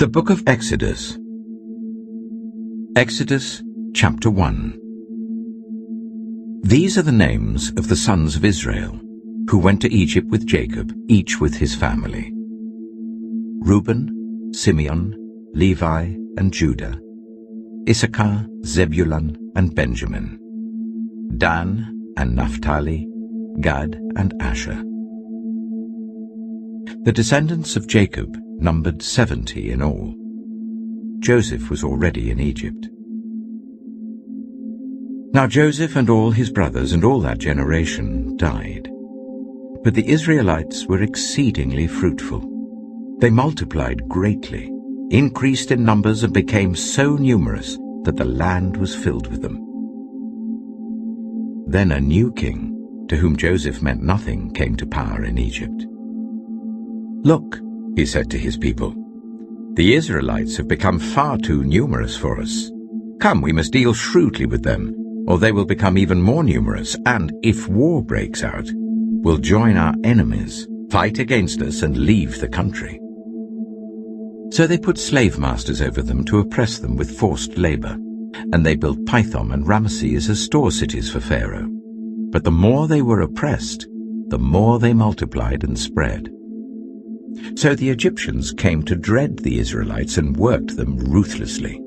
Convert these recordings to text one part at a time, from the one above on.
The Book of Exodus. Exodus chapter 1. These are the names of the sons of Israel, who went to Egypt with Jacob, each with his family: Reuben, Simeon, Levi, and Judah; Issachar, Zebulun, and Benjamin; Dan and Naphtali; Gad and Asher. The descendants of Jacob numbered 70 in all. Joseph was already in Egypt. Now Joseph and all his brothers and all that generation died. But the Israelites were exceedingly fruitful. They multiplied greatly, increased in numbers, and became so numerous that the land was filled with them. Then a new king, to whom Joseph meant nothing, came to power in Egypt. "Look," he said to his people, "the Israelites have become far too numerous for us. Come, we must deal shrewdly with them, or they will become even more numerous, and, if war breaks out, will join our enemies, fight against us, and leave the country." So they put slave masters over them to oppress them with forced labor, and they built Pithom and Ramesses as store cities for Pharaoh. But the more they were oppressed, the more they multiplied and spread. So the Egyptians came to dread the Israelites and worked them ruthlessly.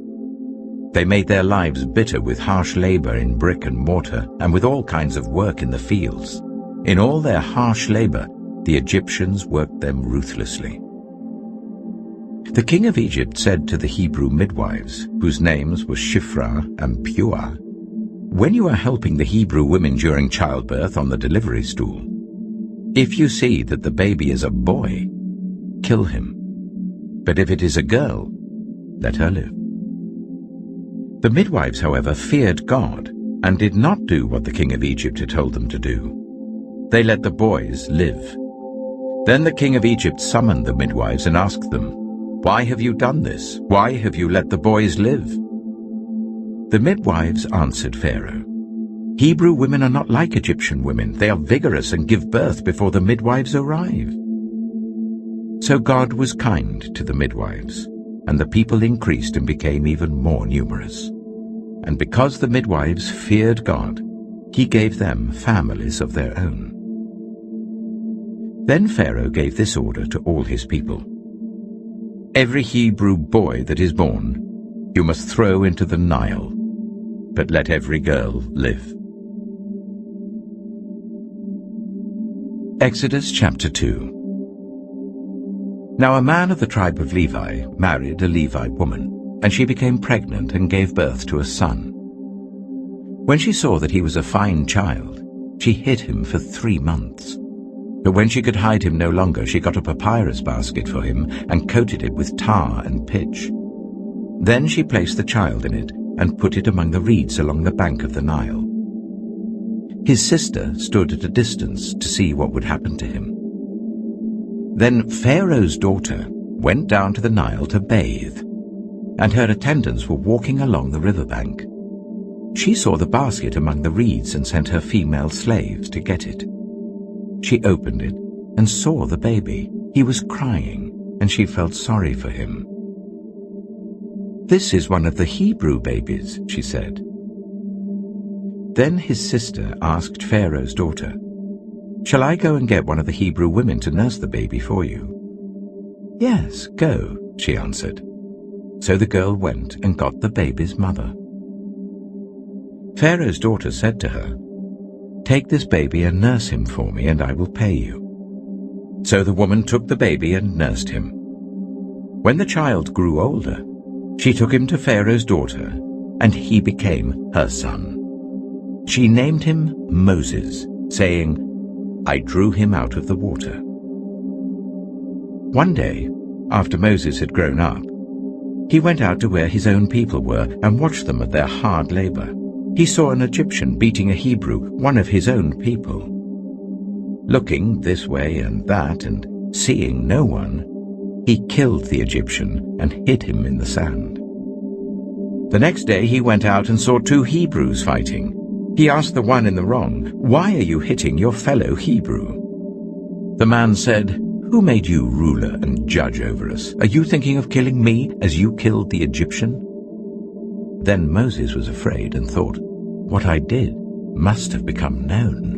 They made their lives bitter with harsh labor in brick and mortar and with all kinds of work in the fields. In all their harsh labor, the Egyptians worked them ruthlessly. The king of Egypt said to the Hebrew midwives, whose names were Shiphrah and Puah, "When you are helping the Hebrew women during childbirth on the delivery stool, if you see that the baby is a boy, kill him. But if it is a girl, let her live." The midwives, however, feared God and did not do what the king of Egypt had told them to do. They let the boys live. Then the king of Egypt summoned the midwives and asked them, "Why have you done this? Why have you let the boys live?" The midwives answered Pharaoh, "Hebrew women are not like Egyptian women. They are vigorous and give birth before the midwives arrive." So God was kind to the midwives, and the people increased and became even more numerous. And because the midwives feared God, he gave them families of their own. Then Pharaoh gave this order to all his people: "Every Hebrew boy that is born you must throw into the Nile, but let every girl live." Exodus chapter 2. Now a man of the tribe of Levi married a Levite woman, and she became pregnant and gave birth to a son. When she saw that he was a fine child, she hid him for 3 months. But when she could hide him no longer, she got a papyrus basket for him and coated it with tar and pitch. Then she placed the child in it and put it among the reeds along the bank of the Nile. His sister stood at a distance to see what would happen to him. Then Pharaoh's daughter went down to the Nile to bathe, and her attendants were walking along the riverbank. She saw the basket among the reeds and sent her female slaves to get it. She opened it and saw the baby. He was crying, and she felt sorry for him. "This is one of the Hebrew babies," she said. Then his sister asked Pharaoh's daughter, "Shall I go and get one of the Hebrew women to nurse the baby for you?" "Yes, go," she answered. So the girl went and got the baby's mother. Pharaoh's daughter said to her, "Take this baby and nurse him for me, and I will pay you." So the woman took the baby and nursed him. When the child grew older, she took him to Pharaoh's daughter, and he became her son. She named him Moses, saying, "I drew him out of the water." One day, after Moses had grown up, he went out to where his own people were and watched them at their hard labor. He saw an Egyptian beating a Hebrew, one of his own people. Looking this way and that and seeing no one, he killed the Egyptian and hid him in the sand. The next day he went out and saw 2 Hebrews fighting. He asked the one in the wrong, "Why are you hitting your fellow Hebrew?" The man said, Who made you ruler and judge over us? Are you thinking of killing me as you killed the Egyptian?" Then Moses was afraid and thought, "What I did must have become known."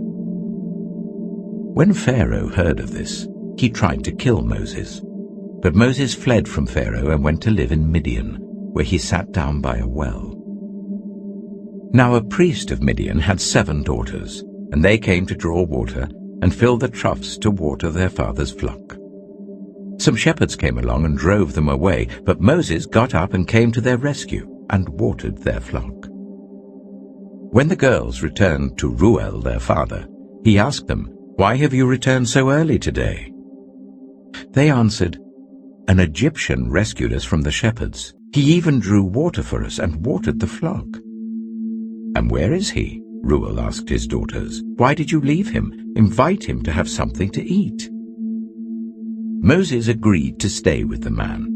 When Pharaoh heard of this, he tried to kill Moses. But Moses fled from Pharaoh and went to live in Midian, where he sat down by a well. Now a priest of Midian had 7 daughters, and they came to draw water and fill the troughs to water their father's flock. Some shepherds came along and drove them away, but Moses got up and came to their rescue and watered their flock. When the girls returned to Reuel their father, he asked them, "Why have you returned so early today?" They answered, "An Egyptian rescued us from the shepherds. He even drew water for us and watered the flock." "And where is he?" Reuel asked his daughters. "Why did you leave him? Invite him to have something to eat." Moses agreed to stay with the man,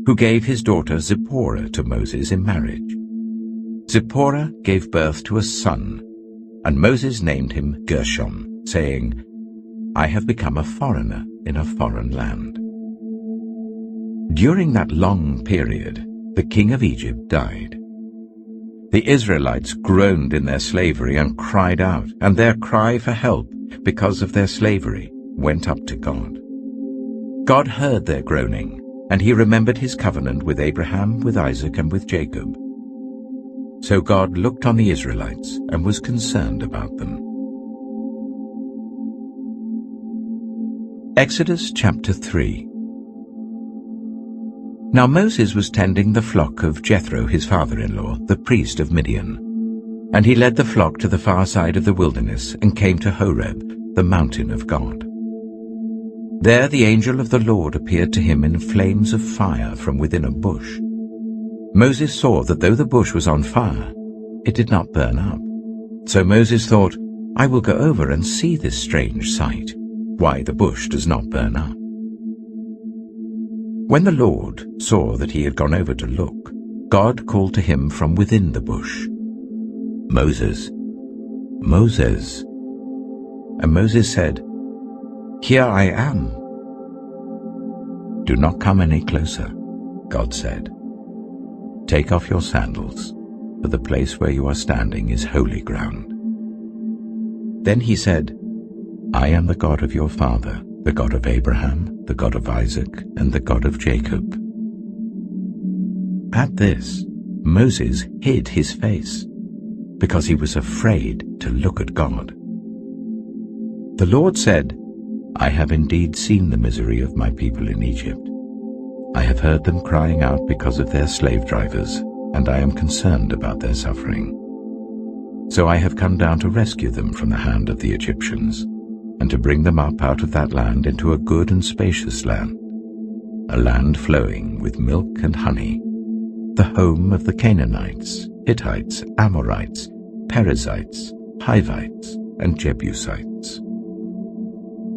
who gave his daughter Zipporah to Moses in marriage. Zipporah gave birth to a son, and Moses named him Gershom, saying, "I have become a foreigner in a foreign land." During that long period, the king of Egypt died. The Israelites groaned in their slavery and cried out, and their cry for help because of their slavery went up to God. God heard their groaning, and he remembered his covenant with Abraham, with Isaac, and with Jacob. So God looked on the Israelites and was concerned about them. Exodus chapter 3. Now Moses was tending the flock of Jethro his father-in-law, the priest of Midian. And he led the flock to the far side of the wilderness and came to Horeb, the mountain of God. There the angel of the Lord appeared to him in flames of fire from within a bush. Moses saw that though the bush was on fire, it did not burn up. So Moses thought, "I will go over and see this strange sight, why the bush does not burn up." When the Lord saw that he had gone over to look, God called to him from within the bush, "Moses, Moses." And Moses said, "Here I am." "Do not come any closer," God said. "Take off your sandals, for the place where you are standing is holy ground." Then he said, "I am the God of your father, the God of Abraham, the God of Isaac, and the God of Jacob." At this, Moses hid his face, because he was afraid to look at God. The Lord said, "I have indeed seen the misery of my people in Egypt. I have heard them crying out because of their slave drivers, and I am concerned about their suffering. So I have come down to rescue them from the hand of the Egyptians, and to bring them up out of that land into a good and spacious land, a land flowing with milk and honey, the home of the Canaanites, Hittites, Amorites, Perizzites, Hivites, and Jebusites.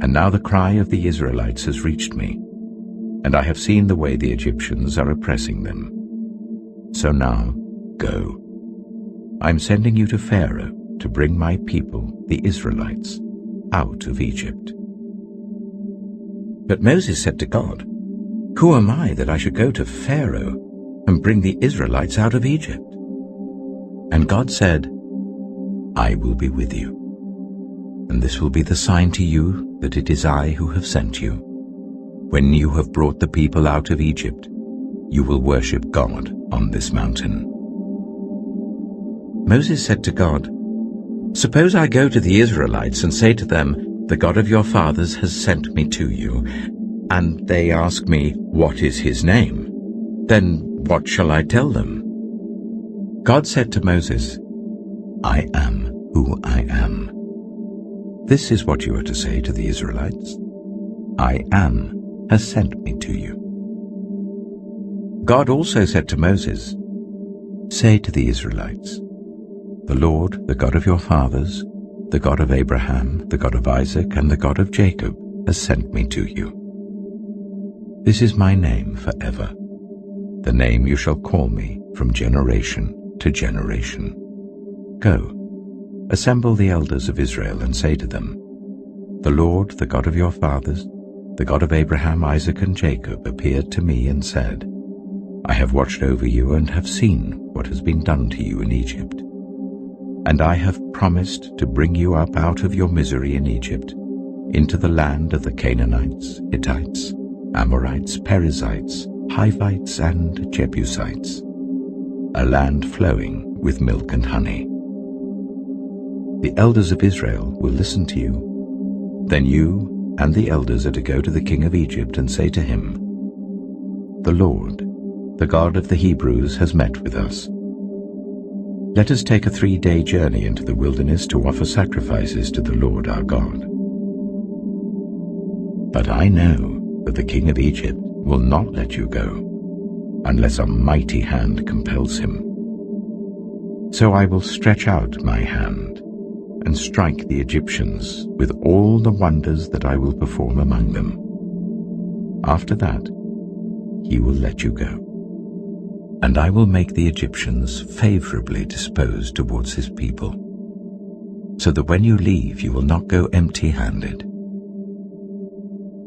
And now the cry of the Israelites has reached me, and I have seen the way the Egyptians are oppressing them. So now, go. I am sending you to Pharaoh to bring my people, the Israelites, out of Egypt." But Moses said to God, "Who am I that I should go to Pharaoh and bring the Israelites out of Egypt?" And God said, "I will be with you, and this will be the sign to you that it is I who have sent you. When you have brought the people out of Egypt, you will worship God on this mountain." Moses said to God, "Suppose I go to the Israelites and say to them, 'The God of your fathers has sent me to you,' and they ask me, 'What is his name?' Then what shall I tell them?" God said to Moses, "I am who I am. This is what you are to say to the Israelites. 'I am has sent me to you.'" God also said to Moses, "Say to the Israelites, 'The Lord, the God of your fathers, the God of Abraham, the God of Isaac, and the God of Jacob, has sent me to you. This is my name forever, the name you shall call me from generation to generation. Go, assemble the elders of Israel and say to them, 'The Lord, the God of your fathers, the God of Abraham, Isaac, and Jacob, appeared to me and said, I have watched over you and have seen what has been done to you in Egypt. And I have promised to bring you up out of your misery in Egypt, into the land of the Canaanites, Hittites, Amorites, Perizzites, Hivites, and Jebusites, a land flowing with milk and honey. The elders of Israel will listen to you. Then you and the elders are to go to the king of Egypt and say to him, The Lord, the God of the Hebrews, has met with us. Let us take a 3-day journey into the wilderness to offer sacrifices to the Lord our God. But I know that the king of Egypt will not let you go, unless a mighty hand compels him. So I will stretch out my hand and strike the Egyptians with all the wonders that I will perform among them. After that, he will let you go. And I will make the Egyptians favorably disposed towards his people, so that when you leave you will not go empty-handed.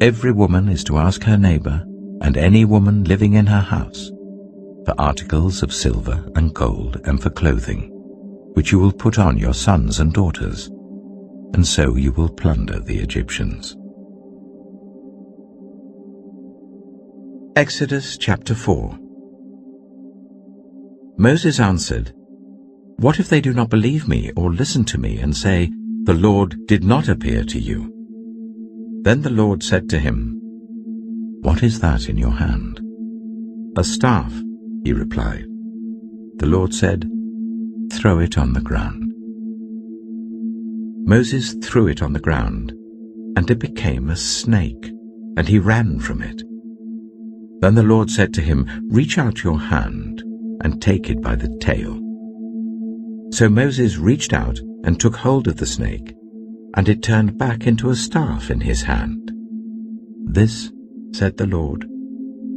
Every woman is to ask her neighbor, and any woman living in her house, for articles of silver and gold and for clothing, which you will put on your sons and daughters, and so you will plunder the Egyptians. Exodus chapter 4. Moses answered, What if they do not believe me or listen to me and say, The Lord did not appear to you? Then the Lord said to him, What is that in your hand? A staff, he replied. The Lord said, Throw it on the ground. Moses threw it on the ground, and it became a snake, and he ran from it. Then the Lord said to him, Reach out your hand and take it by the tail. So Moses reached out and took hold of the snake, and it turned back into a staff in his hand. This, said the Lord,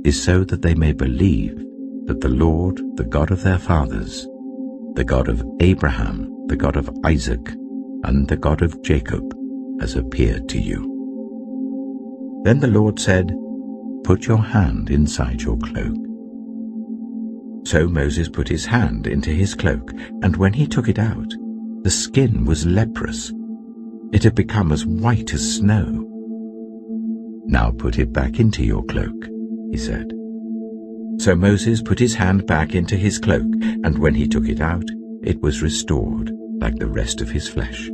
is so that they may believe that the Lord, the God of their fathers, the God of Abraham, the God of Isaac, and the God of Jacob, has appeared to you. Then the Lord said, Put your hand inside your cloak. So Moses put his hand into his cloak, and when he took it out, the skin was leprous. It had become as white as snow. Now put it back into your cloak, he said. So Moses put his hand back into his cloak, and when he took it out, it was restored like the rest of his flesh.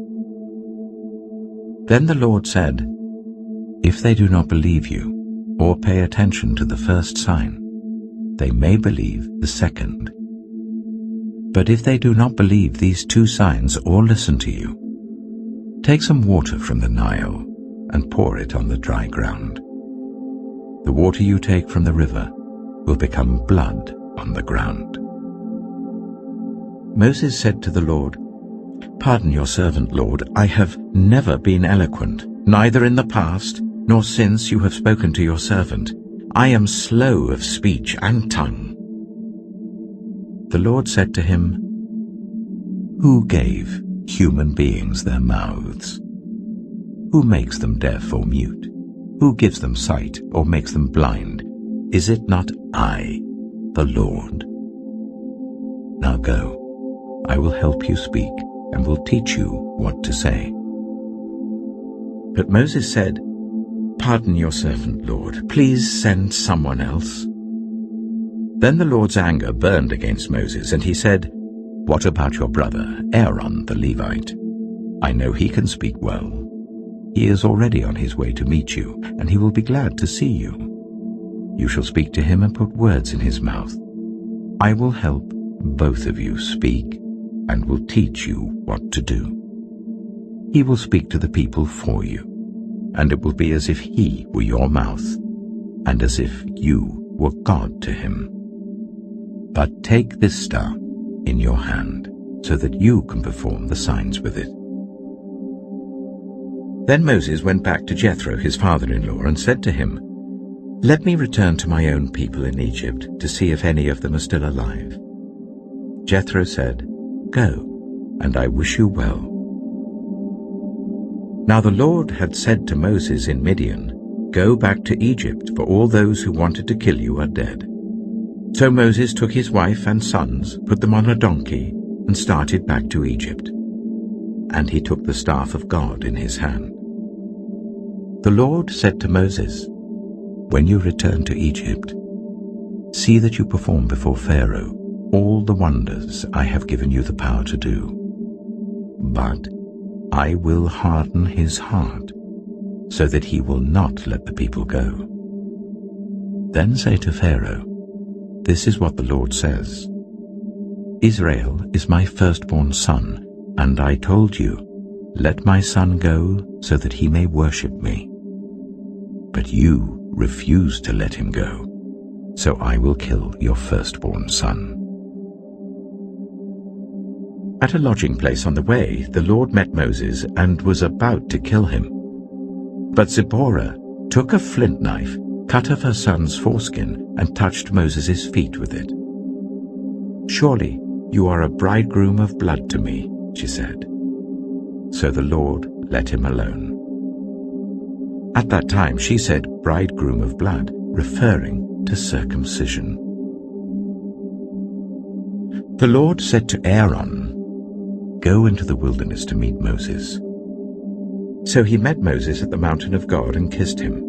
Then the Lord said, If they do not believe you, or pay attention to the first sign, they may believe the second. But if they do not believe these 2 signs or listen to you, take some water from the Nile and pour it on the dry ground. The water you take from the river will become blood on the ground. Moses said to the Lord, Pardon your servant, Lord, I have never been eloquent, neither in the past nor since you have spoken to your servant. I am slow of speech and tongue. The Lord said to him, Who gave human beings their mouths? Who makes them deaf or mute? Who gives them sight or makes them blind? Is it not I, the Lord? Now go, I will help you speak and will teach you what to say. But Moses said, Pardon your servant, Lord. Please send someone else. Then the Lord's anger burned against Moses, and he said, What about your brother, Aaron the Levite? I know he can speak well. He is already on his way to meet you, and he will be glad to see you. You shall speak to him and put words in his mouth. I will help both of you speak, and will teach you what to do. He will speak to the people for you, and it will be as if he were your mouth, and as if you were God to him. But take this staff in your hand, so that you can perform the signs with it. Then Moses went back to Jethro, his father-in-law, and said to him, Let me return to my own people in Egypt, to see if any of them are still alive. Jethro said, Go, and I wish you well. Now the Lord had said to Moses in Midian, "Go back to Egypt, for all those who wanted to kill you are dead." So Moses took his wife and sons, put them on a donkey, and started back to Egypt. And he took the staff of God in his hand. The Lord said to Moses, "When you return to Egypt, see that you perform before Pharaoh all the wonders I have given you the power to do. But I will harden his heart, so that he will not let the people go. Then say to Pharaoh, 'This is what the Lord says. Israel is my firstborn son, and I told you, let my son go so that he may worship me. But you refused to let him go, so I will kill your firstborn son.'" At a lodging place on the way, the Lord met Moses and was about to kill him. But Zipporah took a flint knife, cut off her son's foreskin, and touched Moses' feet with it. "Surely you are a bridegroom of blood to me," she said. So the Lord let him alone. At that time she said bridegroom of blood, referring to circumcision. The Lord said to Aaron, "Go into the wilderness to meet Moses." So he met Moses at the mountain of God and kissed him.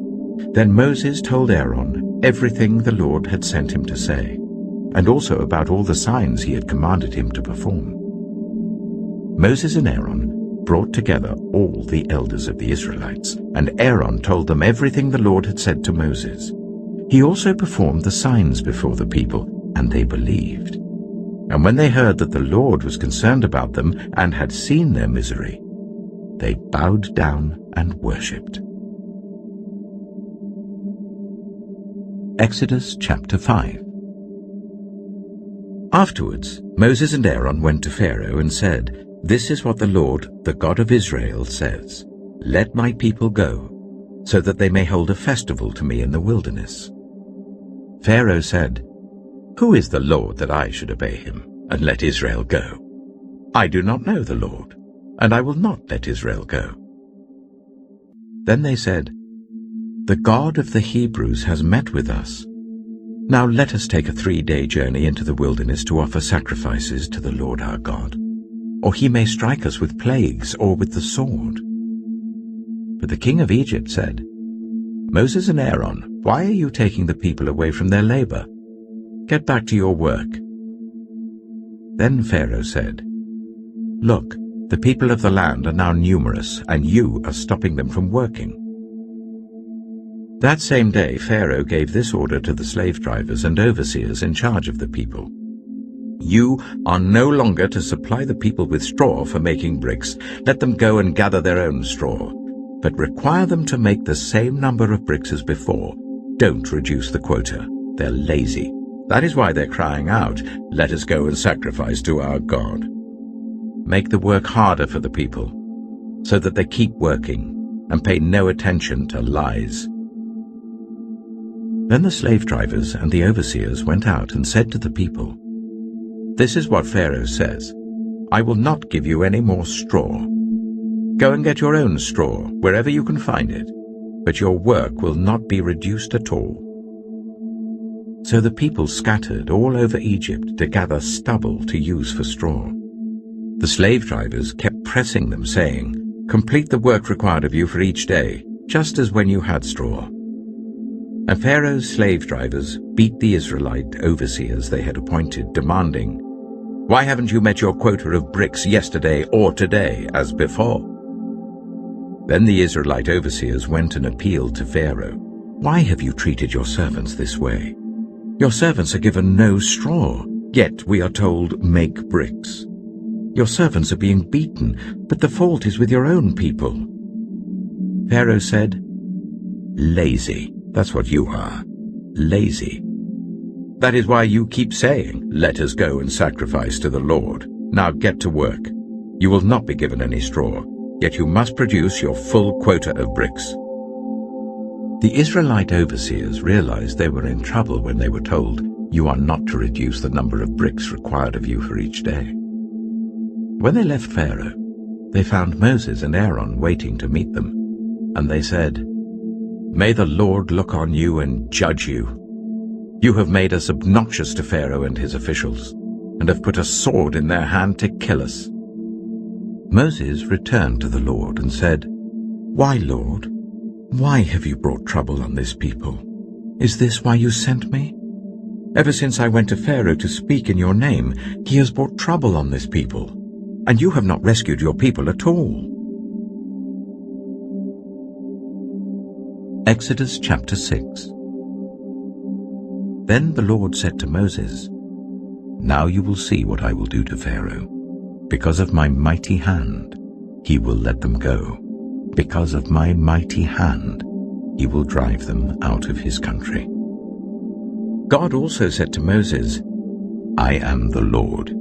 Then Moses told Aaron everything the Lord had sent him to say, and also about all the signs he had commanded him to perform. Moses and Aaron brought together all the elders of the Israelites, and Aaron told them everything the Lord had said to Moses. He also performed the signs before the people, and they believed. And when they heard that the Lord was concerned about them and had seen their misery, they bowed down and worshipped. Exodus chapter 5. Afterwards, Moses and Aaron went to Pharaoh and said, "This is what the Lord, the God of Israel, says. Let my people go, so that they may hold a festival to me in the wilderness." Pharaoh said, "Who is the Lord that I should obey him and let Israel go? I do not know the Lord, and I will not let Israel go." Then they said, "The God of the Hebrews has met with us. Now let us take a 3-day journey into the wilderness to offer sacrifices to the Lord our God, or he may strike us with plagues or with the sword." But the king of Egypt said, "Moses and Aaron, why are you taking the people away from their labor? Get back to your work." Then Pharaoh said, "Look, the people of the land are now numerous, and you are stopping them from working." That same day Pharaoh gave this order to the slave drivers and overseers in charge of the people. "You are no longer to supply the people with straw for making bricks. Let them go and gather their own straw, but require them to make the same number of bricks as before. Don't reduce the quota. They're lazy. That is why they're crying out, 'Let us go and sacrifice to our God.' Make the work harder for the people, so that they keep working and pay no attention to lies." Then the slave drivers and the overseers went out and said to the people, "This is what Pharaoh says. I will not give you any more straw. Go and get your own straw wherever you can find it, but your work will not be reduced at all." So the people scattered all over Egypt to gather stubble to use for straw. The slave drivers kept pressing them, saying, "Complete the work required of you for each day, just as when you had straw." And Pharaoh's slave drivers beat the Israelite overseers they had appointed, demanding, "Why haven't you met your quota of bricks yesterday or today as before?" Then the Israelite overseers went and appealed to Pharaoh, "Why have you treated your servants this way? Your servants are given no straw, yet we are told, 'Make bricks.' Your servants are being beaten, but the fault is with your own people." Pharaoh said, "Lazy, that's what you are, lazy. That is why you keep saying, 'Let us go and sacrifice to the Lord.' Now get to work. You will not be given any straw, yet you must produce your full quota of bricks." The Israelite overseers realized they were in trouble when they were told, "You are not to reduce the number of bricks required of you for each day." When they left Pharaoh, they found Moses and Aaron waiting to meet them, and they said, May the Lord look on you and judge you. You have made us obnoxious to Pharaoh and his officials, and have put a sword in their hand to kill us." Moses returned to the Lord and said, "Why, Lord? Why have you brought trouble on this people? Is this why you sent me? Ever since I went to Pharaoh to speak in your name, he has brought trouble on this people, and you have not rescued your people at all." Exodus chapter 6. Then the Lord said to Moses, "Now you will see what I will do to Pharaoh. Because of my mighty hand, he will let them go. Because of my mighty hand, he will drive them out of his country." God also said to Moses, "I am the Lord.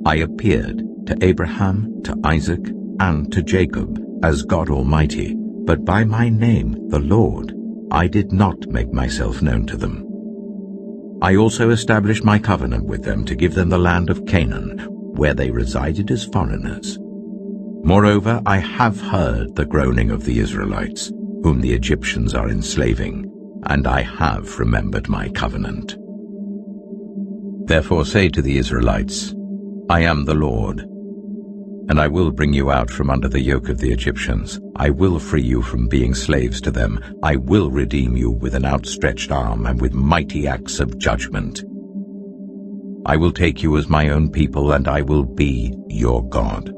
I appeared to Abraham, to Isaac, and to Jacob as God Almighty, but by my name, the Lord, I did not make myself known to them. I also established my covenant with them to give them the land of Canaan, where they resided as foreigners. Moreover, I have heard the groaning of the Israelites, whom the Egyptians are enslaving, and I have remembered my covenant. Therefore say to the Israelites, I am the Lord, and I will bring you out from under the yoke of the Egyptians. I will free you from being slaves to them. I will redeem you with an outstretched arm and with mighty acts of judgment. I will take you as my own people, and I will be your God.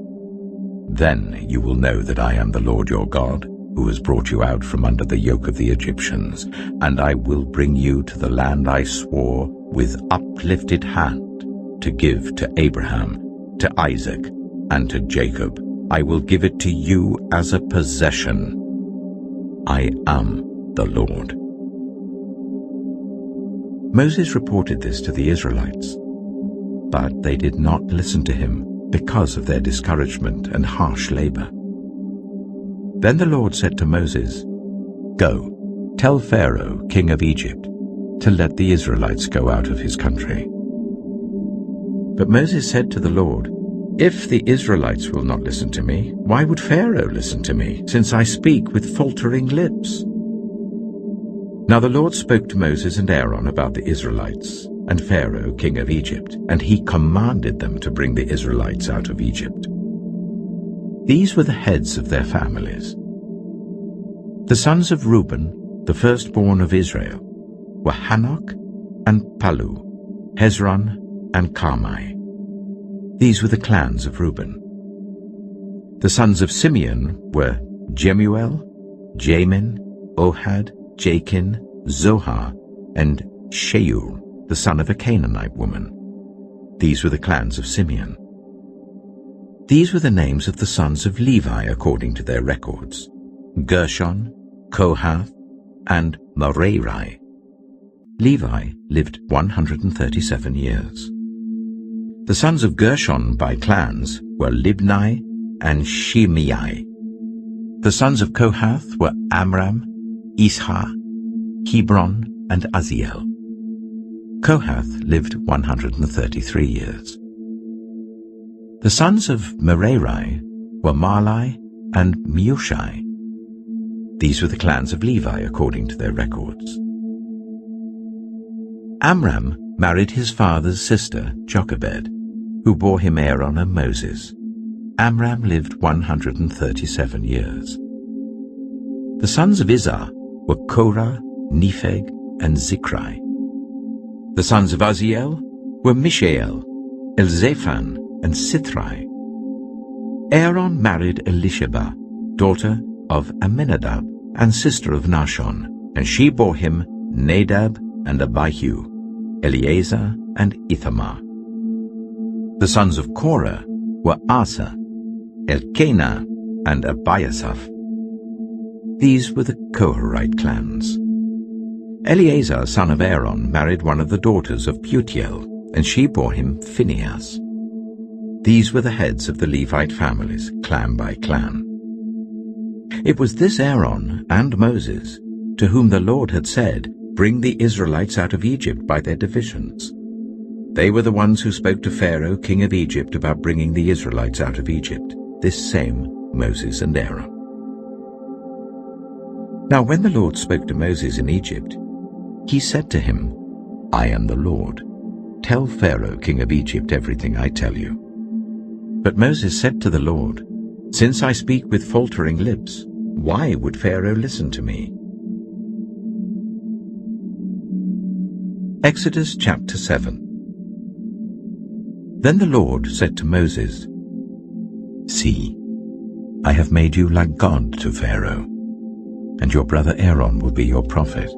Then you will know that I am the Lord your God, who has brought you out from under the yoke of the Egyptians, and I will bring you to the land I swore with uplifted hand to give to Abraham, to Isaac, and to Jacob. I will give it to you as a possession. I am the Lord." Moses reported this to the Israelites, but they did not listen to him because of their discouragement and harsh labor. Then the Lord said to Moses, "Go, tell Pharaoh, king of Egypt, to let the Israelites go out of his country." But Moses said to the Lord, "If the Israelites will not listen to me, why would Pharaoh listen to me, since I speak with faltering lips?" Now the Lord spoke to Moses and Aaron about the Israelites and Pharaoh, king of Egypt, and he commanded them to bring the Israelites out of Egypt. These were the heads of their families. The sons of Reuben, the firstborn of Israel, were Hanok and Palu, Hezron and Carmi. These were the clans of Reuben. The sons of Simeon were Jemuel, Jamin, Ohad, Jachin, Zohar, and Sheur, the son of a Canaanite woman. These were the clans of Simeon. These were the names of the sons of Levi according to their records: Gershon, Kohath, and Merari. Levi lived 137 years. The sons of Gershon by clans were Libni and Shimei. The sons of Kohath were Amram, Ishar, Hebron, and Aziel. Kohath lived 133 years. The sons of Merari were Mahli and Mushi. These were the clans of Levi according to their records. Amram married his father's sister, Jochebed, who bore him Aaron and Moses. Amram lived 137 years. The sons of Izhar were Korah, Nepheg, and Zikri. The sons of Aziel were Mishael, Elzaphan, and Sithri. Aaron married Elisheba, daughter of Amminadab and sister of Nahshon, and she bore him Nadab and Abihu, Eleazar and Ithamar. The sons of Korah were Asa, Elkanah, and Abiasaph. These were the Koharite clans. Eleazar, son of Aaron, married one of the daughters of Putiel, and she bore him Phinehas. These were the heads of the Levite families, clan by clan. It was this Aaron and Moses to whom the Lord had said, "Bring the Israelites out of Egypt by their divisions." They were the ones who spoke to Pharaoh, king of Egypt, about bringing the Israelites out of Egypt, this same Moses and Aaron. Now when the Lord spoke to Moses in Egypt, he said to him, I am the Lord. Tell Pharaoh, king of Egypt, everything I tell you. But Moses said to the Lord, Since I speak with faltering lips, why would Pharaoh listen to me? Exodus chapter 7. Then the Lord said to Moses, See, I have made you like God to Pharaoh, and your brother Aaron will be your prophet.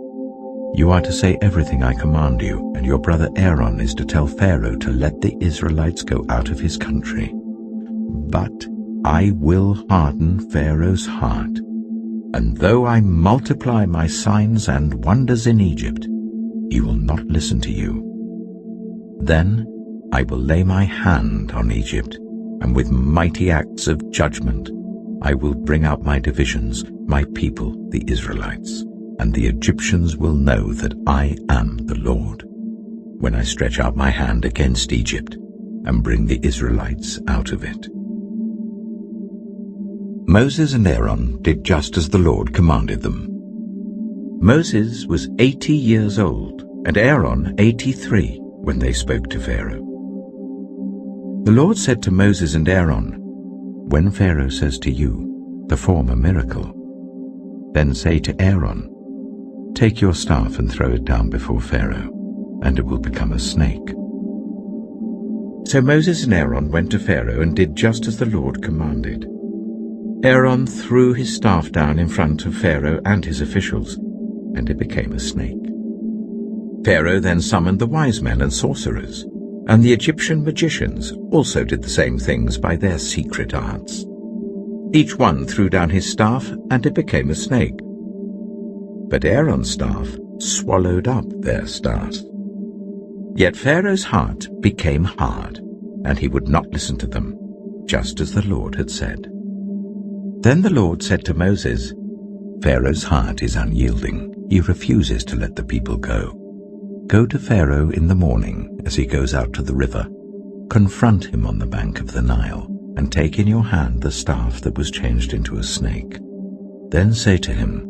You are to say everything I command you, and your brother Aaron is to tell Pharaoh to let the Israelites go out of his country. But I will harden Pharaoh's heart, and though I multiply my signs and wonders in Egypt, he will not listen to you. Then I will lay my hand on Egypt, and with mighty acts of judgment I will bring out my divisions, my people, the Israelites, and the Egyptians will know that I am the Lord, when I stretch out my hand against Egypt and bring the Israelites out of it. Moses and Aaron did just as the Lord commanded them. Moses was 80 years old, and Aaron 83, when they spoke to Pharaoh. The Lord said to Moses and Aaron, When Pharaoh says to you, Perform a miracle, then say to Aaron, Take your staff and throw it down before Pharaoh, and it will become a snake. So Moses and Aaron went to Pharaoh and did just as the Lord commanded. Aaron threw his staff down in front of Pharaoh and his officials, and it became a snake. Pharaoh then summoned the wise men and sorcerers, and the Egyptian magicians also did the same things by their secret arts. Each one threw down his staff, and it became a snake. But Aaron's staff swallowed up their staffs. Yet Pharaoh's heart became hard, and he would not listen to them, just as the Lord had said. Then the Lord said to Moses, Pharaoh's heart is unyielding. He refuses to let the people go. Go to Pharaoh in the morning as he goes out to the river. Confront him on the bank of the Nile, and take in your hand the staff that was changed into a snake. Then say to him,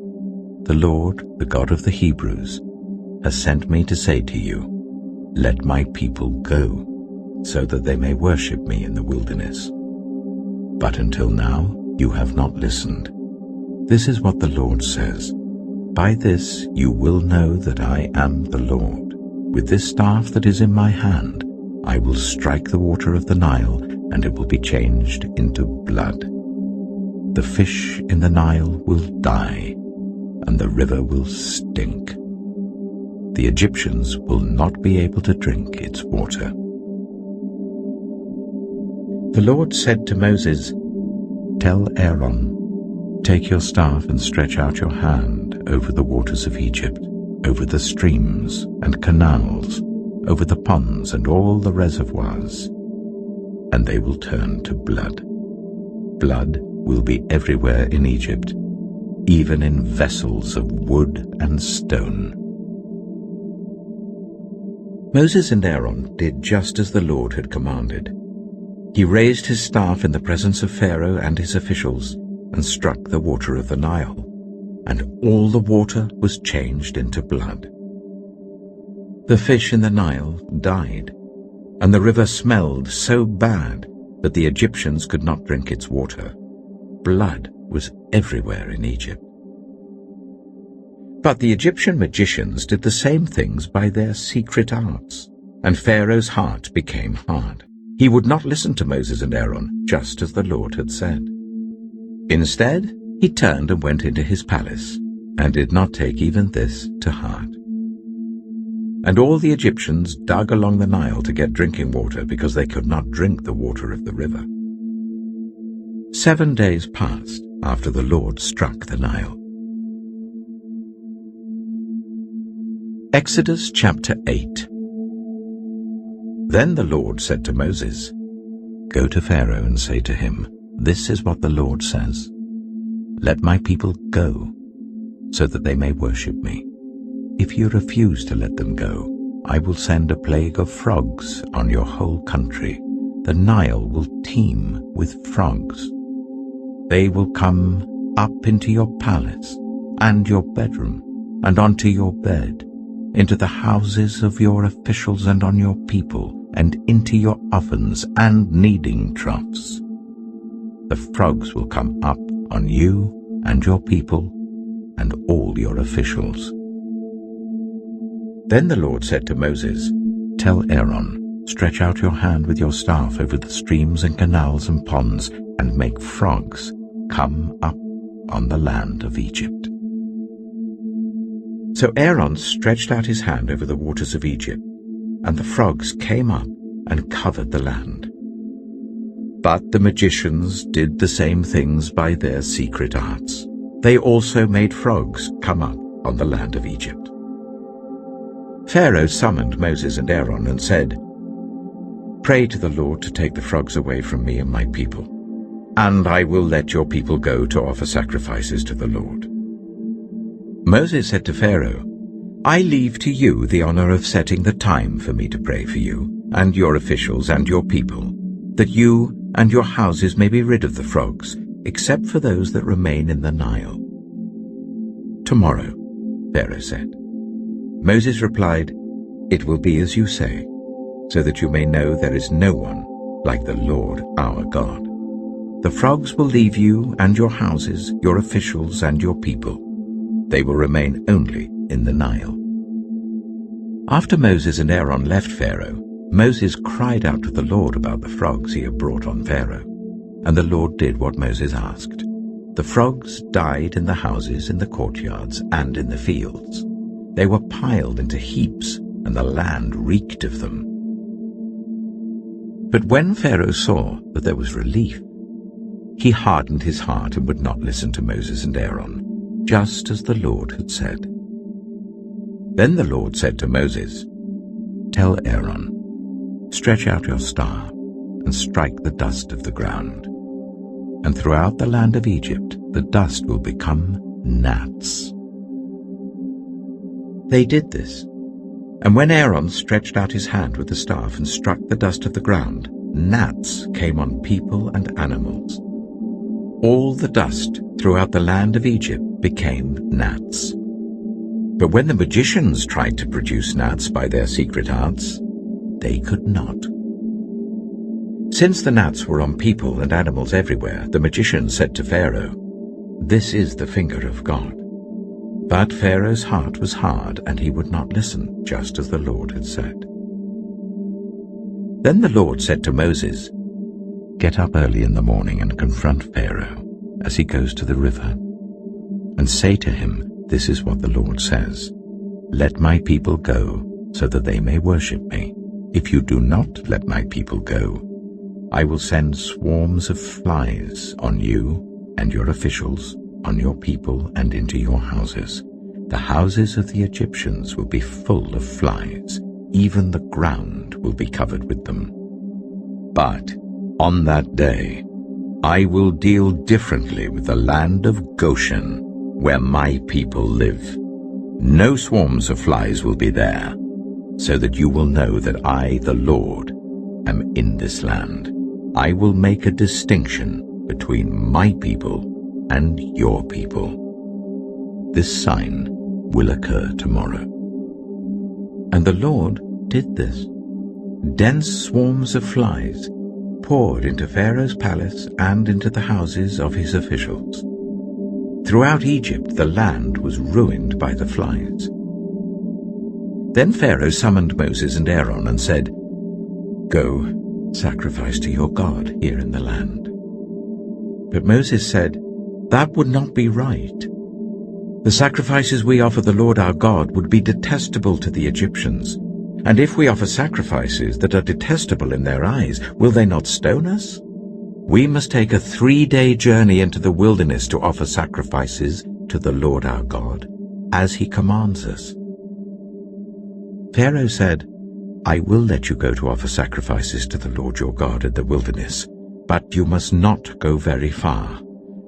The Lord, the God of the Hebrews, has sent me to say to you, Let my people go, so that they may worship me in the wilderness. But until now you have not listened. This is what the Lord says, By this you will know that I am the Lord. With this staff that is in my hand, I will strike the water of the Nile, and it will be changed into blood. The fish in the Nile will die, and the river will stink. The Egyptians will not be able to drink its water. The Lord said to Moses, Tell Aaron, Take your staff and stretch out your hand over the waters of Egypt, over the streams and canals, over the ponds and all the reservoirs, and they will turn to blood. Blood will be everywhere in Egypt, even in vessels of wood and stone. Moses and Aaron did just as the Lord had commanded. He raised his staff in the presence of Pharaoh and his officials and struck the water of the Nile, and all the water was changed into blood. The fish in the Nile died, and the river smelled so bad that the Egyptians could not drink its water. Blood was everywhere in Egypt. But the Egyptian magicians did the same things by their secret arts, and Pharaoh's heart became hard. He would not listen to Moses and Aaron, just as the Lord had said. Instead, he turned and went into his palace, and did not take even this to heart. And all the Egyptians dug along the Nile to get drinking water, because they could not drink the water of the river. 7 days passed after the Lord struck the Nile. Exodus chapter 8. Then the Lord said to Moses, Go to Pharaoh and say to him, This is what the Lord says. Let my people go, so that they may worship me. If you refuse to let them go, I will send a plague of frogs on your whole country. The Nile will teem with frogs. They will come up into your palace, and your bedroom, and onto your bed, into the houses of your officials and on your people, and into your ovens and kneading troughs. The frogs will come up on you and your people and all your officials. Then the Lord said to Moses, "Tell Aaron, stretch out your hand with your staff over the streams and canals and ponds, and make frogs come up on the land of Egypt." So Aaron stretched out his hand over the waters of Egypt, and the frogs came up and covered the land. But the magicians did the same things by their secret arts. They also made frogs come up on the land of Egypt. Pharaoh summoned Moses and Aaron and said, "Pray to the Lord to take the frogs away from me and my people, and I will let your people go to offer sacrifices to the Lord." Moses said to Pharaoh, "I leave to you the honor of setting the time for me to pray for you and your officials and your people, that you and your houses may be rid of the frogs, except for those that remain in the Nile." "Tomorrow," Pharaoh said. Moses replied, "It will be as you say, so that you may know there is no one like the Lord our God. The frogs will leave you and your houses, your officials and your people. They will remain only in the Nile." After Moses and Aaron left Pharaoh, Moses cried out to the Lord about the frogs he had brought on Pharaoh, and the Lord did what Moses asked. The frogs died in the houses, in the courtyards, and in the fields. They were piled into heaps, and the land reeked of them. But when Pharaoh saw that there was relief, he hardened his heart and would not listen to Moses and Aaron, just as the Lord had said. Then the Lord said to Moses, "Tell Aaron, stretch out your staff and strike the dust of the ground, and throughout the land of Egypt the dust will become gnats." They did this, and when Aaron stretched out his hand with the staff and struck the dust of the ground, gnats came on people and animals. All the dust throughout the land of Egypt became gnats. But when the magicians tried to produce gnats by their secret arts, they could not. Since the gnats were on people and animals everywhere, the magicians said to Pharaoh, "This is the finger of God." But Pharaoh's heart was hard, and he would not listen, just as the Lord had said. Then the Lord said to Moses, "Get up early in the morning and confront Pharaoh as he goes to the river, and say to him, 'This is what the Lord says. Let my people go, so that they may worship me. If you do not let my people go, I will send swarms of flies on you and your officials, on your people and into your houses. The houses of the Egyptians will be full of flies. Even the ground will be covered with them. But on that day, I will deal differently with the land of Goshen, where my people live. No swarms of flies will be there, so that you will know that I, the Lord, am in this land. I will make a distinction between my people and your people. This sign will occur tomorrow." And the Lord did this. Dense swarms of flies poured into Pharaoh's palace and into the houses of his officials. Throughout Egypt the land was ruined by the flies. Then Pharaoh summoned Moses and Aaron and said, "Go, sacrifice to your God here in the land." But Moses said, "That would not be right. The sacrifices we offer the Lord our God would be detestable to the Egyptians. And if we offer sacrifices that are detestable in their eyes, will they not stone us? We must take a 3-day journey into the wilderness to offer sacrifices to the Lord our God, as he commands us." Pharaoh said, "I will let you go to offer sacrifices to the Lord your God in the wilderness, but you must not go very far.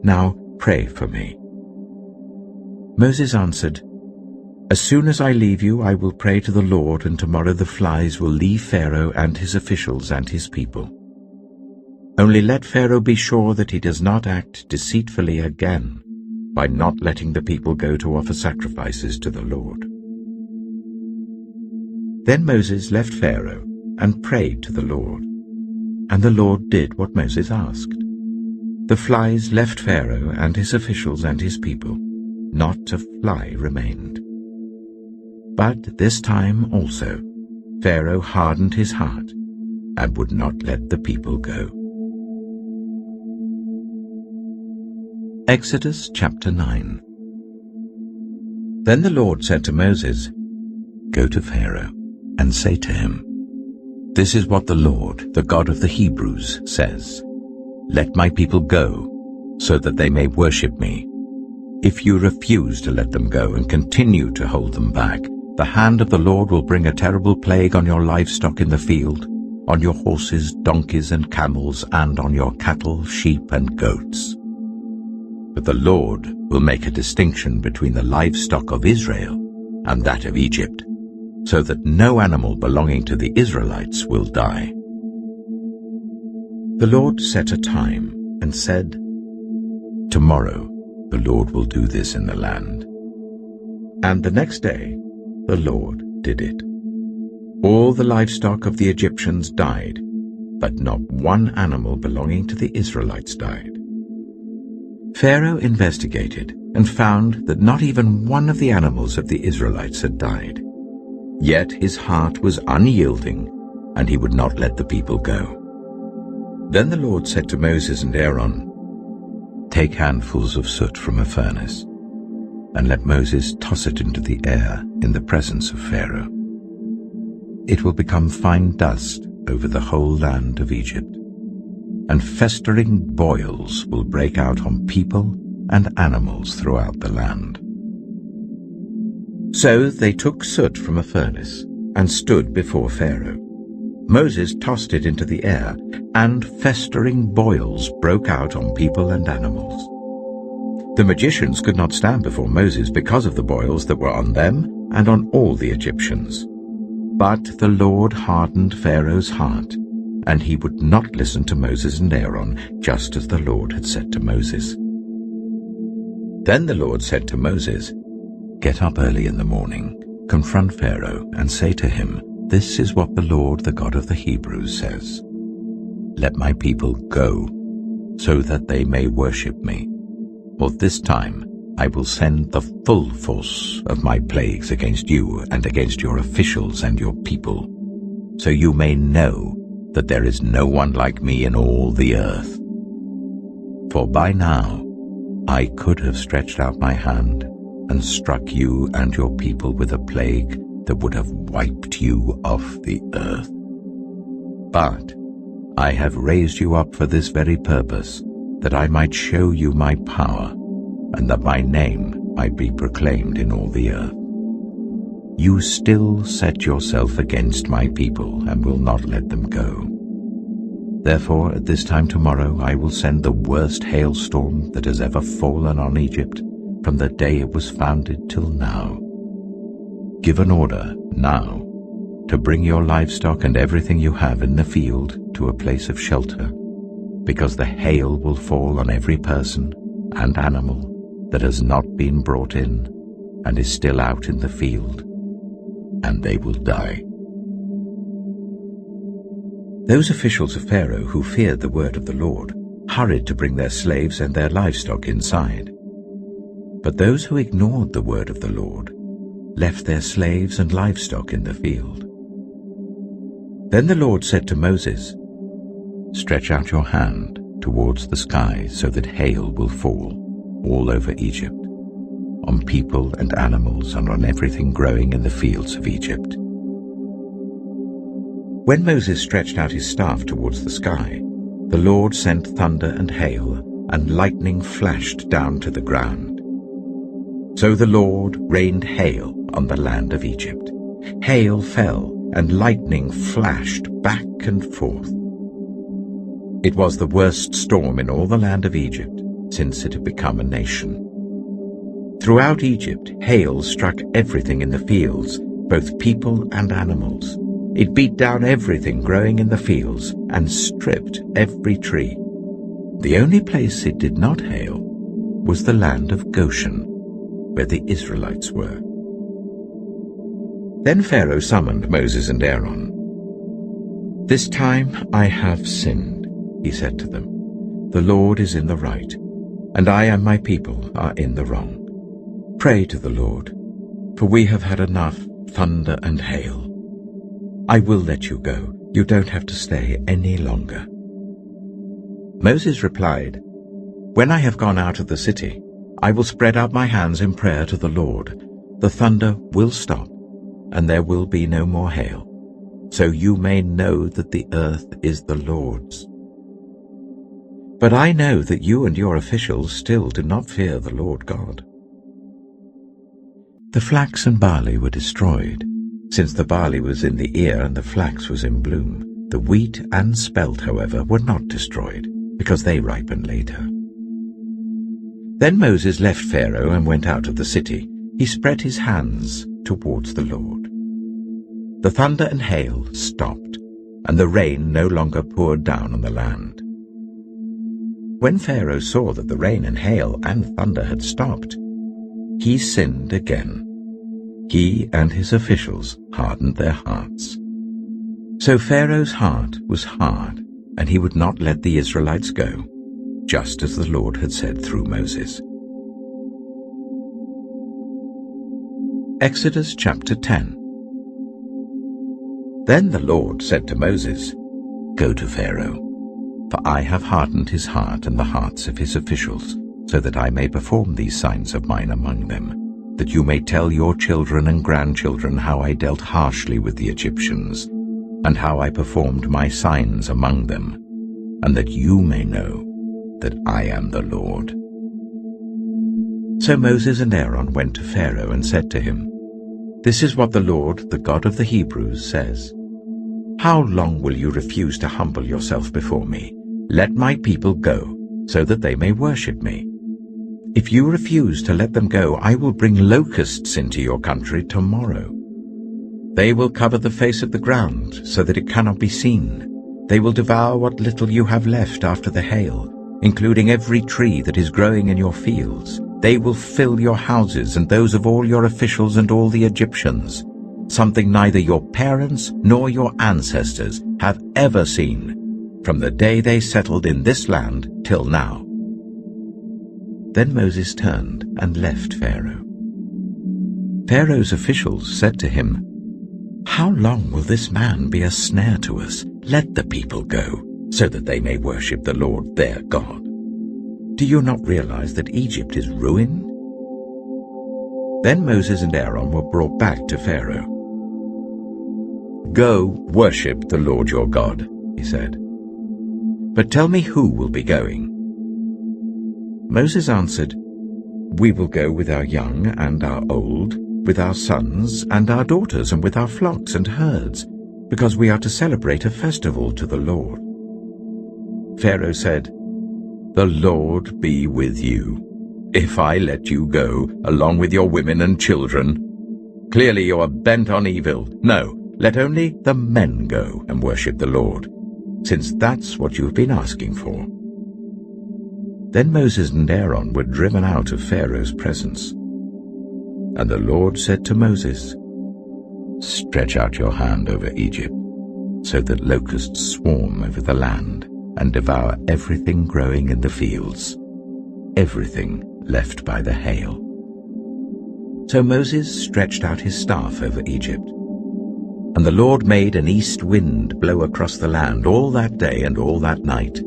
Now pray for me." Moses answered, "As soon as I leave you, I will pray to the Lord, and tomorrow the flies will leave Pharaoh and his officials and his people. Only let Pharaoh be sure that he does not act deceitfully again, by not letting the people go to offer sacrifices to the Lord. Then Moses left Pharaoh and prayed to the Lord, and the Lord did what Moses asked. The flies left Pharaoh and his officials and his people. Not a fly remained. But this time also Pharaoh hardened his heart and would not let the people go. Exodus chapter 9. Then the Lord said to Moses, "Go to Pharaoh and say to him, 'This is what the Lord, the God of the Hebrews, says. Let my people go, so that they may worship me. If you refuse to let them go and continue to hold them back, the hand of the Lord will bring a terrible plague on your livestock in the field, on your horses, donkeys, and camels, and on your cattle, sheep, and goats. But the Lord will make a distinction between the livestock of Israel and that of Egypt, so that no animal belonging to the Israelites will die.'" The Lord set a time and said, "Tomorrow the Lord will do this in the land." And the next day the Lord did it. All the livestock of the Egyptians died, but not one animal belonging to the Israelites died. Pharaoh investigated and found that not even one of the animals of the Israelites had died. Yet his heart was unyielding, and he would not let the people go. Then the Lord said to Moses and Aaron, "Take handfuls of soot from a furnace, and let Moses toss it into the air in the presence of Pharaoh. It will become fine dust over the whole land of Egypt, and festering boils will break out on people and animals throughout the land." So they took soot from a furnace and stood before Pharaoh. Moses tossed it into the air, and festering boils broke out on people and animals. The magicians could not stand before Moses because of the boils that were on them and on all the Egyptians. But the Lord hardened Pharaoh's heart, and he would not listen to Moses and Aaron, just as the Lord had said to Moses. Then the Lord said to Moses, "Get up early in the morning, confront Pharaoh, and say to him, 'This is what the Lord, the God of the Hebrews, says. Let my people go, so that they may worship me. For this time I will send the full force of my plagues against you and against your officials and your people, so you may know that there is no one like me in all the earth. For by now I could have stretched out my hand and struck you and your people with a plague that would have wiped you off the earth. But I have raised you up for this very purpose, that I might show you my power, and that my name might be proclaimed in all the earth. You still set yourself against my people and will not let them go. Therefore at this time tomorrow I will send the worst hailstorm that has ever fallen on Egypt from the day it was founded till now. Give an order now to bring your livestock and everything you have in the field to a place of shelter, because the hail will fall on every person and animal that has not been brought in and is still out in the field, and they will die." Those officials of Pharaoh who feared the word of the Lord hurried to bring their slaves and their livestock inside. But those who ignored the word of the Lord left their slaves and livestock in the field. Then the Lord said to Moses, "Stretch out your hand towards the sky so that hail will fall all over Egypt, on people and animals and on everything growing in the fields of Egypt." When Moses stretched out his staff towards the sky, the Lord sent thunder and hail, and lightning flashed down to the ground. So the Lord rained hail on the land of Egypt. Hail fell, and lightning flashed back and forth. It was the worst storm in all the land of Egypt since it had become a nation. Throughout Egypt, hail struck everything in the fields, both people and animals. It beat down everything growing in the fields and stripped every tree. The only place it did not hail was the land of Goshen, where the Israelites were. Then Pharaoh summoned Moses and Aaron. "This time I have sinned," he said to them. "The Lord is in the right, and I and my people are in the wrong. Pray to the Lord, for we have had enough thunder and hail. I will let you go. You don't have to stay any longer." Moses replied, "When I have gone out of the city, I will spread out my hands in prayer to the Lord. The thunder will stop, and there will be no more hail, so you may know that the earth is the Lord's. But I know that you and your officials still do not fear the Lord God." The flax and barley were destroyed, since the barley was in the ear and the flax was in bloom. The wheat and spelt, however, were not destroyed, because they ripened later. Then Moses left Pharaoh and went out of the city. He spread his hands towards the Lord. The thunder and hail stopped, and the rain no longer poured down on the land. When Pharaoh saw that the rain and hail and thunder had stopped, he sinned again. He and his officials hardened their hearts. So Pharaoh's heart was hard, and he would not let the Israelites go, just as the Lord had said through Moses. Exodus chapter 10. Then the Lord said to Moses, "Go to Pharaoh, for I have hardened his heart and the hearts of his officials, so that I may perform these signs of mine among them, that you may tell your children and grandchildren how I dealt harshly with the Egyptians, and how I performed my signs among them, and that you may know that I am the Lord." So Moses and Aaron went to Pharaoh and said to him, "This is what the Lord, the God of the Hebrews, says. How long will you refuse to humble yourself before me? Let my people go, so that they may worship me. If you refuse to let them go, I will bring locusts into your country tomorrow. They will cover the face of the ground, so that it cannot be seen. They will devour what little you have left after the hail, including every tree that is growing in your fields. They will fill your houses and those of all your officials and all the Egyptians, something neither your parents nor your ancestors have ever seen, from the day they settled in this land till now." Then Moses turned and left Pharaoh. Pharaoh's officials said to him, "How long will this man be a snare to us? Let the people go, so that they may worship the Lord their God. Do you not realize that Egypt is ruined?" Then Moses and Aaron were brought back to Pharaoh. "Go, worship the Lord your God," he said. "But tell me who will be going." Moses answered, "We will go with our young and our old, with our sons and our daughters, and with our flocks and herds, because we are to celebrate a festival to the Lord." Pharaoh said, "The Lord be with you, if I let you go, along with your women and children. Clearly you are bent on evil. No, let only the men go and worship the Lord, since that's what you've been asking for." Then Moses and Aaron were driven out of Pharaoh's presence. And the Lord said to Moses, "Stretch out your hand over Egypt, so that locusts swarm over the land and devour everything growing in the fields, everything left by the hail." So Moses stretched out his staff over Egypt, and the Lord made an east wind blow across the land all that day and all that night.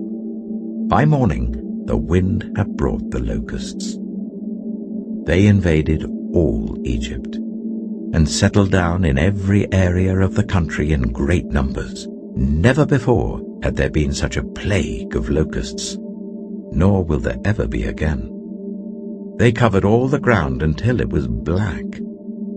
By morning the wind had brought the locusts. They invaded all Egypt, and settled down in every area of the country in great numbers. Never before had there been such a plague of locusts, nor will there ever be again. They covered all the ground until it was black.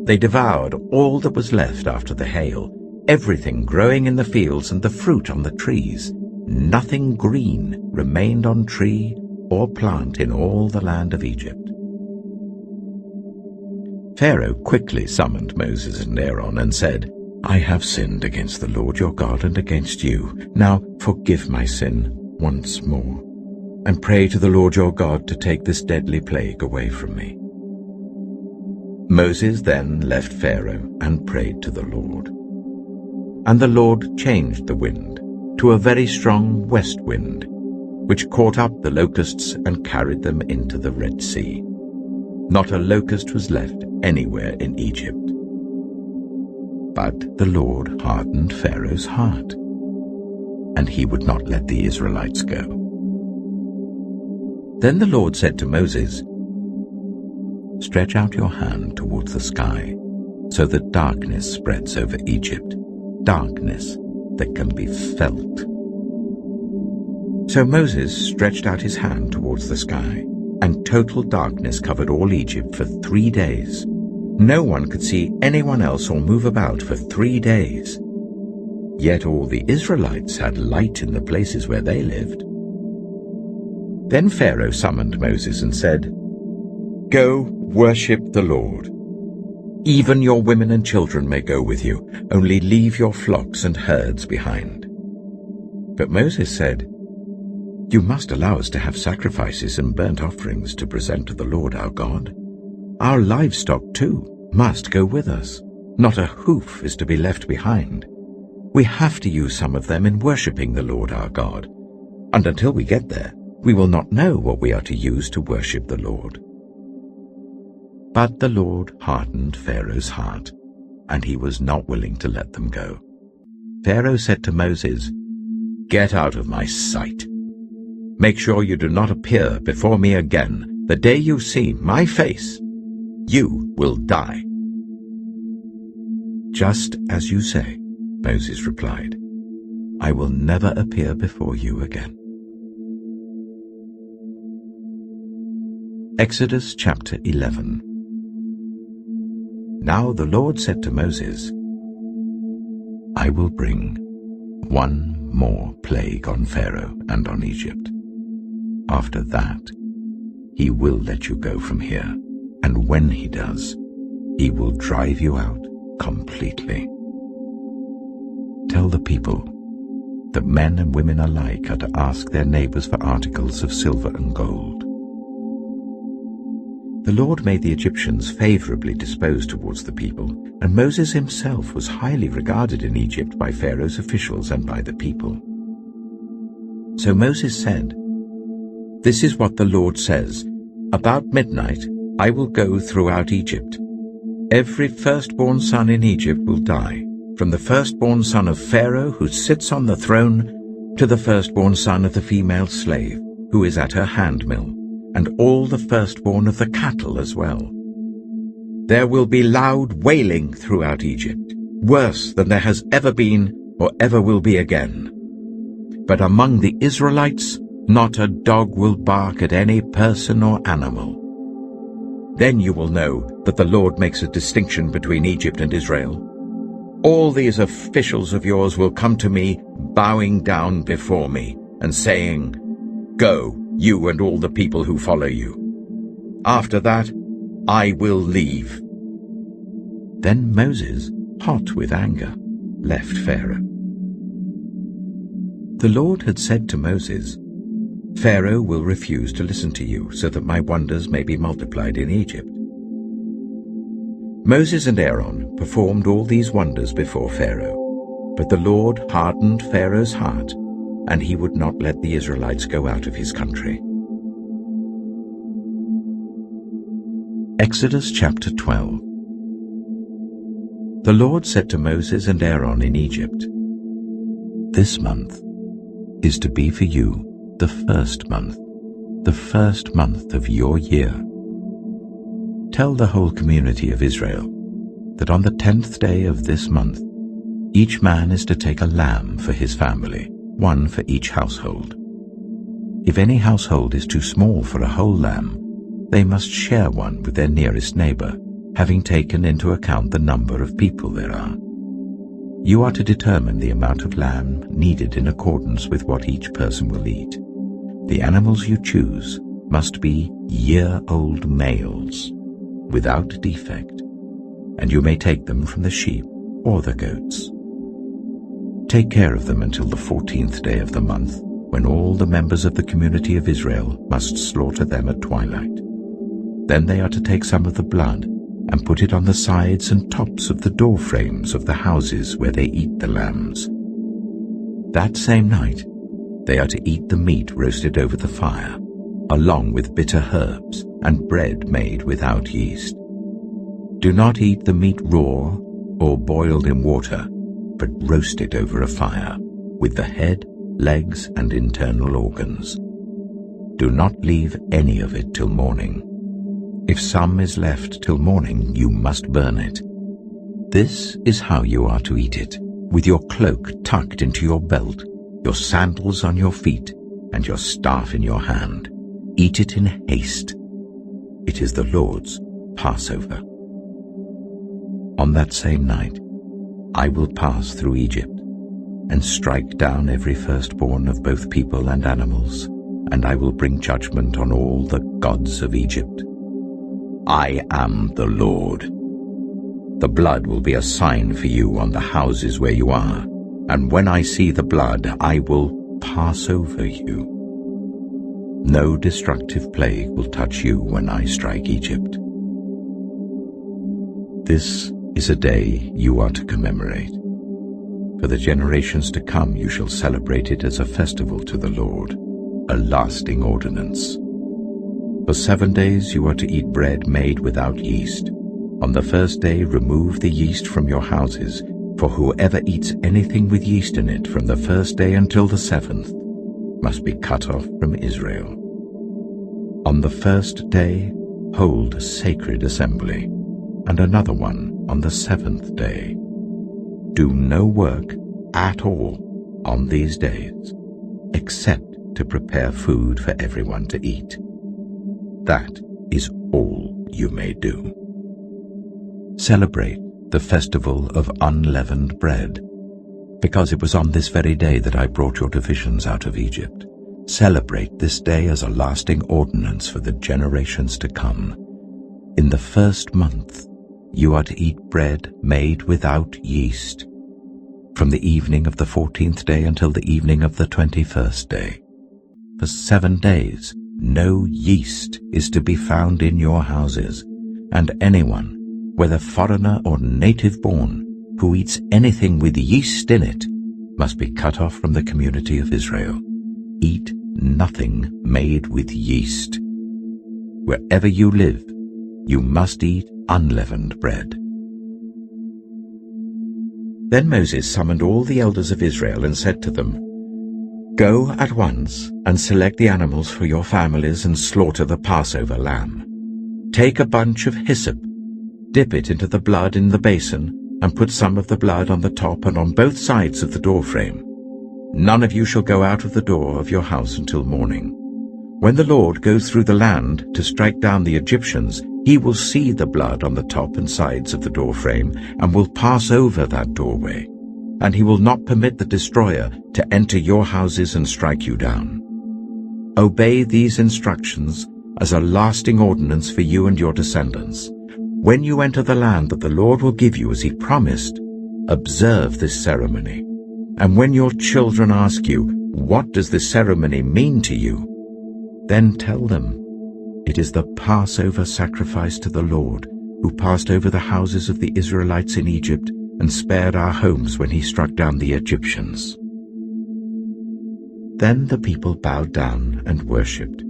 They devoured all that was left after the hail, everything growing in the fields and the fruit on the trees. Nothing green remained on tree or plant in all the land of Egypt. Pharaoh quickly summoned Moses and Aaron and said, "I have sinned against the Lord your God and against you. Now forgive my sin once more. and pray to the Lord your God to take this deadly plague away from me." Moses then left Pharaoh and prayed to the Lord. And the Lord changed the wind to a very strong west wind, which caught up the locusts and carried them into the Red Sea. Not a locust was left anywhere in Egypt. But the Lord hardened Pharaoh's heart, and he would not let the Israelites go. Then the Lord said to Moses, "Stretch out your hand towards the sky, so that darkness spreads over Egypt, darkness that can be felt." So Moses stretched out his hand towards the sky, and total darkness covered all Egypt for 3 days. No one could see anyone else or move about for 3 days. Yet all the Israelites had light in the places where they lived. Then Pharaoh summoned Moses and said, "Go, worship the Lord. Even your women and children may go with you, only leave your flocks and herds behind." But Moses said, "You must allow us to have sacrifices and burnt offerings to present to the Lord our God. Our livestock, too, must go with us. Not a hoof is to be left behind. We have to use some of them in worshipping the Lord our God, and until we get there, we will not know what we are to use to worship the Lord." But the Lord hardened Pharaoh's heart, and he was not willing to let them go. Pharaoh said to Moses, "Get out of my sight. Make sure you do not appear before me again. The day you see my face, you will die." "Just as you say," Moses replied. "I will never appear before you again." Exodus chapter 11. Now the Lord said to Moses, "I will bring one more plague on Pharaoh and on Egypt. After that, he will let you go from here, and when he does, he will drive you out completely. Tell the people that men and women alike are to ask their neighbors for articles of silver and gold." The Lord made the Egyptians favorably disposed towards the people, and Moses himself was highly regarded in Egypt by Pharaoh's officials and by the people. So Moses said, "This is what the Lord says, about midnight I will go throughout Egypt. Every firstborn son in Egypt will die, from the firstborn son of Pharaoh who sits on the throne to the firstborn son of the female slave who is at her handmill, and all the firstborn of the cattle as well. There will be loud wailing throughout Egypt, worse than there has ever been or ever will be again. But among the Israelites, not a dog will bark at any person or animal. Then you will know that the Lord makes a distinction between Egypt and Israel. All these officials of yours will come to me, bowing down before me, and saying, 'Go, you and all the people who follow you.' After that, I will leave." Then Moses, hot with anger, left Pharaoh. The Lord had said to Moses, "Pharaoh will refuse to listen to you, so that my wonders may be multiplied in Egypt." Moses and Aaron performed all these wonders before Pharaoh, but the Lord hardened Pharaoh's heart, and he would not let the Israelites go out of his country. Exodus chapter 12. The Lord said to Moses and Aaron in Egypt, "This month is to be for you the first month of your year. Tell the whole community of Israel that on the 10th day of this month, each man is to take a lamb for his family, one for each household. If any household is too small for a whole lamb, they must share one with their nearest neighbor, having taken into account the number of people there are. You are to determine the amount of lamb needed in accordance with what each person will eat. The animals you choose must be year-old males, without defect, and you may take them from the sheep or the goats. Take care of them until the 14th day of the month, when all the members of the community of Israel must slaughter them at twilight. Then they are to take some of the blood and put it on the sides and tops of the door frames of the houses where they eat the lambs. That same night they are to eat the meat roasted over the fire, along with bitter herbs and bread made without yeast. Do not eat the meat raw or boiled in water, but roast it over a fire, with the head, legs, and internal organs. Do not leave any of it till morning. If some is left till morning, you must burn it. This is how you are to eat it, with your cloak tucked into your belt, your sandals on your feet, and your staff in your hand. Eat it in haste. It is the Lord's Passover. On that same night, I will pass through Egypt, and strike down every firstborn of both people and animals, and I will bring judgment on all the gods of Egypt. I am the Lord. The blood will be a sign for you on the houses where you are, and when I see the blood, I will pass over you. No destructive plague will touch you when I strike Egypt. This is a day you are to commemorate. For the generations to come you shall celebrate it as a festival to the Lord, a lasting ordinance. For 7 days you are to eat bread made without yeast. On the first day remove the yeast from your houses, for whoever eats anything with yeast in it from the first day until the 7th must be cut off from Israel. On the first day hold a sacred assembly, and another one on the 7th day. Do no work at all on these days, except to prepare food for everyone to eat. That is all you may do. Celebrate the festival of unleavened bread, because it was on this very day that I brought your divisions out of Egypt. Celebrate this day as a lasting ordinance for the generations to come. In the first month you are to eat bread made without yeast, from the evening of the 14th day until the evening of the 21st day. For 7 days no yeast is to be found in your houses, and anyone, whether foreigner or native-born, who eats anything with yeast in it must be cut off from the community of Israel. Eat nothing made with yeast. Wherever you live, you must eat unleavened bread. Then Moses summoned all the elders of Israel and said to them, Go at once and select the animals for your families and slaughter the Passover lamb. Take a bunch of hyssop, dip it into the blood in the basin, and put some of the blood on the top and on both sides of the doorframe. None of you shall go out of the door of your house until morning. When the Lord goes through the land to strike down the Egyptians, he will see the blood on the top and sides of the doorframe and will pass over that doorway, and he will not permit the destroyer to enter your houses and strike you down. Obey these instructions as a lasting ordinance for you and your descendants. When you enter the land that the Lord will give you as he promised, observe this ceremony. And when your children ask you, What does this ceremony mean to you? Then tell them, It is the Passover sacrifice to the Lord, who passed over the houses of the Israelites in Egypt and spared our homes when he struck down the Egyptians. Then the people bowed down and worshipped.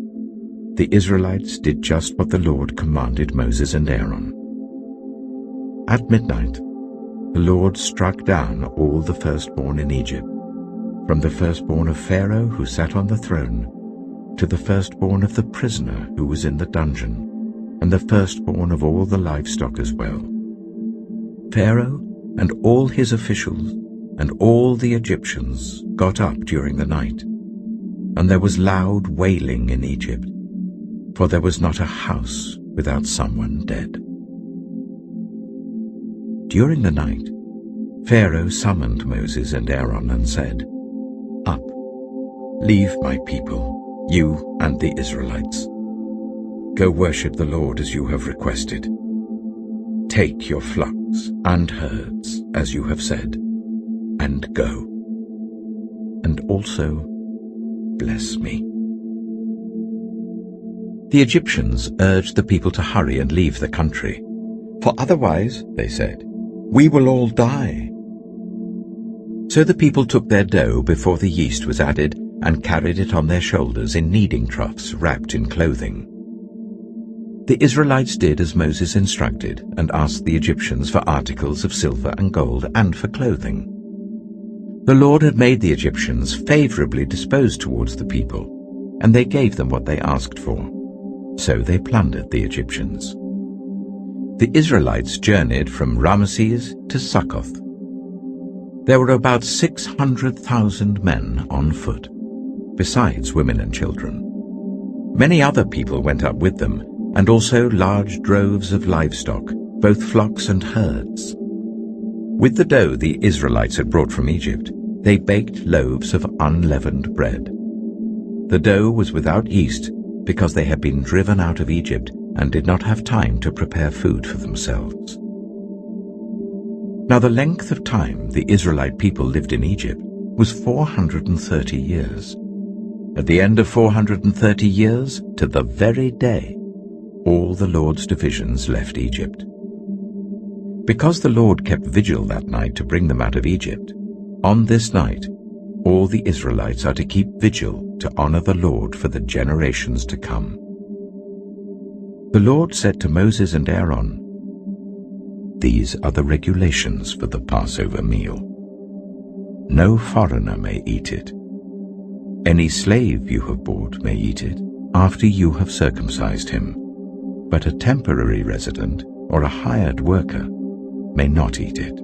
The Israelites did just what the Lord commanded Moses and Aaron. At midnight, the Lord struck down all the firstborn in Egypt, from the firstborn of Pharaoh who sat on the throne, to the firstborn of the prisoner who was in the dungeon, and the firstborn of all the livestock as well. Pharaoh and all his officials and all the Egyptians got up during the night, and there was loud wailing in Egypt, for there was not a house without someone dead. During the night, Pharaoh summoned Moses and Aaron and said, Up, leave my people, you and the Israelites. Go worship the Lord as you have requested. Take your flocks and herds as you have said, and go. And also bless me." The Egyptians urged the people to hurry and leave the country. "For otherwise," they said, "we will all die." So the people took their dough before the yeast was added and carried it on their shoulders in kneading troughs wrapped in clothing. The Israelites did as Moses instructed and asked the Egyptians for articles of silver and gold and for clothing. The Lord had made the Egyptians favorably disposed towards the people, and they gave them what they asked for. So they plundered the Egyptians. The Israelites journeyed from Ramesses to Succoth. There were about 600,000 men on foot, besides women and children. Many other people went up with them, and also large droves of livestock, both flocks and herds. With the dough the Israelites had brought from Egypt, they baked loaves of unleavened bread. The dough was without yeast because they had been driven out of Egypt and did not have time to prepare food for themselves. Now the length of time the Israelite people lived in Egypt was 430 years. At the end of 430 years, to the very day, all the Lord's divisions left Egypt. Because the Lord kept vigil that night to bring them out of Egypt, on this night all the Israelites are to keep vigil to honor the Lord for the generations to come. The Lord said to Moses and Aaron, "These are the regulations for the Passover meal. No foreigner may eat it. Any slave you have bought may eat it after you have circumcised him, but a temporary resident or a hired worker may not eat it.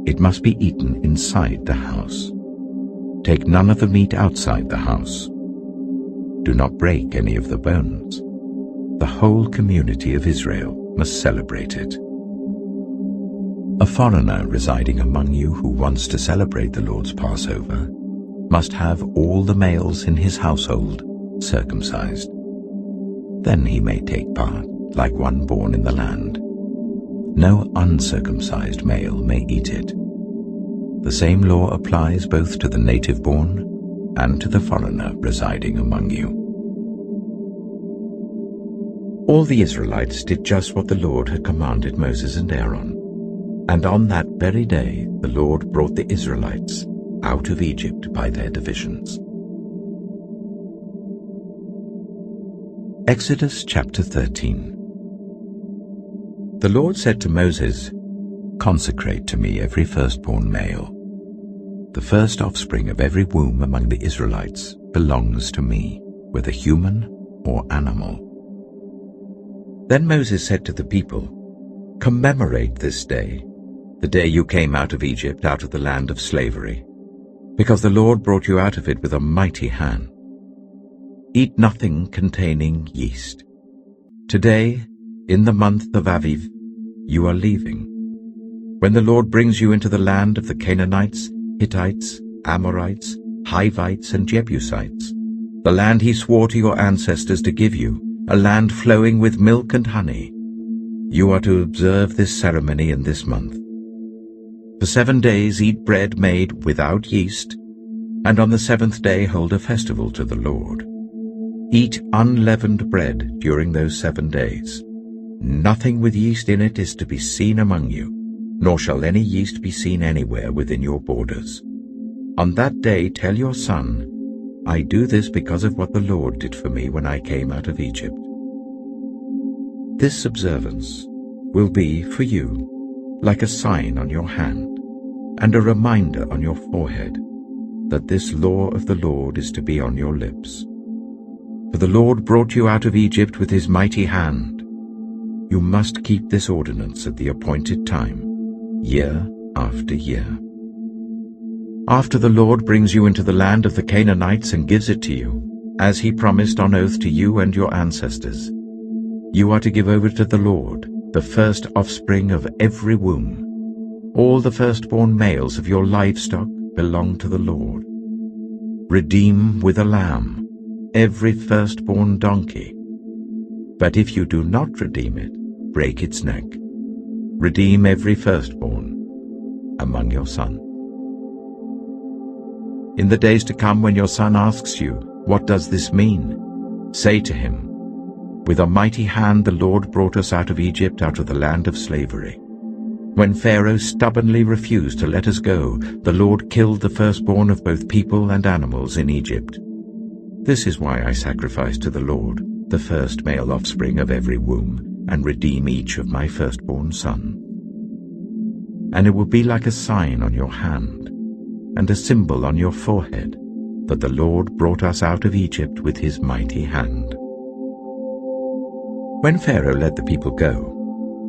It must be eaten inside the house. Take none of the meat outside the house. Do not break any of the bones. The whole community of Israel must celebrate it. A foreigner residing among you who wants to celebrate the Lord's Passover must have all the males in his household circumcised. Then he may take part, like one born in the land. No uncircumcised male may eat it. The same law applies both to the native-born and to the foreigner residing among you." All the Israelites did just what the Lord had commanded Moses and Aaron, and on that very day the Lord brought the Israelites out of Egypt by their divisions. Exodus chapter 13. The Lord said to Moses, "Consecrate to me every firstborn male. The first offspring of every womb among the Israelites belongs to me, whether human or animal." Then Moses said to the people, "Commemorate this day, the day you came out of Egypt, out of the land of slavery, because the Lord brought you out of it with a mighty hand. Eat nothing containing yeast. Today, in the month of Aviv, you are leaving. When the Lord brings you into the land of the Canaanites, Hittites, Amorites, Hivites, and Jebusites, the land he swore to your ancestors to give you, a land flowing with milk and honey, you are to observe this ceremony in this month. For 7 days eat bread made without yeast, and on the 7th day hold a festival to the Lord. Eat unleavened bread during those 7 days. Nothing with yeast in it is to be seen among you, nor shall any yeast be seen anywhere within your borders. On that day tell your son, I do this because of what the Lord did for me when I came out of Egypt. This observance will be for you like a sign on your hand and a reminder on your forehead that this law of the Lord is to be on your lips. For the Lord brought you out of Egypt with his mighty hand. You must keep this ordinance at the appointed time, year after year. After the Lord brings you into the land of the Canaanites and gives it to you, as he promised on oath to you and your ancestors, you are to give over to the Lord the first offspring of every womb. All the firstborn males of your livestock belong to the Lord. Redeem with a lamb every firstborn donkey. But if you do not redeem it, break its neck. Redeem every firstborn among your sons. In the days to come, when your son asks you, 'What does this mean?' say to him, 'With a mighty hand the Lord brought us out of Egypt, out of the land of slavery. When Pharaoh stubbornly refused to let us go, the Lord killed the firstborn of both people and animals in Egypt. This is why I sacrifice to the Lord the first male offspring of every womb, and redeem each of my firstborn son. And it will be like a sign on your hand, and a symbol on your forehead, that the Lord brought us out of Egypt with his mighty hand.'" When Pharaoh let the people go,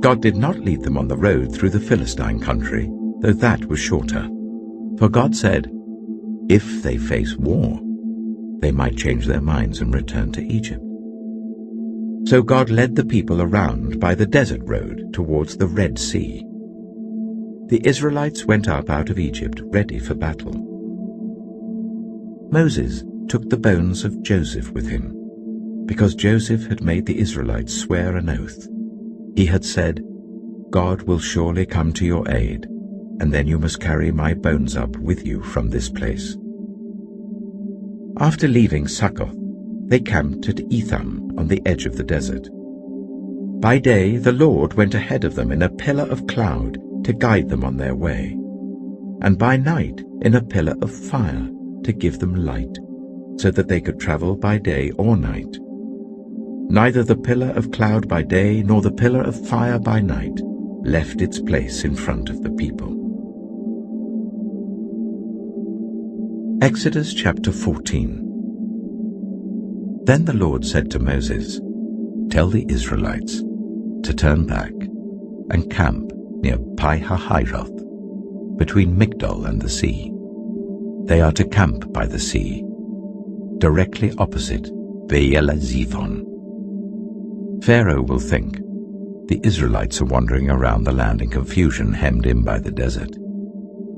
God did not lead them on the road through the Philistine country, though that was shorter. For God said, if they face war, they might change their minds and return to Egypt. So God led the people around by the desert road towards the Red Sea. The Israelites went up out of Egypt ready for battle. Moses took the bones of Joseph with him, because Joseph had made the Israelites swear an oath. He had said, "God will surely come to your aid, and then you must carry my bones up with you from this place." After leaving Suchet, they camped at Etham on the edge of the desert. By day the Lord went ahead of them in a pillar of cloud to guide them on their way, and by night in a pillar of fire to give them light, so that they could travel by day or night. Neither the pillar of cloud by day nor the pillar of fire by night left its place in front of the people. Exodus chapter 14. Then the Lord said to Moses, "Tell the Israelites to turn back and camp near Pi-hahiroth, between Migdol and the sea. They are to camp by the sea, directly opposite Baal-zephon. Pharaoh will think, the Israelites are wandering around the land in confusion, hemmed in by the desert.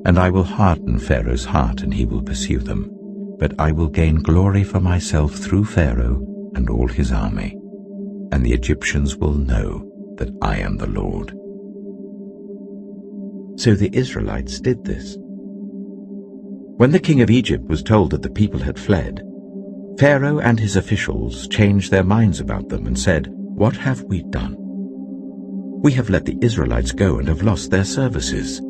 And I will harden Pharaoh's heart, and he will pursue them. But I will gain glory for myself through Pharaoh and all his army, and the Egyptians will know that I am the Lord." So the Israelites did this. When the king of Egypt was told that the people had fled, Pharaoh and his officials changed their minds about them and said, "What have we done? We have let the Israelites go and have lost their services."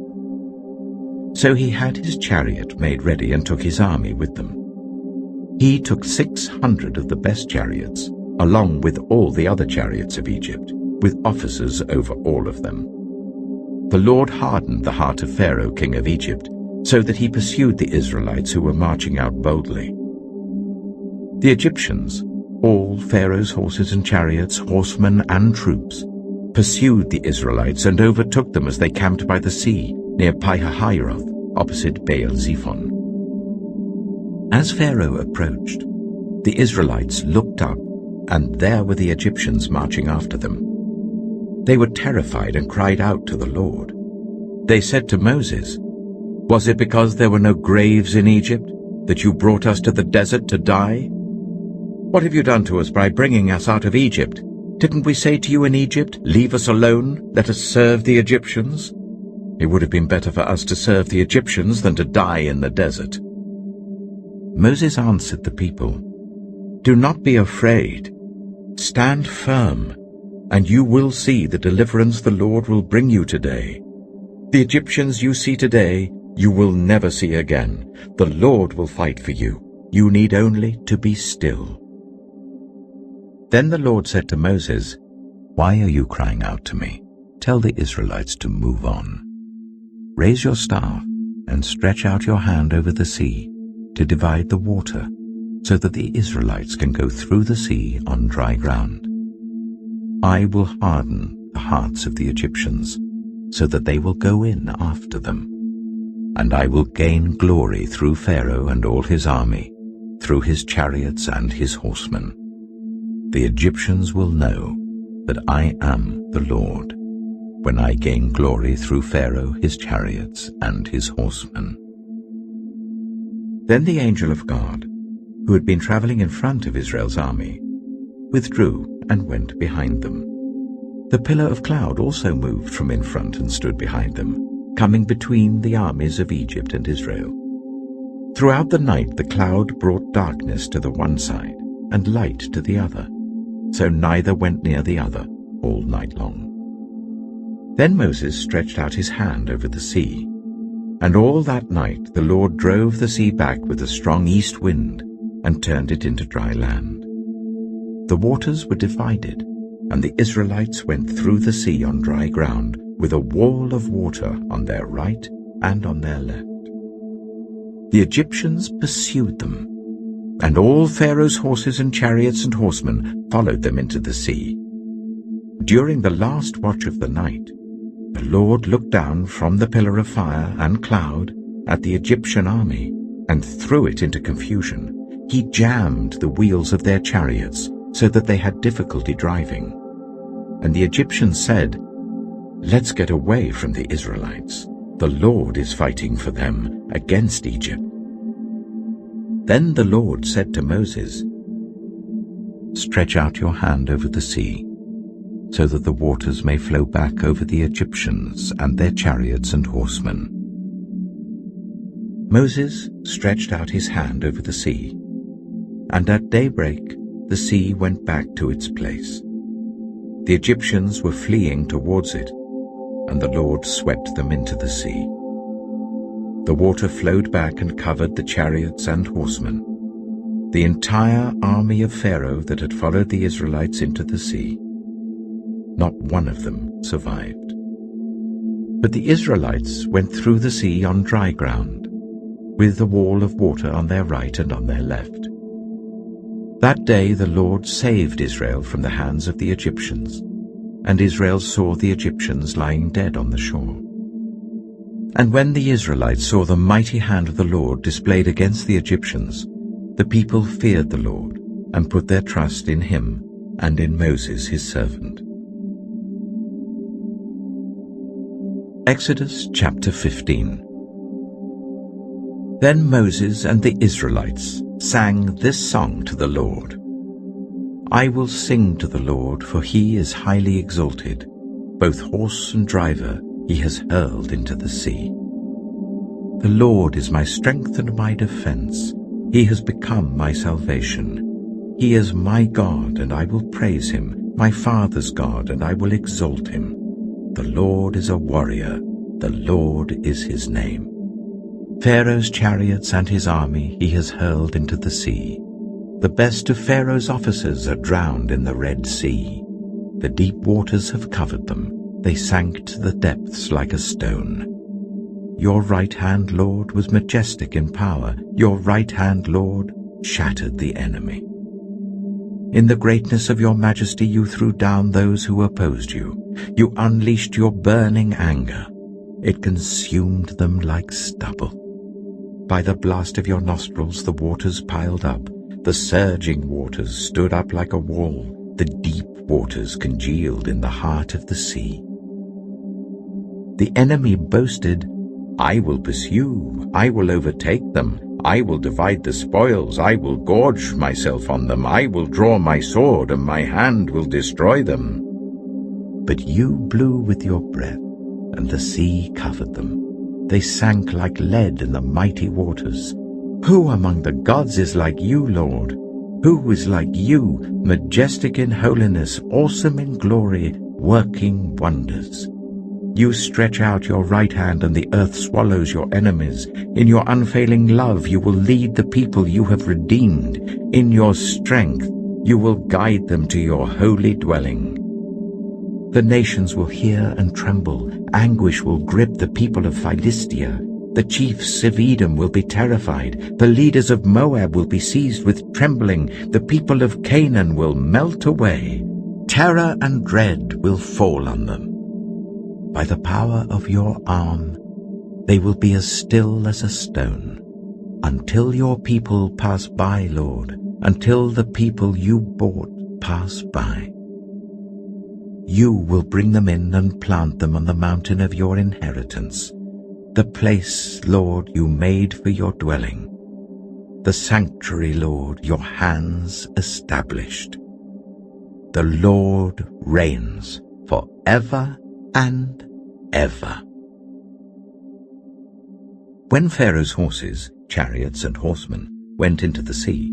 So he had his chariot made ready and took his army with them. He took 600 of the best chariots, along with all the other chariots of Egypt, with officers over all of them. The Lord hardened the heart of Pharaoh, king of Egypt, so that he pursued the Israelites who were marching out boldly. The Egyptians, all Pharaoh's horses and chariots, horsemen and troops, pursued the Israelites and overtook them as they camped by the sea near Pi-hahiroth, opposite Baal-zephon. As Pharaoh approached, the Israelites looked up, and there were the Egyptians marching after them. They were terrified and cried out to the Lord. They said to Moses, "Was it because there were no graves in Egypt that you brought us to the desert to die? What have you done to us by bringing us out of Egypt? Didn't we say to you in Egypt, 'Leave us alone, let us serve the Egyptians'? It would have been better for us to serve the Egyptians than to die in the desert." Moses answered the people, "Do not be afraid. Stand firm, and you will see the deliverance the Lord will bring you today. The Egyptians you see today, you will never see again. The Lord will fight for you. You need only to be still." Then the Lord said to Moses, "Why are you crying out to me? Tell the Israelites to move on. Raise your staff and stretch out your hand over the sea to divide the water, so that the Israelites can go through the sea on dry ground. I will harden the hearts of the Egyptians, so that they will go in after them. And I will gain glory through Pharaoh and all his army, through his chariots and his horsemen. The Egyptians will know that I am the Lord, when I gain glory through Pharaoh, his chariots, and his horsemen." Then the angel of God, who had been traveling in front of Israel's army, withdrew and went behind them. The pillar of cloud also moved from in front and stood behind them, coming between the armies of Egypt and Israel. Throughout the night the cloud brought darkness to the one side and light to the other, so neither went near the other all night long. Then Moses stretched out his hand over the sea, and all that night the Lord drove the sea back with a strong east wind and turned it into dry land. The waters were divided, and the Israelites went through the sea on dry ground with a wall of water on their right and on their left. The Egyptians pursued them, and all Pharaoh's horses and chariots and horsemen followed them into the sea. During the last watch of the night, the Lord looked down from the pillar of fire and cloud at the Egyptian army and threw it into confusion. He jammed the wheels of their chariots so that they had difficulty driving. And the Egyptians said, "Let's get away from the Israelites. The Lord is fighting for them against Egypt." Then the Lord said to Moses, "Stretch out your hand over the sea, so that the waters may flow back over the Egyptians and their chariots and horsemen." Moses stretched out his hand over the sea, and at daybreak the sea went back to its place. The Egyptians were fleeing towards it, and the Lord swept them into the sea. The water flowed back and covered the chariots and horsemen, the entire army of Pharaoh that had followed the Israelites into the sea. Not one of them survived. But the Israelites went through the sea on dry ground, with the wall of water on their right and on their left. That day the Lord saved Israel from the hands of the Egyptians, and Israel saw the Egyptians lying dead on the shore. And when the Israelites saw the mighty hand of the Lord displayed against the Egyptians, the people feared the Lord and put their trust in him and in Moses his servant. Exodus chapter 15. Then Moses and the Israelites sang this song to the Lord. "I will sing to the Lord, for he is highly exalted. Both horse and driver he has hurled into the sea. The Lord is my strength and my defense. He has become my salvation. He is my God, and I will praise him, my father's God, and I will exalt him. The Lord is a warrior. The Lord is his name. Pharaoh's chariots and his army he has hurled into the sea. The best of Pharaoh's officers are drowned in the Red Sea. The deep waters have covered them. They sank to the depths like a stone. Your right hand, Lord, was majestic in power. Your right hand, Lord, shattered the enemy. In the greatness of your majesty you threw down those who opposed you. You unleashed your burning anger. It consumed them like stubble. By the blast of your nostrils the waters piled up. The surging waters stood up like a wall. The deep waters congealed in the heart of the sea. The enemy boasted, "I will pursue, I will overtake them, I will divide the spoils, I will gorge myself on them, I will draw my sword, and my hand will destroy them." But you blew with your breath, and the sea covered them. They sank like lead in the mighty waters. Who among the gods is like you, Lord? Who is like you, majestic in holiness, awesome in glory, working wonders? You stretch out your right hand, and the earth swallows your enemies. In your unfailing love you will lead the people you have redeemed. In your strength you will guide them to your holy dwelling. The nations will hear and tremble. Anguish will grip the people of Philistia. The chiefs of Edom will be terrified. The leaders of Moab will be seized with trembling. The people of Canaan will melt away. Terror and dread will fall on them. By the power of your arm, they will be as still as a stone. Until your people pass by, Lord, until the people you bought pass by. You will bring them in and plant them on the mountain of your inheritance, the place, Lord, you made for your dwelling, the sanctuary, Lord, your hands established. The Lord reigns forever and ever. When Pharaoh's horses, chariots, and horsemen went into the sea,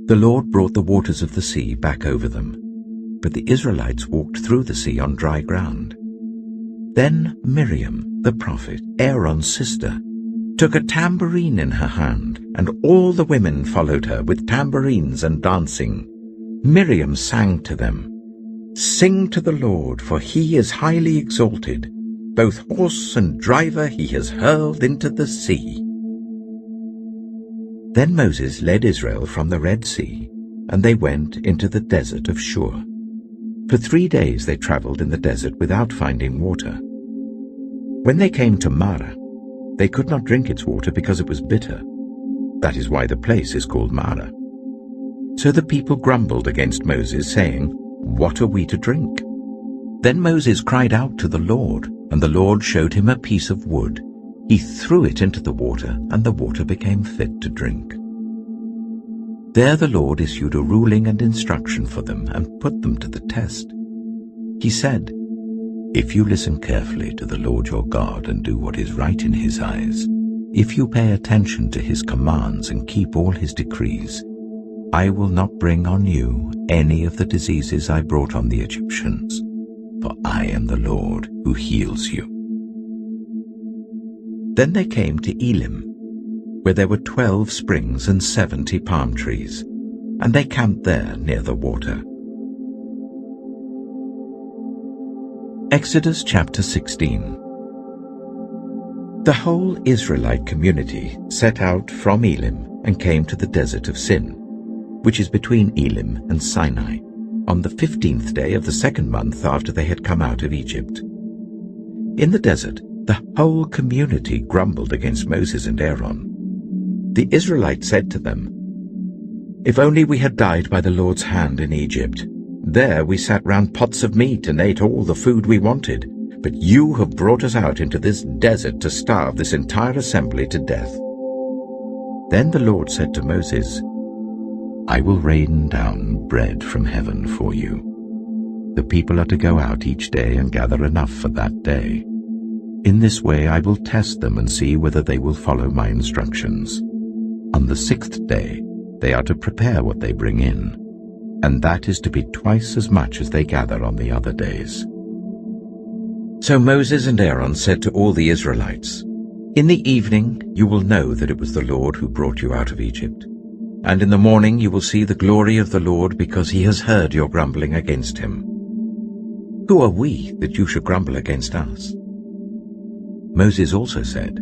the Lord brought the waters of the sea back over them, but the Israelites walked through the sea on dry ground. Then Miriam, the prophet, Aaron's sister, took a tambourine in her hand, and all the women followed her with tambourines and dancing. Miriam sang to them, "Sing to the Lord, for he is highly exalted. Both horse and driver he has hurled into the sea." Then Moses led Israel from the Red Sea, and they went into the desert of Shur. For 3 days they traveled in the desert without finding water. When they came to Marah, they could not drink its water because it was bitter. That is why the place is called Marah. So the people grumbled against Moses, saying, "What are we to drink?" Then Moses cried out to the Lord, and the Lord showed him a piece of wood. He threw it into the water, and the water became fit to drink. There the Lord issued a ruling and instruction for them and put them to the test. He said, "If you listen carefully to the Lord your God and do what is right in his eyes, if you pay attention to his commands and keep all his decrees, I will not bring on you any of the diseases I brought on the Egyptians, for I am the Lord who heals you." Then they came to Elim, where there were 12 springs and 70 palm trees, and they camped there near the water. Exodus chapter 16. The whole Israelite community set out from Elim and came to the desert of Sin, which is between Elim and Sinai, on the 15th day of the 2nd month after they had come out of Egypt. In the desert, the whole community grumbled against Moses and Aaron. The Israelites said to them, "If only we had died by the Lord's hand in Egypt. There we sat round pots of meat and ate all the food we wanted, but you have brought us out into this desert to starve this entire assembly to death." Then the Lord said to Moses, "I will rain down bread from heaven for you. The people are to go out each day and gather enough for that day. In this way I will test them and see whether they will follow my instructions. On the 6th day they are to prepare what they bring in, and that is to be twice as much as they gather on the other days." So Moses and Aaron said to all the Israelites, "In the evening you will know that it was the Lord who brought you out of Egypt, and in the morning you will see the glory of the Lord, because he has heard your grumbling against him. Who are we that you should grumble against us?" Moses also said,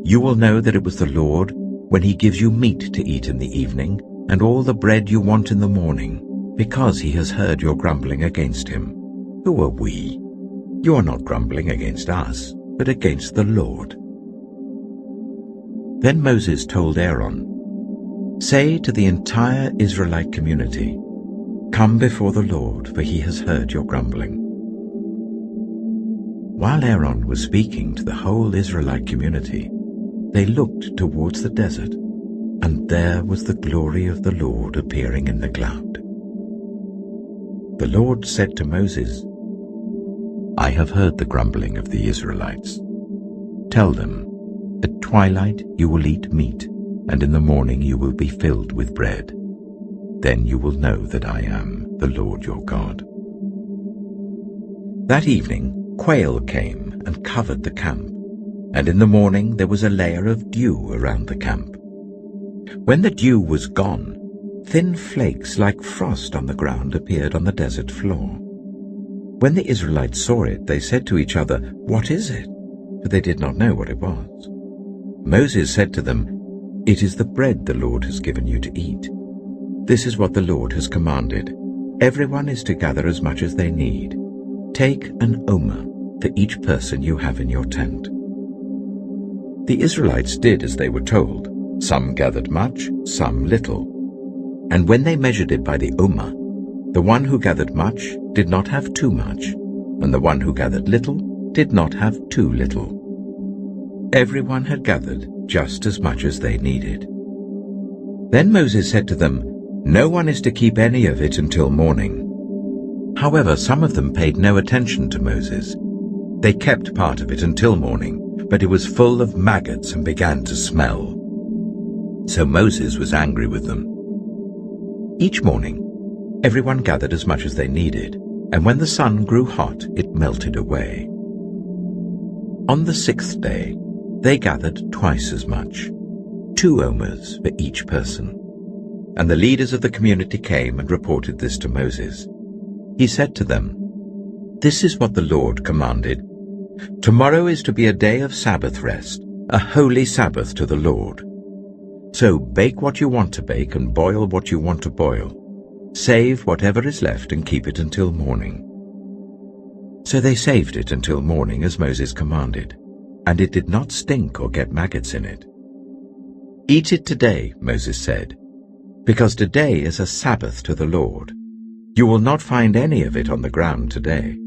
"You will know that it was the Lord when he gives you meat to eat in the evening and all the bread you want in the morning, because he has heard your grumbling against him. Who are we? You are not grumbling against us, but against the Lord." Then Moses told Aaron, "Say to the entire Israelite community, 'Come before the Lord, for he has heard your grumbling.'" While Aaron was speaking to the whole Israelite community, they looked towards the desert, and there was the glory of the Lord appearing in the cloud. The Lord said to Moses, "I have heard the grumbling of the Israelites. Tell them, at twilight you will eat meat, and in the morning you will be filled with bread. Then you will know that I am the Lord your God." That evening quail came and covered the camp, and in the morning there was a layer of dew around the camp. When the dew was gone, thin flakes like frost on the ground appeared on the desert floor. When the Israelites saw it, they said to each other, "What is it?" For they did not know what it was. Moses said to them, "It is the bread the Lord has given you to eat. This is what the Lord has commanded. Everyone is to gather as much as they need. Take an omer for each person you have in your tent." The Israelites did as they were told. Some gathered much, some little. And when they measured it by the omer, the one who gathered much did not have too much, and the one who gathered little did not have too little. Everyone had gathered just as much as they needed. Then Moses said to them, "No one is to keep any of it until morning." However, some of them paid no attention to Moses. They kept part of it until morning, but it was full of maggots and began to smell. So Moses was angry with them. Each morning, everyone gathered as much as they needed, and when the sun grew hot, it melted away. On the 6th day, they gathered twice as much, 2 omers for each person. And the leaders of the community came and reported this to Moses. He said to them, "This is what the Lord commanded. Tomorrow is to be a day of Sabbath rest, a holy Sabbath to the Lord. So bake what you want to bake and boil what you want to boil. Save whatever is left and keep it until morning." So they saved it until morning as Moses commanded, and it did not stink or get maggots in it. "Eat it today," Moses said, "because today is a Sabbath to the Lord. You will not find any of it on the ground today.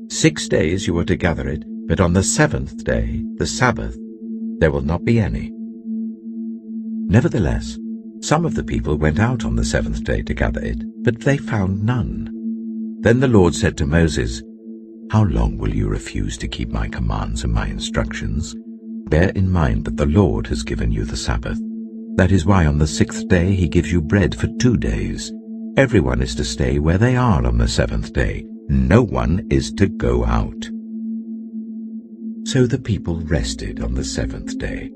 6 days you are to gather it, but on the 7th day, the Sabbath, there will not be any." Nevertheless, some of the people went out on the 7th day to gather it, but they found none. Then the Lord said to Moses, "How long will you refuse to keep my commands and my instructions? Bear in mind that the Lord has given you the Sabbath. That is why on the 6th day he gives you bread for 2 days. Everyone is to stay where they are on the 7th day. No one is to go out." So the people rested on the 7th day.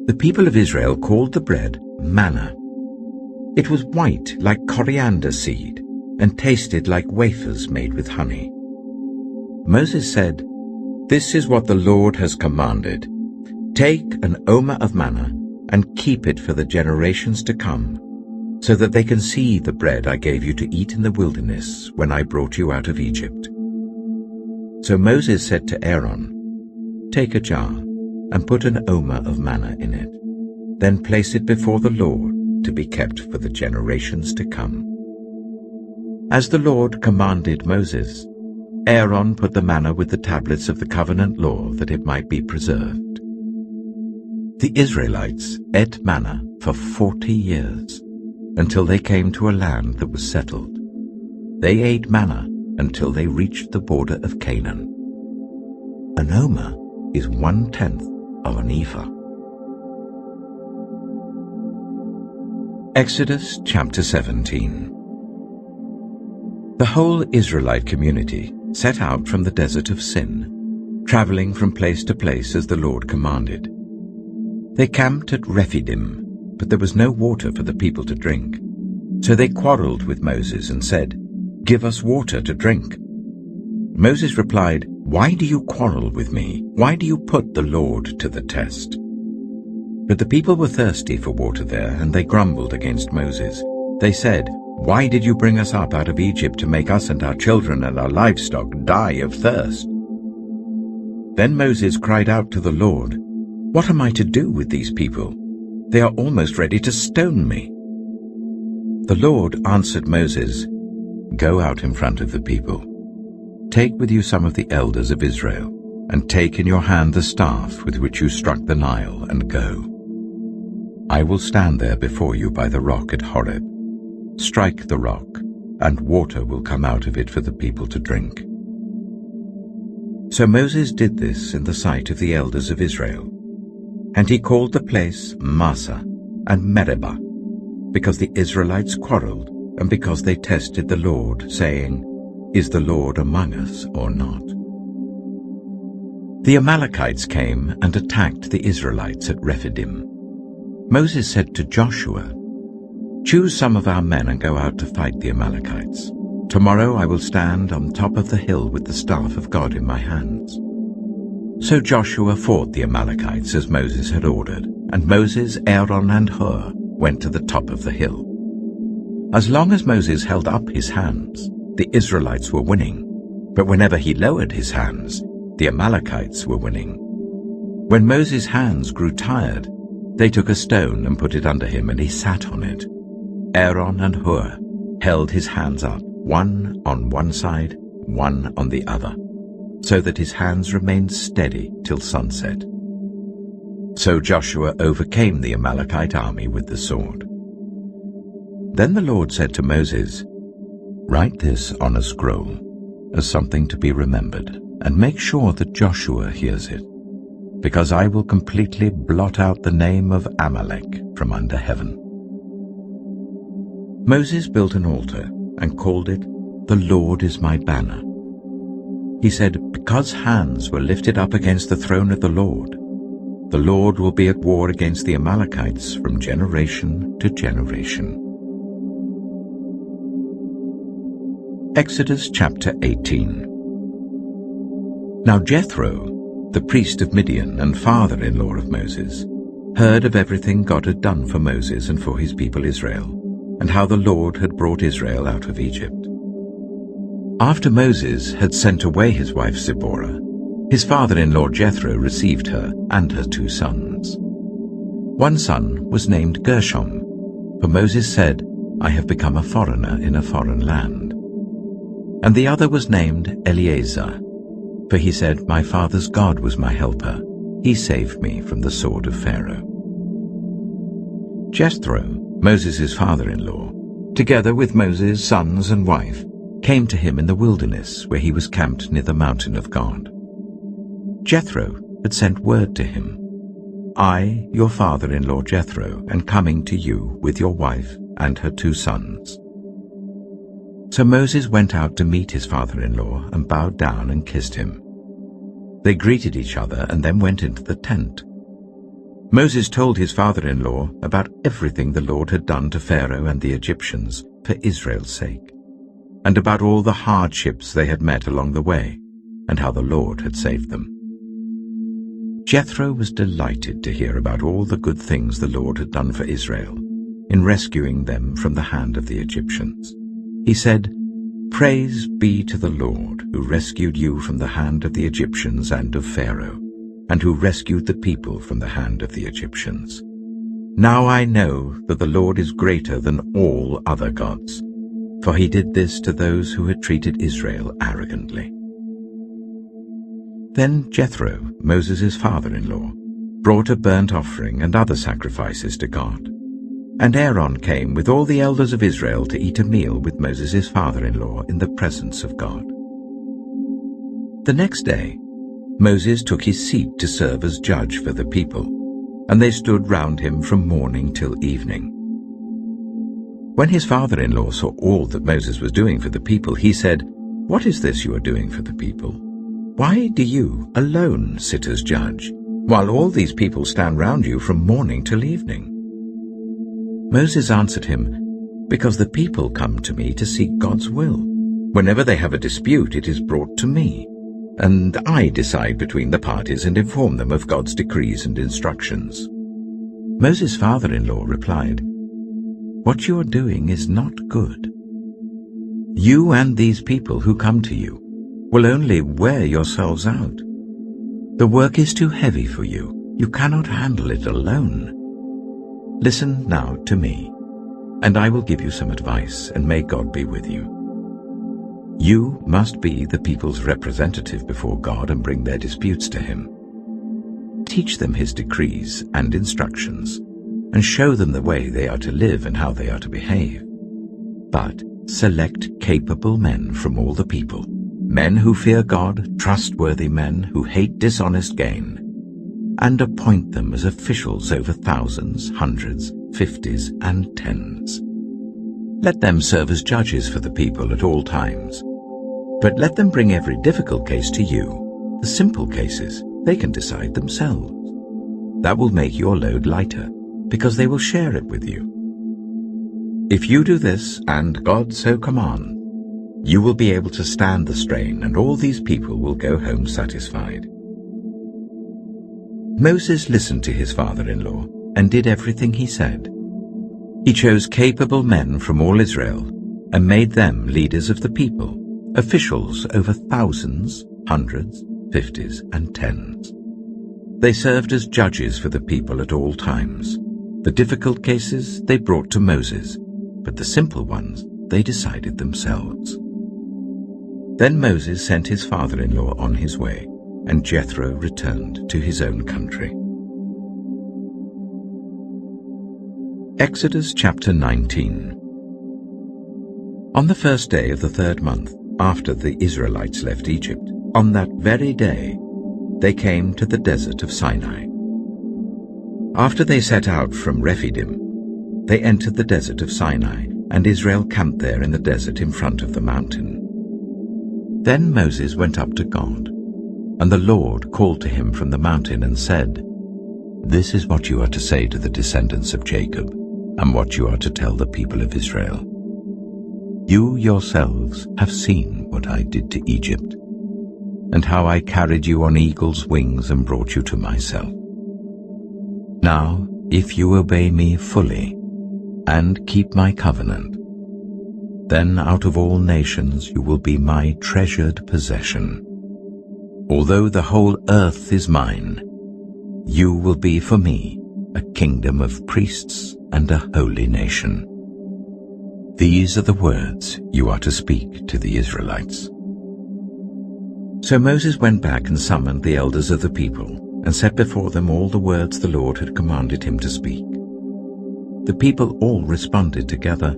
The people of Israel called the bread manna. It was white like coriander seed and tasted like wafers made with honey. Moses said, "This is what the Lord has commanded. Take an omer of manna and keep it for the generations to come, so that they can see the bread I gave you to eat in the wilderness when I brought you out of Egypt." So Moses said to Aaron, "Take a jar and put an omer of manna in it. Then place it before the Lord to be kept for the generations to come." As the Lord commanded Moses, Aaron put the manna with the tablets of the covenant law that it might be preserved. The Israelites ate manna for 40 years, until they came to a land that was settled. They ate manna until they reached the border of Canaan. An omer is 1/10 of an ephah. Exodus chapter 17. The whole Israelite community set out from the desert of Sin, traveling from place to place as the Lord commanded. They camped at Rephidim, but there was no water for the people to drink. So they quarreled with Moses and said, "Give us water to drink." Moses replied, "Why do you quarrel with me? Why do you put the Lord to the test?" But the people were thirsty for water there, and they grumbled against Moses. They said, "Why did you bring us up out of Egypt to make us and our children and our livestock die of thirst?" Then Moses cried out to the Lord, "What am I to do with these people? They are almost ready to stone me." The Lord answered Moses, "Go out in front of the people. Take with you some of the elders of Israel, and take in your hand the staff with which you struck the Nile, and go. I will stand there before you by the rock at Horeb. Strike the rock, and water will come out of it for the people to drink." So Moses did this in the sight of the elders of Israel. And he called the place Massah and Meribah, because the Israelites quarreled, and because they tested the Lord, saying, "Is the Lord among us or not?" The Amalekites came and attacked the Israelites at Rephidim. Moses said to Joshua, "Choose some of our men and go out to fight the Amalekites. Tomorrow I will stand on top of the hill with the staff of God in my hands." So Joshua fought the Amalekites as Moses had ordered, and Moses, Aaron, and Hur went to the top of the hill. As long as Moses held up his hands, the Israelites were winning, but whenever he lowered his hands, the Amalekites were winning. When Moses' hands grew tired, they took a stone and put it under him, and he sat on it. Aaron and Hur held his hands up, one on one side, one on the other, so that his hands remained steady till sunset. So Joshua overcame the Amalekite army with the sword. Then the Lord said to Moses, "Write this on a scroll, as something to be remembered, and make sure that Joshua hears it, because I will completely blot out the name of Amalek from under heaven." Moses built an altar and called it, "The Lord is my banner." He said, "Because hands were lifted up against the throne of the Lord will be at war against the Amalekites from generation to generation." Exodus chapter 18. Now Jethro, the priest of Midian and father-in-law of Moses, heard of everything God had done for Moses and for his people Israel, and how the Lord had brought Israel out of Egypt. After Moses had sent away his wife Zipporah, his father-in-law Jethro received her and her 2 sons. One son was named Gershom, for Moses said, "I have become a foreigner in a foreign land." And the other was named Eleazar, for he said, "My father's God was my helper. He saved me from the sword of Pharaoh." Jethro, Moses' father-in-law, together with Moses' sons and wife, came to him in the wilderness where he was camped near the mountain of God. Jethro had sent word to him, "I, your father-in-law Jethro, am coming to you with your wife and her 2 sons." So Moses went out to meet his father-in-law and bowed down and kissed him. They greeted each other and then went into the tent. Moses told his father-in-law about everything the Lord had done to Pharaoh and the Egyptians for Israel's sake, and about all the hardships they had met along the way, and how the Lord had saved them. Jethro was delighted to hear about all the good things the Lord had done for Israel in rescuing them from the hand of the Egyptians. He said, "Praise be to the Lord, who rescued you from the hand of the Egyptians and of Pharaoh, and who rescued the people from the hand of the Egyptians. Now I know that the Lord is greater than all other gods, for he did this to those who had treated Israel arrogantly." Then Jethro, Moses' father-in-law, brought a burnt offering and other sacrifices to God. And Aaron came with all the elders of Israel to eat a meal with Moses' father-in-law in the presence of God. The next day, Moses took his seat to serve as judge for the people, and they stood round him from morning till evening. When his father-in-law saw all that Moses was doing for the people, he said, "What is this you are doing for the people? Why do you alone sit as judge, while all these people stand round you from morning till evening?" Moses answered him, "Because the people come to me to seek God's will. Whenever they have a dispute, it is brought to me, and I decide between the parties and inform them of God's decrees and instructions." Moses' father-in-law replied, "What you are doing is not good. You and these people who come to you will only wear yourselves out. The work is too heavy for you. You cannot handle it alone. Listen now to me, and I will give you some advice, and may God be with you. You must be the people's representative before God and bring their disputes to him. Teach them his decrees and instructions, and show them the way they are to live and how they are to behave. But select capable men from all the people, men who fear God, trustworthy men who hate dishonest gain, and appoint them as officials over thousands, hundreds, 50s, and 10s. Let them serve as judges for the people at all times. But let them bring every difficult case to you. The simple cases they can decide themselves. That will make your load lighter, because they will share it with you. If you do this, and God so command, you will be able to stand the strain, and all these people will go home satisfied." Moses listened to his father-in-law and did everything he said. He chose capable men from all Israel and made them leaders of the people, officials over thousands, hundreds, 50s, and 10s. They served as judges for the people at all times. The difficult cases they brought to Moses, but the simple ones they decided themselves. Then Moses sent his father-in-law on his way, and Jethro returned to his own country. Exodus chapter 19. On the first day of the 3rd month, after the Israelites left Egypt, on that very day they came to the desert of Sinai. After they set out from Rephidim, they entered the desert of Sinai, and Israel camped there in the desert in front of the mountain. Then Moses went up to God, and the Lord called to him from the mountain and said, "This is what you are to say to the descendants of Jacob, and what you are to tell the people of Israel. You yourselves have seen what I did to Egypt, and how I carried you on eagle's wings and brought you to myself. Now, if you obey me fully and keep my covenant, then out of all nations you will be my treasured possession. Although the whole earth is mine, you will be for me a kingdom of priests and a holy nation. These are the words you are to speak to the Israelites." So Moses went back and summoned the elders of the people, and set before them all the words the Lord had commanded him to speak. The people all responded together,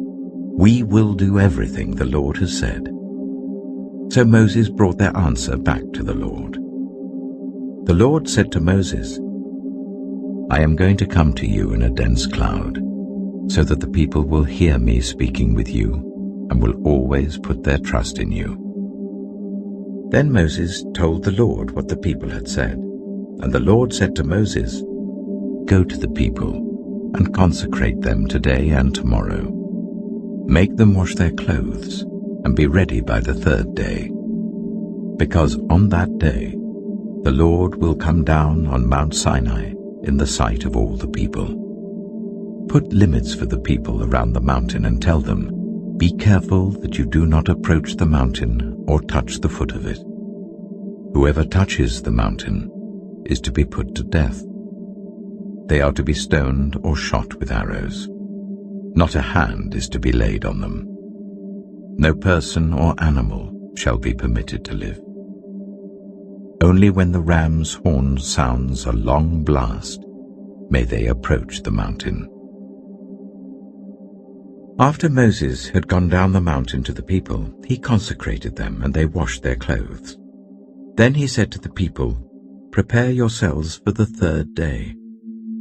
"We will do everything the Lord has said." So Moses brought their answer back to the Lord. The Lord said to Moses, "I am going to come to you in a dense cloud, so that the people will hear me speaking with you and will always put their trust in you." Then Moses told the Lord what the people had said, and the Lord said to Moses, "Go to the people and consecrate them today and tomorrow. Make them wash their clothes and be ready by the third day, because on that day the Lord will come down on Mount Sinai in the sight of all the people. Put limits for the people around the mountain and tell them, 'Be careful that you do not approach the mountain or touch the foot of it. Whoever touches the mountain is to be put to death. They are to be stoned or shot with arrows. Not a hand is to be laid on them. No person or animal shall be permitted to live. Only when the ram's horn sounds a long blast may they approach the mountain." After Moses had gone down the mountain to the people, he consecrated them, and they washed their clothes. Then he said to the people, "Prepare yourselves for the third day.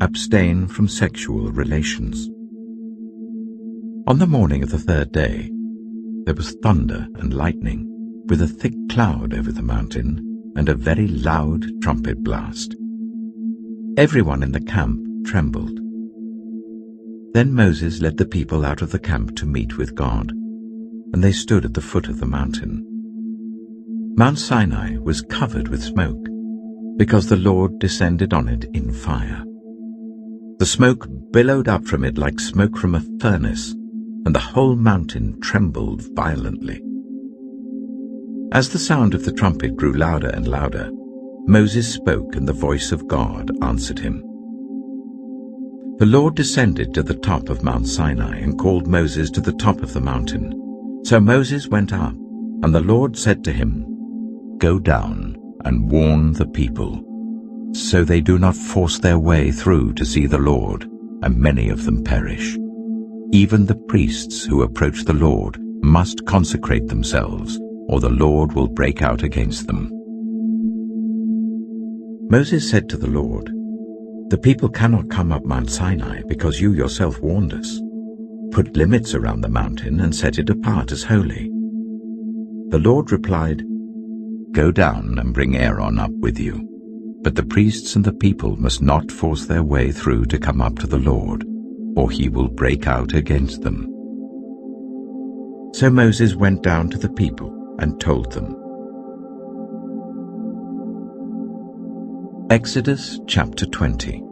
Abstain from sexual relations." On the morning of the third day, there was thunder and lightning, with a thick cloud over the mountain, and a very loud trumpet blast. Everyone in the camp trembled. Then Moses led the people out of the camp to meet with God, and they stood at the foot of the mountain. Mount Sinai was covered with smoke, because the Lord descended on it in fire. The smoke billowed up from it like smoke from a furnace, and the whole mountain trembled violently. As the sound of the trumpet grew louder and louder, Moses spoke, and the voice of God answered him. The Lord descended to the top of Mount Sinai and called Moses to the top of the mountain. So Moses went up, and the Lord said to him, "Go down and warn the people, so they do not force their way through to see the Lord, and many of them perish. Even the priests who approach the Lord must consecrate themselves, or the Lord will break out against them." Moses said to the Lord, "The people cannot come up Mount Sinai because you yourself warned us. Put limits around the mountain and set it apart as holy." The Lord replied, "Go down and bring Aaron up with you, but the priests and the people must not force their way through to come up to the Lord, or he will break out against them." So Moses went down to the people and told them. Exodus chapter 20.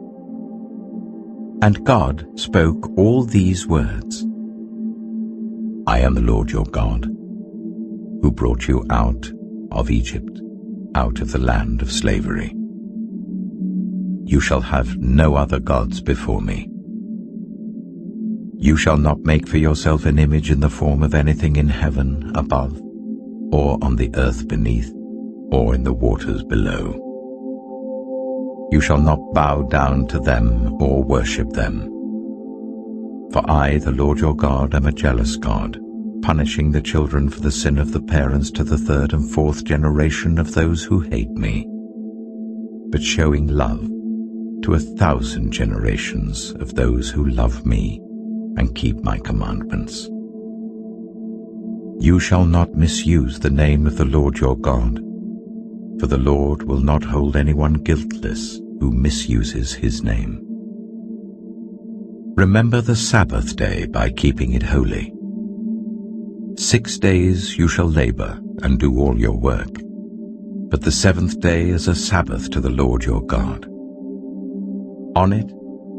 And God spoke all these words, "I am the Lord your God, who brought you out of Egypt, out of the land of slavery. You shall have no other gods before me. You shall not make for yourself an image in the form of anything in heaven above, or on the earth beneath, or in the waters below. You shall not bow down to them or worship them. For I, the Lord your God, am a jealous God, punishing the children for the sin of the parents to the third and fourth generation of those who hate me, but showing love to 1,000 generations of those who love me and keep my commandments. You shall not misuse the name of the Lord your God, for the Lord will not hold anyone guiltless who misuses his name. Remember the Sabbath day by keeping it holy. 6 days you shall labor and do all your work, but the seventh day is a Sabbath to the Lord your God. On it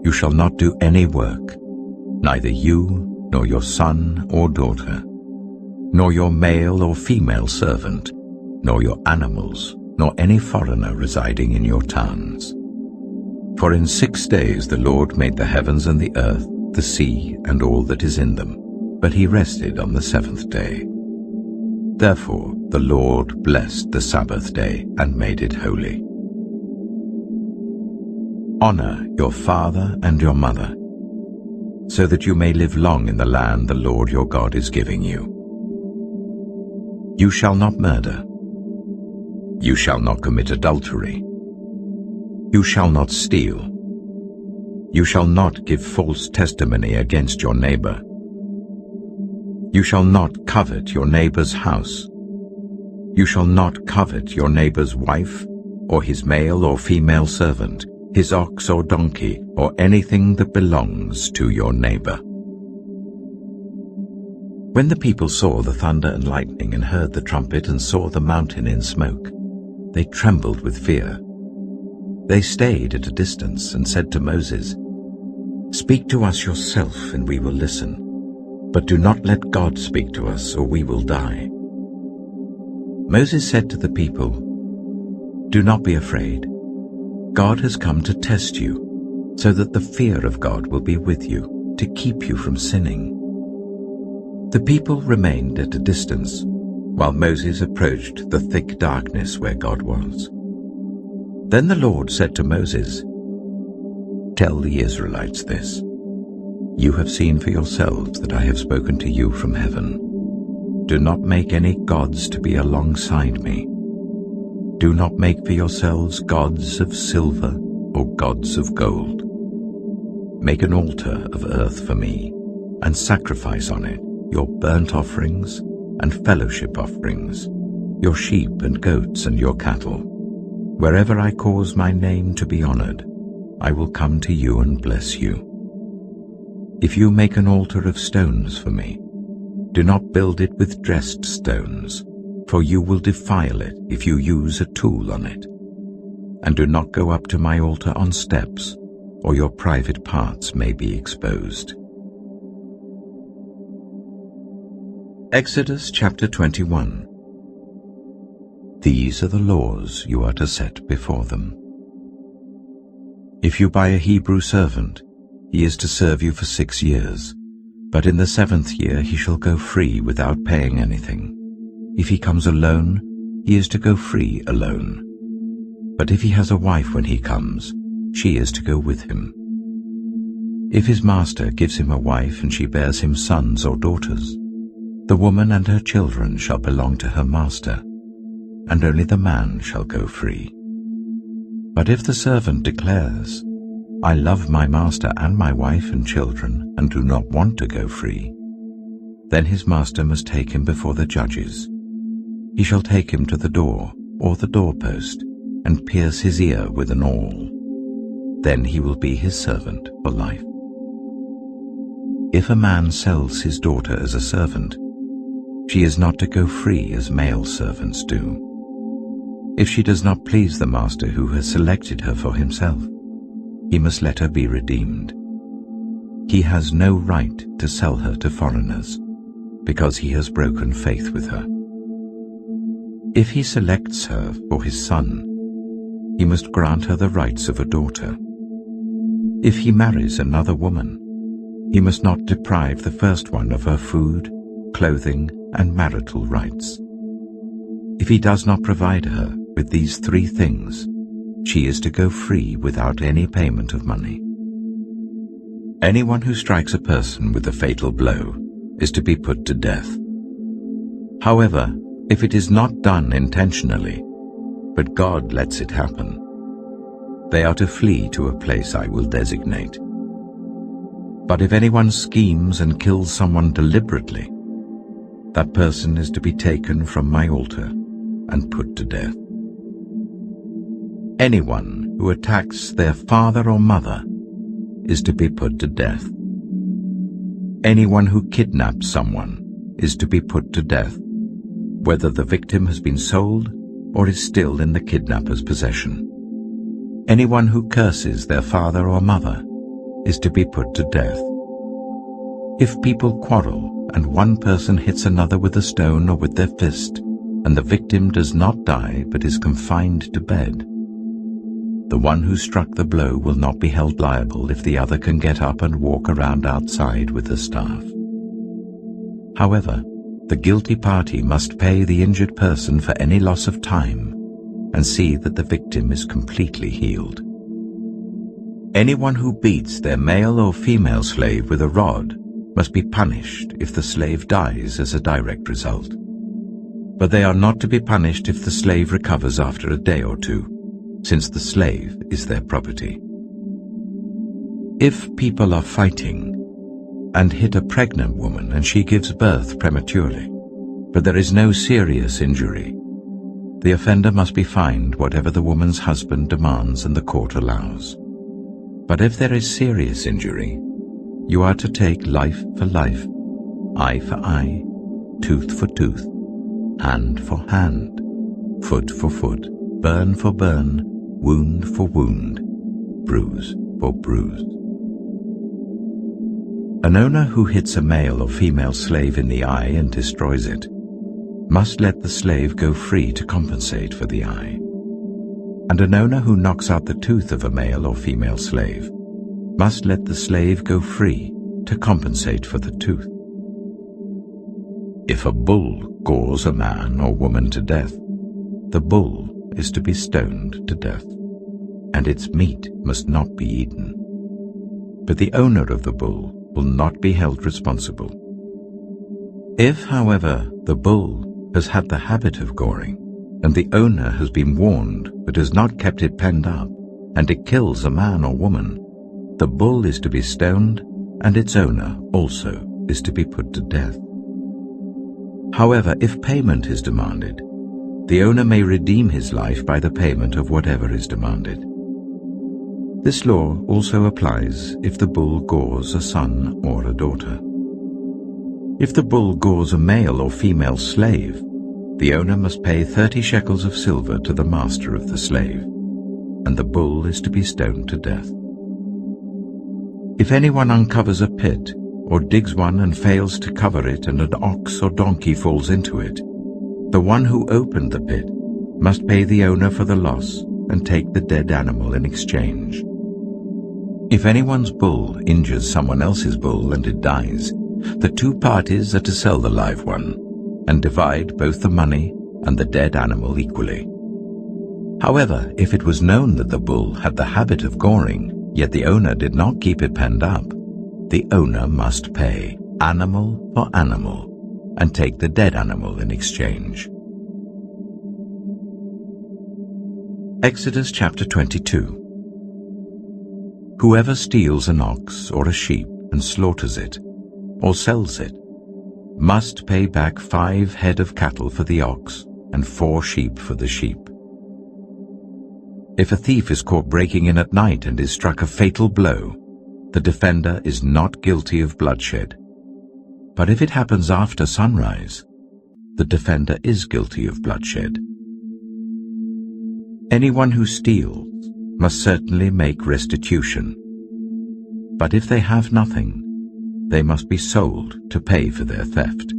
you shall not do any work, neither you, nor your son or daughter, nor your male or female servant, nor your animals, nor any foreigner residing in your towns. For in 6 days the Lord made the heavens and the earth, the sea, and all that is in them, but he rested on the seventh day. Therefore the Lord blessed the Sabbath day and made it holy. Honor your father and your mother, so that you may live long in the land the Lord your God is giving you. You shall not murder. You shall not commit adultery. You shall not steal. You shall not give false testimony against your neighbor. You shall not covet your neighbor's house. You shall not covet your neighbor's wife, or his male or female servant, his ox or donkey, or anything that belongs to your neighbor. When the people saw the thunder and lightning and heard the trumpet and saw the mountain in smoke, they trembled with fear. They stayed at a distance and said to Moses, "Speak to us yourself and we will listen, but do not let God speak to us or we will die." Moses said to the people, "Do not be afraid. God has come to test you, so that the fear of God will be with you, to keep you from sinning." The people remained at a distance, while Moses approached the thick darkness where God was. Then the Lord said to Moses, "Tell the Israelites this. You have seen for yourselves that I have spoken to you from heaven. Do not make any gods to be alongside me. Do not make for yourselves gods of silver or gods of gold. Make an altar of earth for me, and sacrifice on it your burnt offerings and fellowship offerings, your sheep and goats and your cattle. Wherever I cause my name to be honored, I will come to you and bless you. If you make an altar of stones for me, do not build it with dressed stones, for you will defile it if you use a tool on it. And do not go up to my altar on steps, or your private parts may be exposed." Exodus chapter 21. These are the laws you are to set before them. If you buy a Hebrew servant, he is to serve you for 6 years, but in the 7th year he shall go free without paying anything. If he comes alone, he is to go free alone. But if he has a wife when he comes, she is to go with him. If his master gives him a wife and she bears him sons or daughters, the woman and her children shall belong to her master, and only the man shall go free. But if the servant declares, "I love my master and my wife and children, and do not want to go free," then his master must take him before the judges. He shall take him to the door or the doorpost, and pierce his ear with an awl. Then he will be his servant for life. If a man sells his daughter as a servant, she is not to go free as male servants do. If she does not please the master who has selected her for himself, he must let her be redeemed. He has no right to sell her to foreigners, because he has broken faith with her. If he selects her for his son, he must grant her the rights of a daughter. If he marries another woman, he must not deprive the first one of her food, clothing, and marital rights. If he does not provide her with these 3 things, she is to go free without any payment of money. Anyone who strikes a person with a fatal blow is to be put to death, However, if it is not done intentionally, but God lets it happen, they are to flee to a place I will designate. But if anyone schemes and kills someone deliberately, that person is to be taken from my altar and put to death. Anyone who attacks their father or mother is to be put to death. Anyone who kidnaps someone is to be put to death, whether the victim has been sold or is still in the kidnapper's possession. Anyone who curses their father or mother is to be put to death. If people quarrel and one person hits another with a stone or with their fist, and the victim does not die but is confined to bed, the one who struck the blow will not be held liable if the other can get up and walk around outside with the staff. However, the guilty party must pay the injured person for any loss of time and see that the victim is completely healed. Anyone who beats their male or female slave with a rod must be punished if the slave dies as a direct result. But they are not to be punished if the slave recovers after a day or two, since the slave is their property. If people are fighting and hit a pregnant woman and she gives birth prematurely, but there is no serious injury, the offender must be fined whatever the woman's husband demands and the court allows. But if there is serious injury, you are to take life for life, eye for eye, tooth for tooth, hand for hand, foot for foot, burn for burn, wound for wound, bruise for bruise. An owner who hits a male or female slave in the eye and destroys it must let the slave go free to compensate for the eye. And an owner who knocks out the tooth of a male or female slave must let the slave go free to compensate for the tooth. If a bull gores a man or woman to death, the bull is to be stoned to death, and its meat must not be eaten. But the owner of the bull will not be held responsible. If, however, the bull has had the habit of goring, and the owner has been warned but has not kept it penned up, and it kills a man or woman, the bull is to be stoned, and its owner also is to be put to death. However, if payment is demanded, the owner may redeem his life by the payment of whatever is demanded. This law also applies if the bull gores a son or a daughter. If the bull gores a male or female slave, the owner must pay 30 shekels of silver to the master of the slave, and the bull is to be stoned to death. If anyone uncovers a pit, or digs one and fails to cover it, and an ox or donkey falls into it, the one who opened the pit must pay the owner for the loss and take the dead animal in exchange. If anyone's bull injures someone else's bull and it dies, the two parties are to sell the live one and divide both the money and the dead animal equally. However, if it was known that the bull had the habit of goring, yet the owner did not keep it penned up, the owner must pay animal for animal and take the dead animal in exchange. Exodus chapter 22. Whoever steals an ox or a sheep and slaughters it, or sells it, must pay back 5 head of cattle for the ox and 4 sheep for the sheep. If a thief is caught breaking in at night and is struck a fatal blow, the defender is not guilty of bloodshed. But if it happens after sunrise, the defender is guilty of bloodshed. Anyone who steals must certainly make restitution. But if they have nothing, they must be sold to pay for their theft.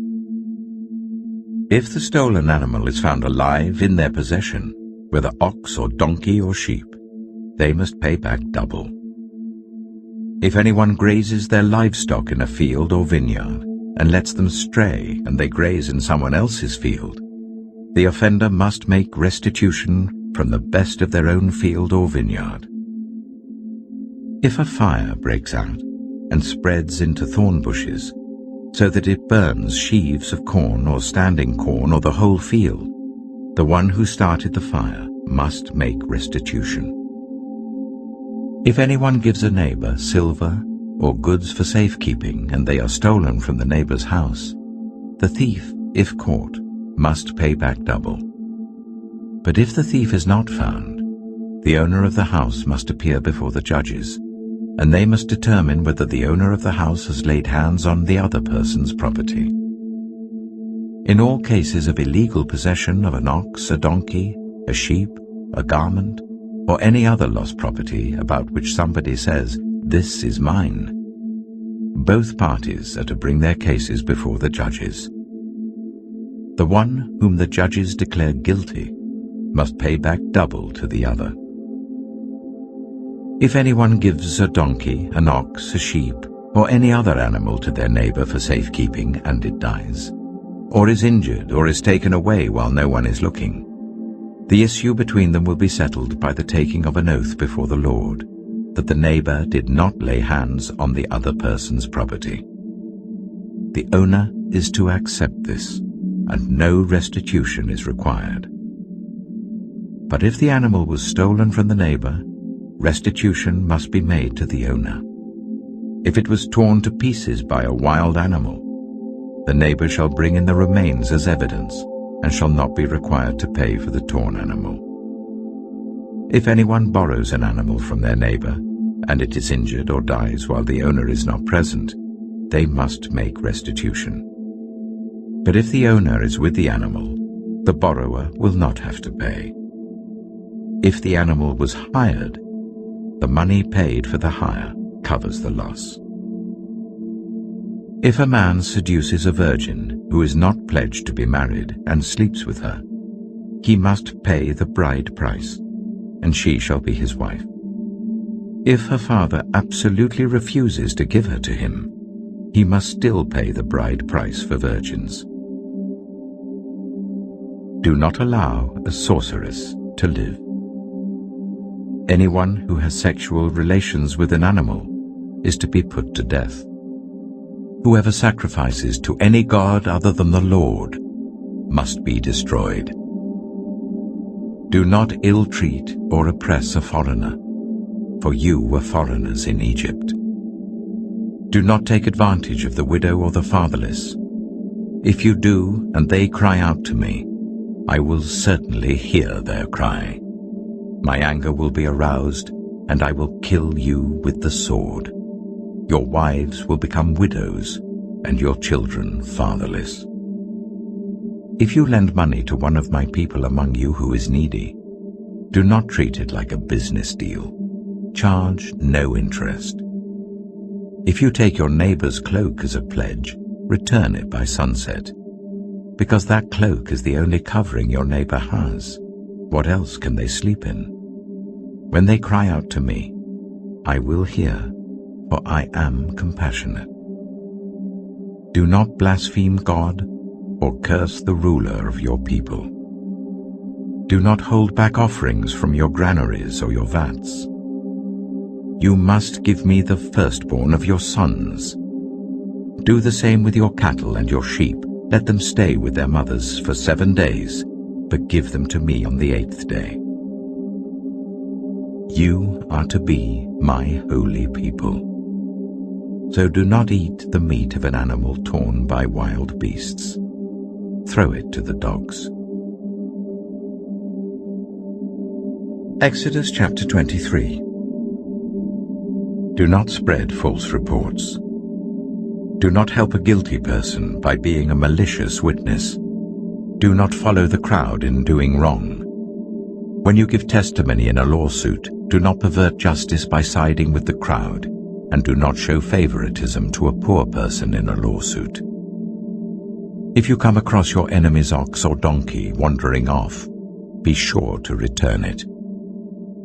If the stolen animal is found alive in their possession, whether ox or donkey or sheep, they must pay back double. If anyone grazes their livestock in a field or vineyard and lets them stray and they graze in someone else's field, the offender must make restitution from the best of their own field or vineyard. If a fire breaks out and spreads into thorn bushes, so that it burns sheaves of corn or standing corn or the whole field, the one who started the fire must make restitution. If anyone gives a neighbor silver or goods for safekeeping, and they are stolen from the neighbor's house, the thief, if caught, must pay back double. But if the thief is not found, the owner of the house must appear before the judges, and they must determine whether the owner of the house has laid hands on the other person's property. In all cases of illegal possession of an ox, a donkey, a sheep, a garment, or any other lost property about which somebody says, "This is mine," both parties are to bring their cases before the judges. The one whom the judges declare guilty must pay back double to the other. If anyone gives a donkey, an ox, a sheep, or any other animal to their neighbor for safekeeping, and it dies, or is injured, or is taken away while no one is looking, the issue between them will be settled by the taking of an oath before the Lord, that the neighbor did not lay hands on the other person's property. The owner is to accept this, and no restitution is required. But if the animal was stolen from the neighbor, restitution must be made to the owner. If it was torn to pieces by a wild animal, the neighbor shall bring in the remains as evidence, and shall not be required to pay for the torn animal. If anyone borrows an animal from their neighbor, and it is injured or dies while the owner is not present, they must make restitution. But if the owner is with the animal, the borrower will not have to pay. If the animal was hired, the money paid for the hire covers the loss. If a man seduces a virgin who is not pledged to be married and sleeps with her, he must pay the bride price, and she shall be his wife. If her father absolutely refuses to give her to him, he must still pay the bride price for virgins. Do not allow a sorceress to live. Anyone who has sexual relations with an animal is to be put to death. Whoever sacrifices to any god other than the Lord must be destroyed. Do not ill-treat or oppress a foreigner, for you were foreigners in Egypt. Do not take advantage of the widow or the fatherless. If you do, and they cry out to me, I will certainly hear their cry. My anger will be aroused, and I will kill you with the sword. Your wives will become widows, and your children fatherless. If you lend money to one of my people among you who is needy, do not treat it like a business deal. Charge no interest. If you take your neighbor's cloak as a pledge, return it by sunset, because that cloak is the only covering your neighbor has. What else can they sleep in? When they cry out to me, I will hear, for I am compassionate. Do not blaspheme God or curse the ruler of your people. Do not hold back offerings from your granaries or your vats. You must give me the firstborn of your sons. Do the same with your cattle and your sheep. Let them stay with their mothers for 7 days, but give them to me on the 8th day. You are to be my holy people. So do not eat the meat of an animal torn by wild beasts. Throw it to the dogs. Exodus chapter 23. Do not spread false reports. Do not help a guilty person by being a malicious witness. Do not follow the crowd in doing wrong. When you give testimony in a lawsuit, do not pervert justice by siding with the crowd, and do not show favoritism to a poor person in a lawsuit. If you come across your enemy's ox or donkey wandering off, be sure to return it.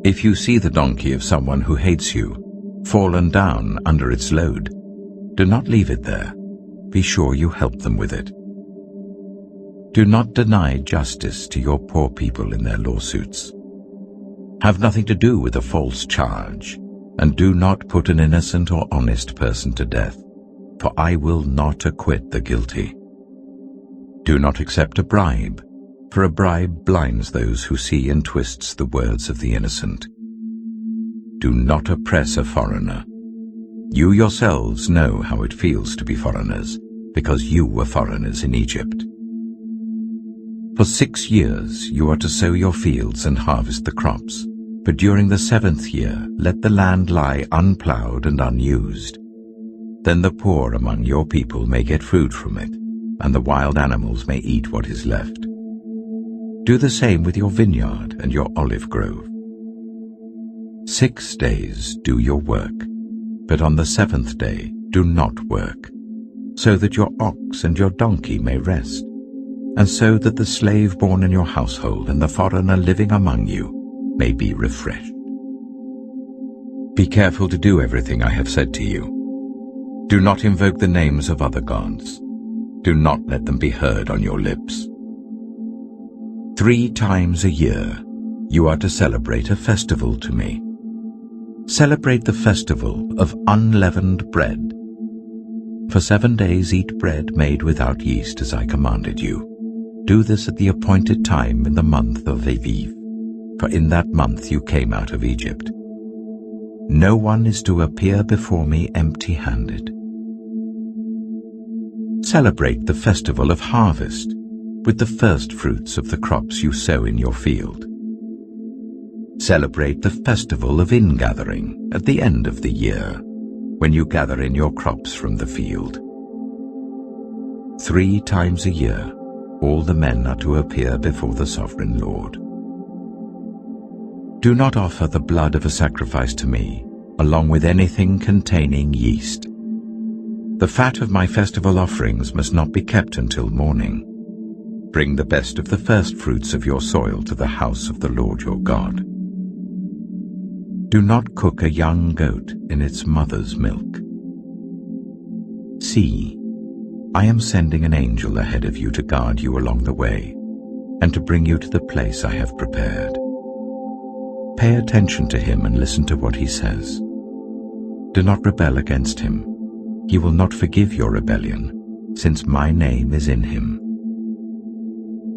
If you see the donkey of someone who hates you, fallen down under its load, do not leave it there. Be sure you help them with it. Do not deny justice to your poor people in their lawsuits. Have nothing to do with a false charge, and do not put an innocent or honest person to death, for I will not acquit the guilty. Do not accept a bribe, for a bribe blinds those who see and twists the words of the innocent. Do not oppress a foreigner. You yourselves know how it feels to be foreigners, because you were foreigners in Egypt. For 6 years you are to sow your fields and harvest the crops, but during the 7th year let the land lie unplowed and unused. Then the poor among your people may get food from it, and the wild animals may eat what is left. Do the same with your vineyard and your olive grove. 6 days do your work, but on the 7th day do not work, so that your ox and your donkey may rest, and so that the slave born in your household and the foreigner living among you may be refreshed. Be careful to do everything I have said to you. Do not invoke the names of other gods. Do not let them be heard on your lips. 3 times a year you are to celebrate a festival to me. Celebrate the festival of unleavened bread. For 7 days eat bread made without yeast as I commanded you. Do this at the appointed time in the month of Aviv, for in that month you came out of Egypt. No one is to appear before me empty-handed. Celebrate the festival of harvest with the first fruits of the crops you sow in your field. Celebrate the festival of ingathering at the end of the year, when you gather in your crops from the field. 3 times a year all the men are to appear before the sovereign Lord. Do not offer the blood of a sacrifice to me, along with anything containing yeast. The fat of my festival offerings must not be kept until morning. Bring the best of the first fruits of your soil to the house of the Lord your God. Do not cook a young goat in its mother's milk. See, I am sending an angel ahead of you to guard you along the way, and to bring you to the place I have prepared. Pay attention to him and listen to what he says. Do not rebel against him. He will not forgive your rebellion, since my name is in him.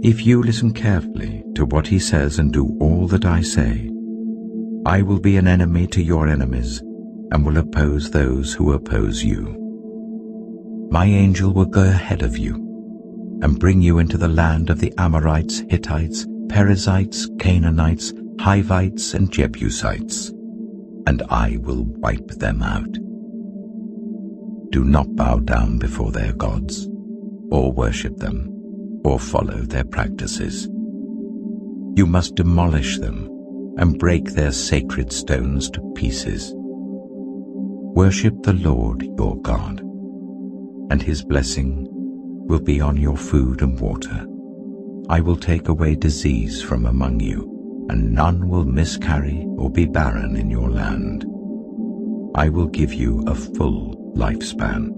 If you listen carefully to what he says and do all that I say, I will be an enemy to your enemies and will oppose those who oppose you. My angel will go ahead of you and bring you into the land of the Amorites, Hittites, Perizzites, Canaanites, Hivites, and Jebusites, and I will wipe them out. Do not bow down before their gods, or worship them, or follow their practices. You must demolish them and break their sacred stones to pieces. Worship the Lord your God, and his blessing will be on your food and water. I will take away disease from among you, and none will miscarry or be barren in your land. I will give you a full lifespan.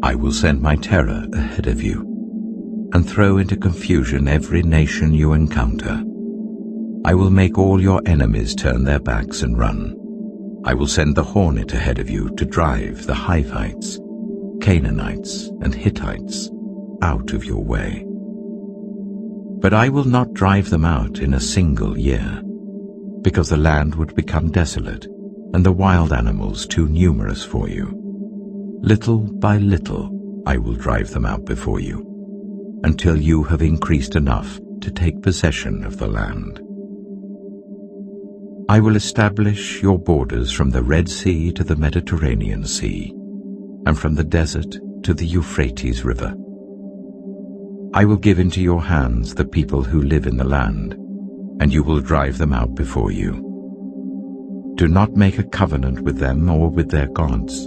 I will send my terror ahead of you, and throw into confusion every nation you encounter. I will make all your enemies turn their backs and run. I will send the hornet ahead of you to drive the Hivites, Canaanites, and Hittites out of your way. But I will not drive them out in a single year, because the land would become desolate and the wild animals too numerous for you. Little by little I will drive them out before you, until you have increased enough to take possession of the land. I will establish your borders from the Red Sea to the Mediterranean Sea, and from the desert to the Euphrates River. I will give into your hands the people who live in the land, and you will drive them out before you. Do not make a covenant with them or with their gods.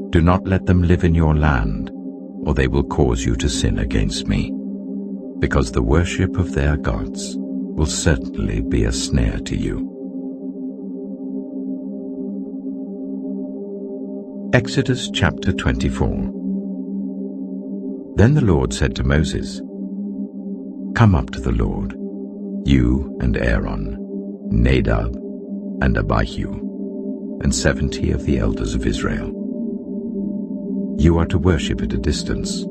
Do not let them live in your land, or they will cause you to sin against me, because the worship of their gods will certainly be a snare to you. Exodus chapter 24. Then the Lord said to Moses, "Come up to the Lord, you and Aaron, Nadab and Abihu, and 70 of the elders of Israel. You are to worship at a distance.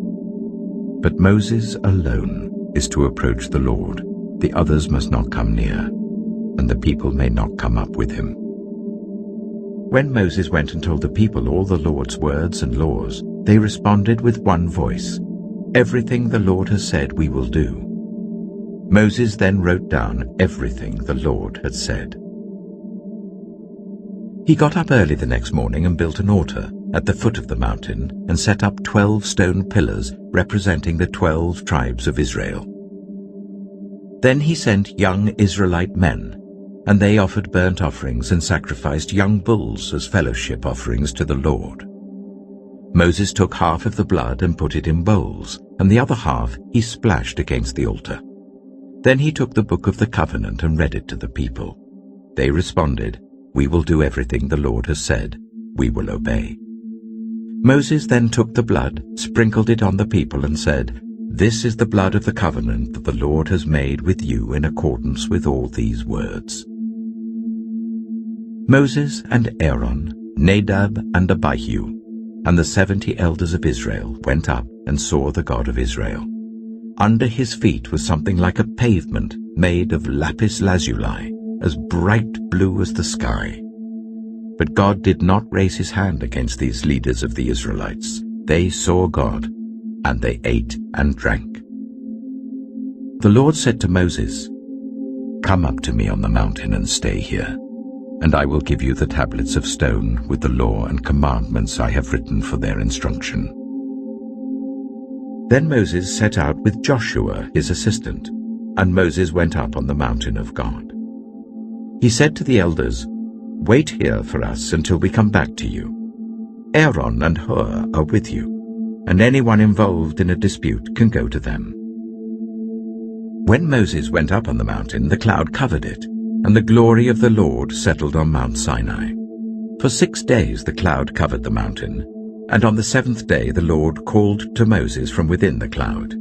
But Moses alone is to approach the Lord. The others must not come near, and the people may not come up with him. When Moses went and told the people all the Lord's words and laws, they responded with one voice, "Everything the Lord has said we will do." Moses then wrote down everything the Lord had said. He got up early the next morning and built an altar at the foot of the mountain and set up 12 stone pillars representing the 12 tribes of Israel. Then he sent young Israelite men, and they offered burnt offerings and sacrificed young bulls as fellowship offerings to the Lord. Moses took half of the blood and put it in bowls, and the other half he splashed against the altar. Then he took the book of the covenant and read it to the people. They responded, "We will do everything the Lord has said. We will obey." Moses then took the blood, sprinkled it on the people, and said, "This is the blood of the covenant that the Lord has made with you in accordance with all these words." Moses and Aaron, Nadab and Abihu, and the 70 elders of Israel went up and saw the God of Israel. Under his feet was something like a pavement made of lapis lazuli, as bright blue as the sky. But God did not raise his hand against these leaders of the Israelites. They saw God, and they ate and drank. The Lord said to Moses, "Come up to me on the mountain and stay here, and I will give you the tablets of stone with the law and commandments I have written for their instruction." Then Moses set out with Joshua his assistant, and Moses went up on the mountain of God. He said to the elders, "Wait here for us until we come back to you. Aaron and Hur are with you, and anyone involved in a dispute can go to them." When Moses went up on the mountain, the cloud covered it, and the glory of the Lord settled on Mount Sinai. For 6 days the cloud covered the mountain, and on the 7th day the Lord called to Moses from within the cloud.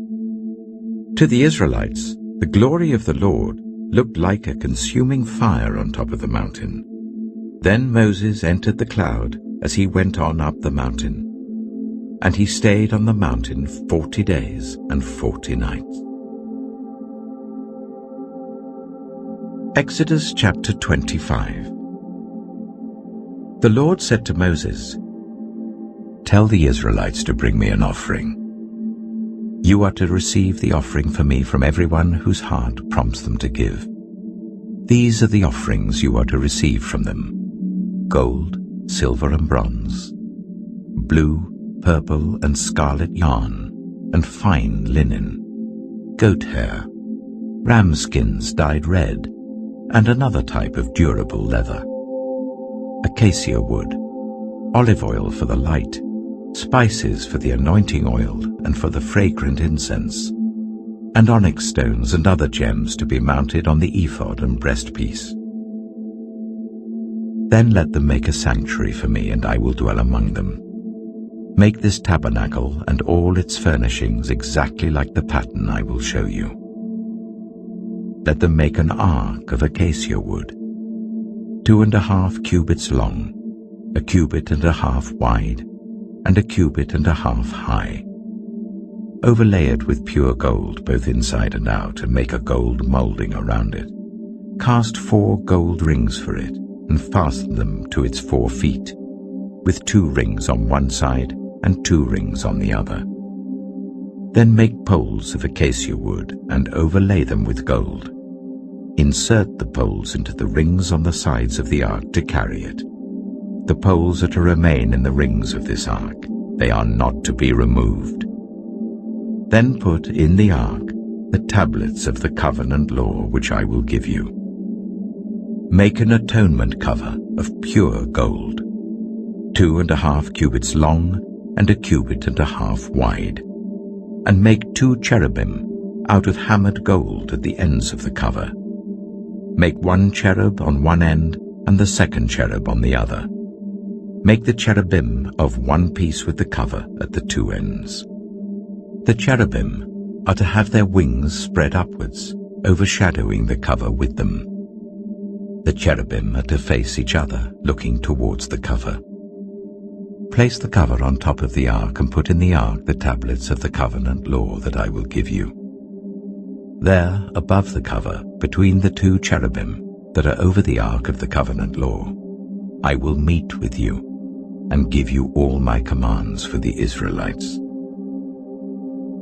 To the Israelites, the glory of the Lord looked like a consuming fire on top of the mountain. Then Moses entered the cloud as he went on up the mountain, and he stayed on the mountain 40 days and 40 nights. Exodus chapter 25. The Lord said to Moses, "Tell the Israelites to bring me an offering. You are to receive the offering for me from everyone whose heart prompts them to give. These are the offerings you are to receive from them: gold, silver and bronze, blue, purple and scarlet yarn, and fine linen, goat hair, ram skins dyed red, and another type of durable leather, acacia wood, olive oil for the light, spices for the anointing oil and for the fragrant incense, and onyx stones and other gems to be mounted on the ephod and breastpiece. Then let them make a sanctuary for me, and I will dwell among them. Make this tabernacle and all its furnishings exactly like the pattern I will show you. Let them make an ark of acacia wood, 2.5 cubits long, 1.5 cubits wide, and 1.5 cubits high. Overlay it with pure gold both inside and out, and make a gold molding around it. Cast 4 gold rings for it, and fasten them to its 4 feet, with 2 rings on one side and 2 rings on the other. Then make poles of acacia wood and overlay them with gold. Insert the poles into the rings on the sides of the ark to carry it. The poles are to remain in the rings of this ark. They are not to be removed. Then put in the ark the tablets of the covenant law which I will give you. Make an atonement cover of pure gold, 2.5 cubits long and 1.5 cubits wide, and make 2 cherubim out of hammered gold at the ends of the cover. Make 1 cherub on one end and the 2nd cherub on the other. Make the cherubim of one piece with the cover at the 2 ends. The cherubim are to have their wings spread upwards, overshadowing the cover with them. The cherubim are to face each other, looking towards the cover. Place the cover on top of the ark and put in the ark the tablets of the covenant law that I will give you. There, above the cover, between the two cherubim that are over the ark of the covenant law, I will meet with you and give you all my commands for the Israelites.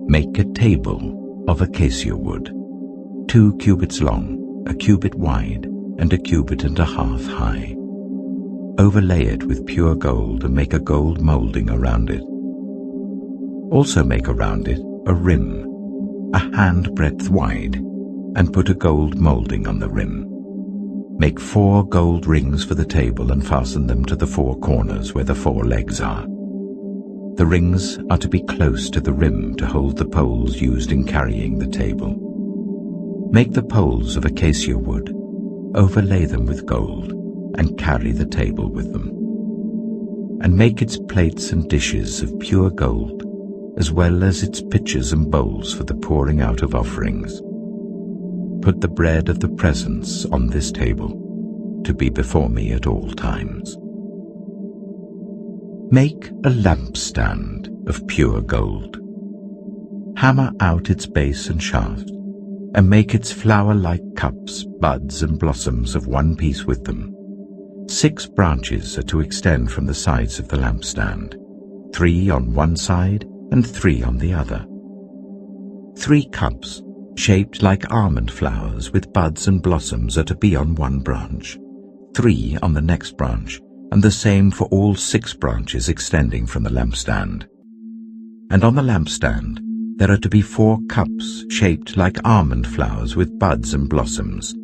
Make a table of acacia wood, 2 cubits long, a cubit wide, and a cubit and a half high. Overlay it with pure gold and make a gold molding around it. Also make around it a rim, a handbreadth wide, and put a gold molding on the rim. Make 4 gold rings for the table and fasten them to the 4 corners where the 4 legs are. The rings are to be close to the rim to hold the poles used in carrying the table. Make the poles of acacia wood, overlay them with gold, and carry the table with them. And make its plates and dishes of pure gold, as well as its pitchers and bowls for the pouring out of offerings. Put the bread of the presence on this table, to be before me at all times. Make a lampstand of pure gold. Hammer out its base and shaft, and make its flower-like cups, buds, and blossoms of one piece with them. 6 branches are to extend from the sides of the lampstand, 3 on one side and 3 on the other. 3 cups, shaped like almond flowers with buds and blossoms, are to be on one branch, 3 on the next branch, and the same for all 6 branches extending from the lampstand. And on the lampstand there are to be 4 cups shaped like almond flowers with buds and blossoms.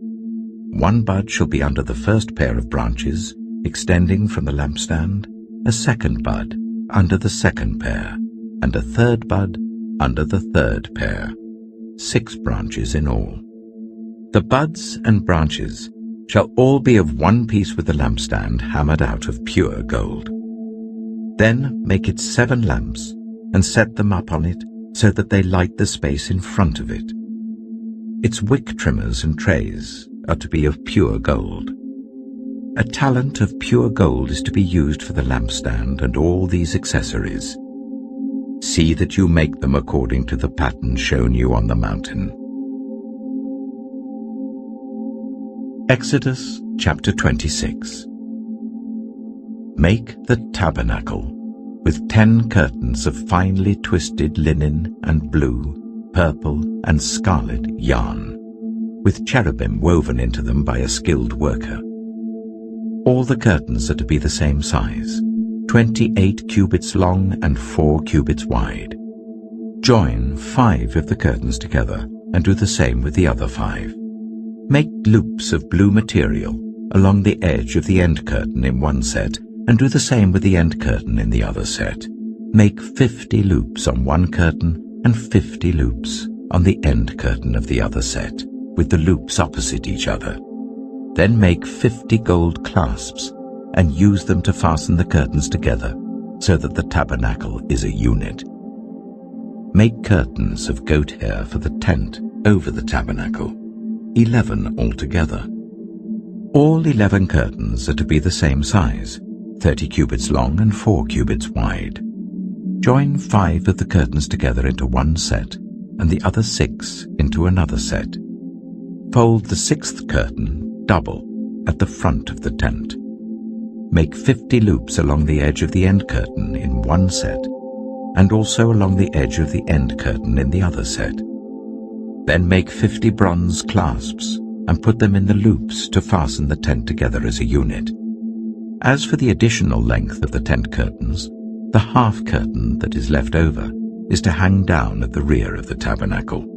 1 bud shall be under the first pair of branches, extending from the lampstand, a 2nd bud under the 2nd pair, and a 3rd bud under the 3rd pair. 6 branches in all. The buds and branches shall all be of one piece with the lampstand hammered out of pure gold. Then make it 7 lamps, and set them up on it so that they light the space in front of it. Its wick trimmers and trays are to be of pure gold. A talent of pure gold is to be used for the lampstand and all these accessories. See that you make them according to the pattern shown you on the mountain. Exodus chapter 26. Make the tabernacle with 10 curtains of finely twisted linen and blue, purple, and scarlet yarn, with cherubim woven into them by a skilled worker. All the curtains are to be the same size, 28 cubits long and 4 cubits wide. Join 5 of the curtains together and do the same with the other 5. Make loops of blue material along the edge of the end curtain in one set and do the same with the end curtain in the other set. Make 50 loops on one curtain and 50 loops on the end curtain of the other set, with the loops opposite each other. Then make 50 gold clasps and use them to fasten the curtains together so that the tabernacle is a unit. Make curtains of goat hair for the tent over the tabernacle, 11 altogether. All 11 curtains are to be the same size, 30 cubits long and 4 cubits wide. Join 5 of the curtains together into one set and the other 6 into another set. Fold the 6th curtain double at the front of the tent. Make 50 loops along the edge of the end curtain in one set, and also along the edge of the end curtain in the other set. Then make 50 bronze clasps and put them in the loops to fasten the tent together as a unit. As for the additional length of the tent curtains, the half curtain that is left over is to hang down at the rear of the tabernacle.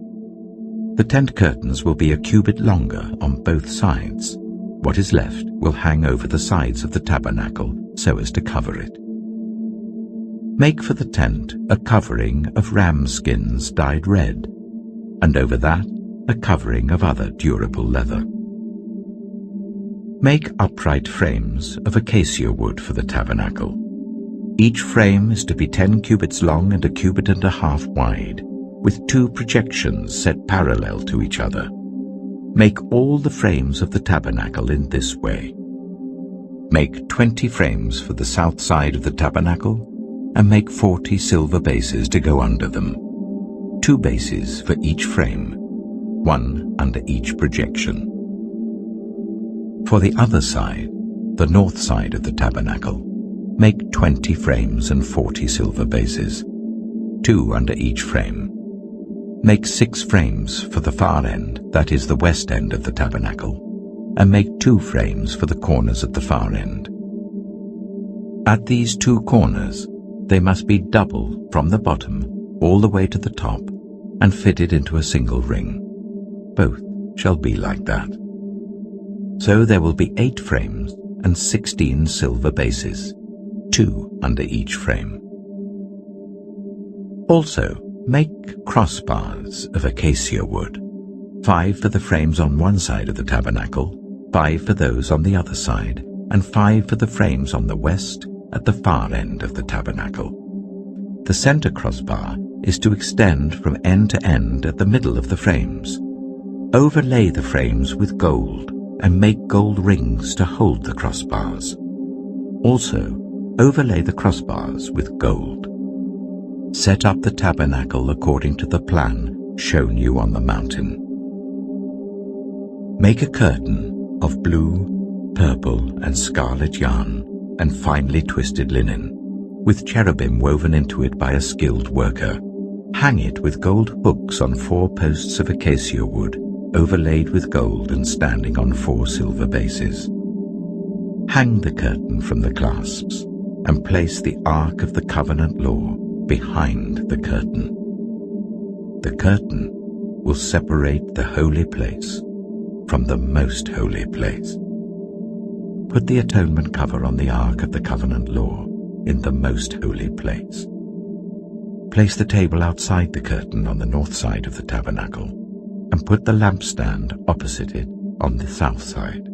The tent curtains will be a cubit longer on both sides. What is left will hang over the sides of the tabernacle so as to cover it. Make for the tent a covering of ram skins dyed red, and over that a covering of other durable leather. Make upright frames of acacia wood for the tabernacle. Each frame is to be 10 cubits long and a cubit and a half wide, with 2 projections set parallel to each other. Make all the frames of the tabernacle in this way. Make 20 frames for the south side of the tabernacle, and make 40 silver bases to go under them, 2 bases for each frame, 1 under each projection. For the other side, the north side of the tabernacle, make 20 frames and 40 silver bases, 2 under each frame. Make 6 frames for the far end, that is the west end of the tabernacle, and make 2 frames for the corners at the far end. At these 2 corners, they must be double from the bottom all the way to the top and fitted into a single ring. Both shall be like that. So there will be 8 frames and 16 silver bases, 2 under each frame. Also, make crossbars of acacia wood, 5 for the frames on one side of the tabernacle, 5 for those on the other side, and 5 for the frames on the west at the far end of the tabernacle. The center crossbar is to extend from end to end at the middle of the frames. Overlay the frames with gold and make gold rings to hold the crossbars. Also, overlay the crossbars with gold. Set up the tabernacle according to the plan shown you on the mountain. Make a curtain of blue, purple, and scarlet yarn and finely twisted linen, with cherubim woven into it by a skilled worker. Hang it with gold hooks on 4 posts of acacia wood, overlaid with gold and standing on 4 silver bases. Hang the curtain from the clasps, and place the Ark of the Covenant Law behind the curtain. The curtain will separate the holy place from the most holy place. Put the atonement cover on the Ark of the Covenant Law in the most holy place. Place the table outside the curtain on the north side of the tabernacle, and put the lampstand opposite it on the south side.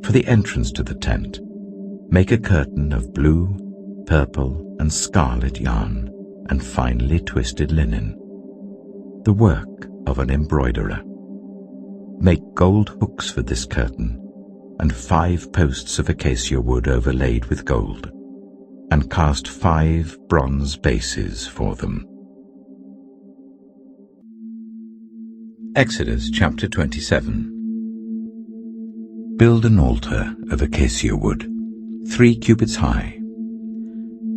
For the entrance to the tent, make a curtain of blue, purple, and scarlet yarn and finely twisted linen, the work of an embroiderer. Make gold hooks for this curtain, and 5 posts of acacia wood overlaid with gold, and cast 5 bronze bases for them. Exodus chapter 27. Build an altar of acacia wood, 3 cubits high.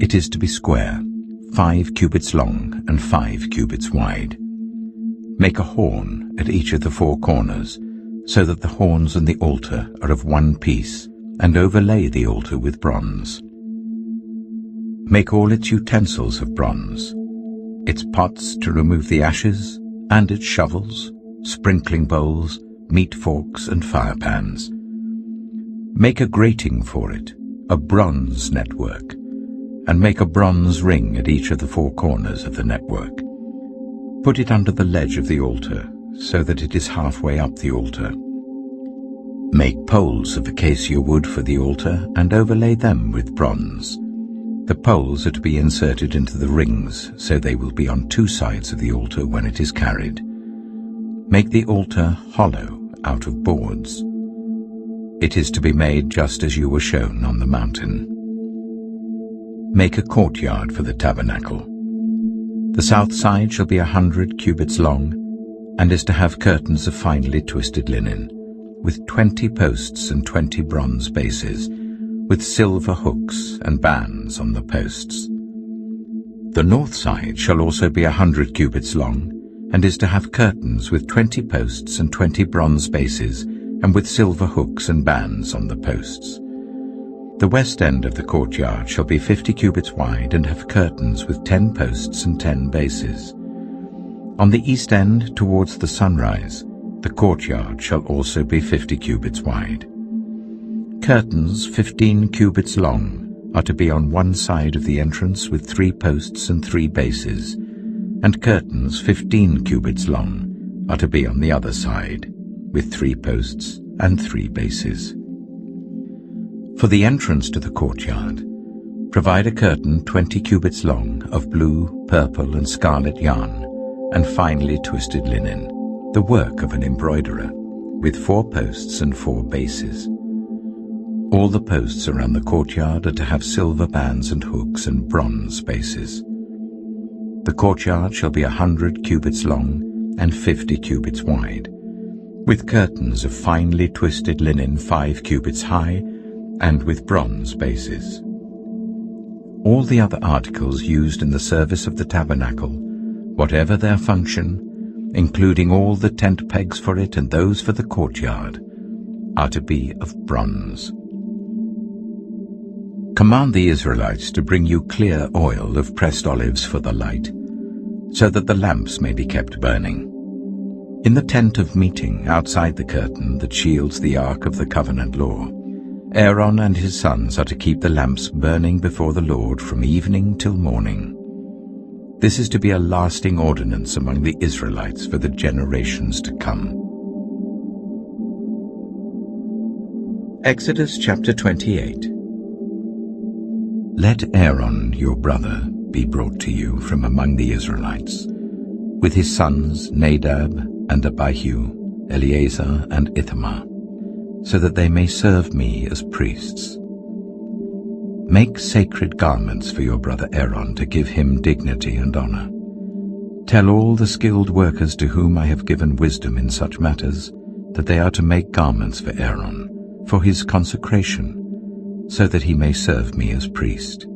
It is to be square, 5 cubits long and 5 cubits wide. Make a horn at each of the 4 corners, so that the horns and the altar are of one piece, and overlay the altar with bronze. Make all its utensils of bronze, its pots to remove the ashes, and its shovels, sprinkling bowls, meat forks, and fire pans. Make a grating for it, a bronze network, and make a bronze ring at each of the 4 corners of the network. Put it under the ledge of the altar, so that it is halfway up the altar. Make poles of acacia wood for the altar and overlay them with bronze. The poles are to be inserted into the rings, so they will be on 2 sides of the altar when it is carried. Make the altar hollow out of boards. It is to be made just as you were shown on the mountain. Make a courtyard for the tabernacle. The south side shall be 100 cubits long, and is to have curtains of finely twisted linen, with 20 posts and 20 bronze bases, with silver hooks and bands on the posts. The north side shall also be 100 cubits long, and is to have curtains with 20 posts and 20 bronze bases, and with silver hooks and bands on the posts. The west end of the courtyard shall be 50 cubits wide, and have curtains with 10 posts and 10 bases. On the east end, towards the sunrise, the courtyard shall also be 50 cubits wide. Curtains 15 cubits long are to be on one side of the entrance with 3 posts and 3 bases, and curtains 15 cubits long are to be on the other side, with 3 posts and 3 bases. For the entrance to the courtyard, provide a curtain 20 cubits long of blue, purple, and scarlet yarn, and finely twisted linen, the work of an embroiderer, with 4 posts and 4 bases. All the posts around the courtyard are to have silver bands and hooks and bronze bases. The courtyard shall be 100 cubits long and 50 cubits wide, with curtains of finely twisted linen 5 cubits high and with bronze bases. All the other articles used in the service of the tabernacle, whatever their function, including all the tent pegs for it and those for the courtyard, are to be of bronze. Command the Israelites to bring you clear oil of pressed olives for the light, so that the lamps may be kept burning. In the tent of meeting outside the curtain that shields the ark of the covenant law, Aaron and his sons are to keep the lamps burning before the Lord from evening till morning. This is to be a lasting ordinance among the Israelites for the generations to come. Exodus chapter 28. Let Aaron your brother be brought to you from among the Israelites, with his sons Nadab and Abihu, Eleazar and Ithamar, so that they may serve me as priests. Make sacred garments for your brother Aaron to give him dignity and honor. Tell all the skilled workers to whom I have given wisdom in such matters that they are to make garments for Aaron, for his consecration, so that he may serve me as priest.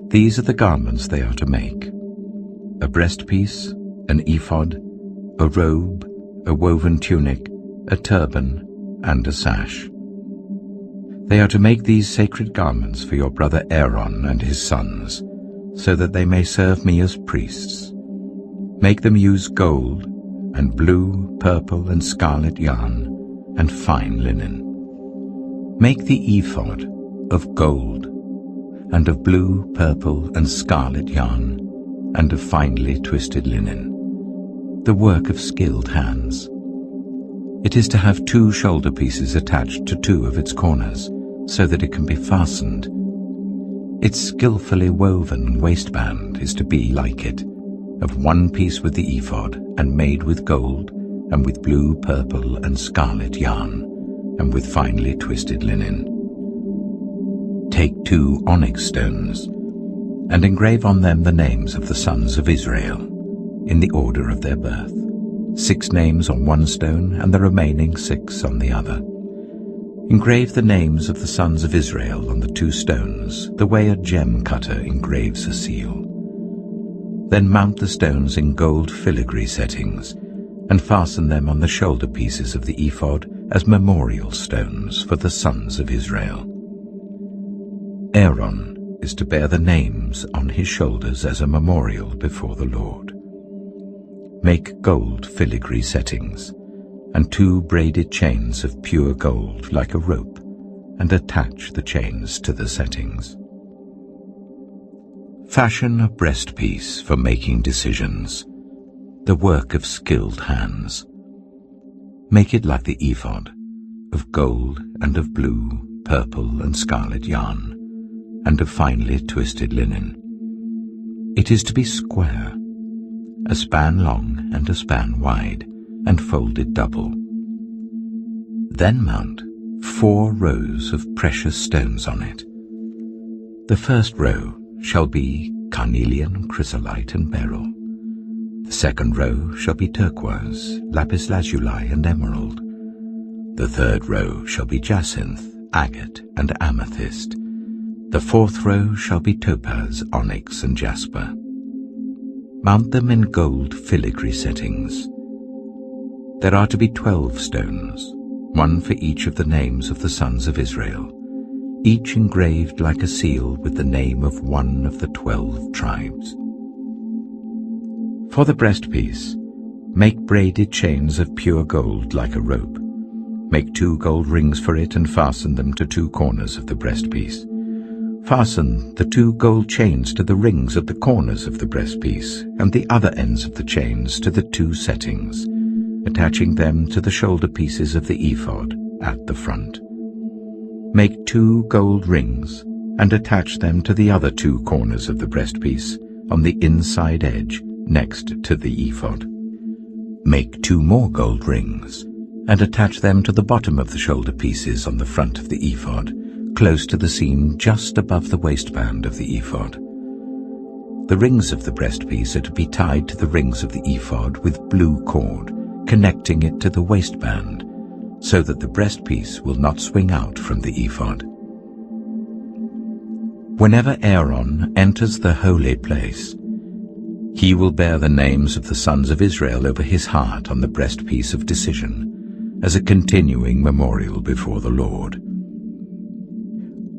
These are the garments they are to make: a breastpiece, an ephod, a robe, a woven tunic, a turban, and a sash. They are to make these sacred garments for your brother Aaron and his sons, so that they may serve me as priests. Make them use gold, and blue, purple, and scarlet yarn, and fine linen. Make the ephod of gold, and of blue, purple, and scarlet yarn, and of finely twisted linen, the work of skilled hands. It is to have 2 shoulder pieces attached to 2 of its corners, so that it can be fastened. Its skillfully woven waistband is to be like it, of 1 piece with the ephod, and made with gold, and with blue, purple, and scarlet yarn, and with finely twisted linen. Take 2 onyx stones, and engrave on them the names of the sons of Israel, in the order of their birth, 6 names on 1 stone, and the remaining 6 on the other. Engrave the names of the sons of Israel on the 2 stones, the way a gem cutter engraves a seal. Then mount the stones in gold filigree settings, and fasten them on the shoulder pieces of the ephod as memorial stones for the sons of Israel. Aaron is to bear the names on his shoulders as a memorial before the Lord. Make gold filigree settings, and 2 braided chains of pure gold like a rope, and attach the chains to the settings. Fashion a breastpiece for making decisions, the work of skilled hands. Make it like the ephod, of gold and of blue, purple, and scarlet yarn, and of finely twisted linen. It is to be square, a span long and a span wide, and folded double. Then mount 4 rows of precious stones on it. The first row shall be carnelian, chrysolite, and beryl. The second row shall be turquoise, lapis lazuli, and emerald. The third row shall be jacinth, agate, and amethyst. The fourth row shall be topaz, onyx, and jasper. Mount them in gold filigree settings. There are to be 12 stones, 1 for each of the names of the sons of Israel, each engraved like a seal with the name of one of the 12 tribes. For the breastpiece, make braided chains of pure gold like a rope. Make 2 gold rings for it and fasten them to 2 corners of the breastpiece. Fasten the 2 gold chains to the rings at the corners of the breastpiece, and the other ends of the chains to the 2 settings, attaching them to the shoulder pieces of the ephod at the front. Make 2 gold rings, and attach them to the other 2 corners of the breastpiece on the inside edge next to the ephod. Make 2 more gold rings, and attach them to the bottom of the shoulder pieces on the front of the ephod, close to the seam just above the waistband of the ephod. The rings of the breastpiece are to be tied to the rings of the ephod with blue cord, connecting it to the waistband, so that the breastpiece will not swing out from the ephod. Whenever Aaron enters the holy place, he will bear the names of the sons of Israel over his heart on the breastpiece of decision, as a continuing memorial before the Lord.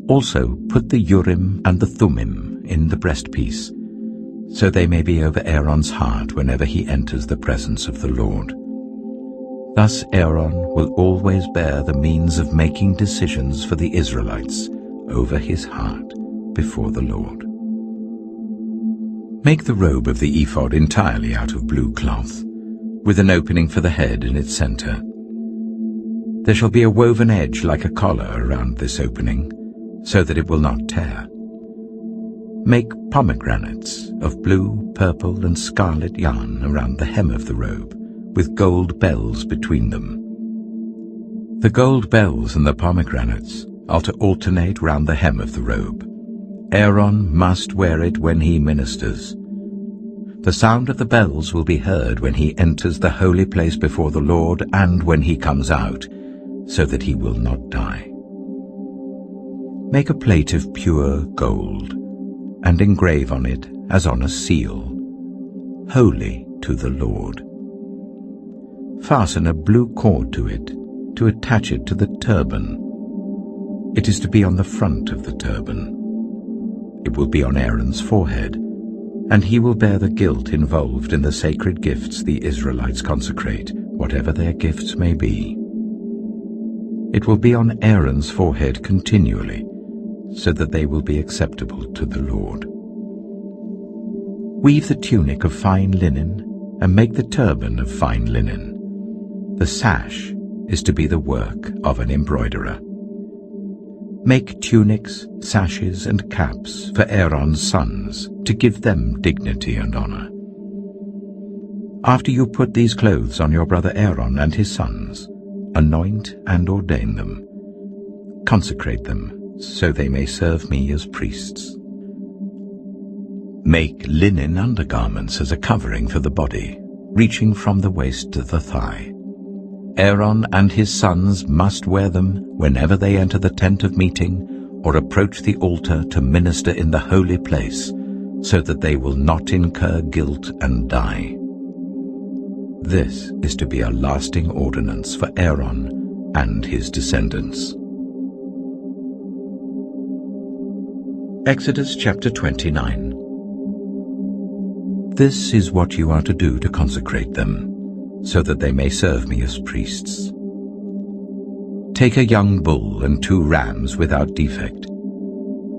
Also put the Urim and the Thummim in the breastpiece, so they may be over Aaron's heart whenever he enters the presence of the Lord. Thus Aaron will always bear the means of making decisions for the Israelites over his heart before the Lord. Make the robe of the ephod entirely out of blue cloth, with an opening for the head in its center. There shall be a woven edge like a collar around this opening, so that it will not tear. Make pomegranates of blue, purple, and scarlet yarn around the hem of the robe, with gold bells between them. The gold bells and the pomegranates are to alternate round the hem of the robe. Aaron must wear it when he ministers. The sound of the bells will be heard when he enters the holy place before the Lord and when he comes out, so that he will not die. Make a plate of pure gold, and engrave on it, as on a seal, "Holy to the Lord." Fasten a blue cord to it, to attach it to the turban. It is to be on the front of the turban. It will be on Aaron's forehead, and he will bear the guilt involved in the sacred gifts the Israelites consecrate, whatever their gifts may be. It will be on Aaron's forehead continually, so that they will be acceptable to the Lord. Weave the tunic of fine linen, and make the turban of fine linen. The sash is to be the work of an embroiderer. Make tunics, sashes, and caps for Aaron's sons, to give them dignity and honor. After you put these clothes on your brother Aaron and his sons, anoint and ordain them. Consecrate them, so they may serve me as priests. Make linen undergarments as a covering for the body, reaching from the waist to the thigh. Aaron and his sons must wear them whenever they enter the tent of meeting or approach the altar to minister in the holy place, so that they will not incur guilt and die. This is to be a lasting ordinance for Aaron and his descendants. Exodus chapter 29. This is what you are to do to consecrate them, so that they may serve me as priests. Take a young bull and 2 rams without defect,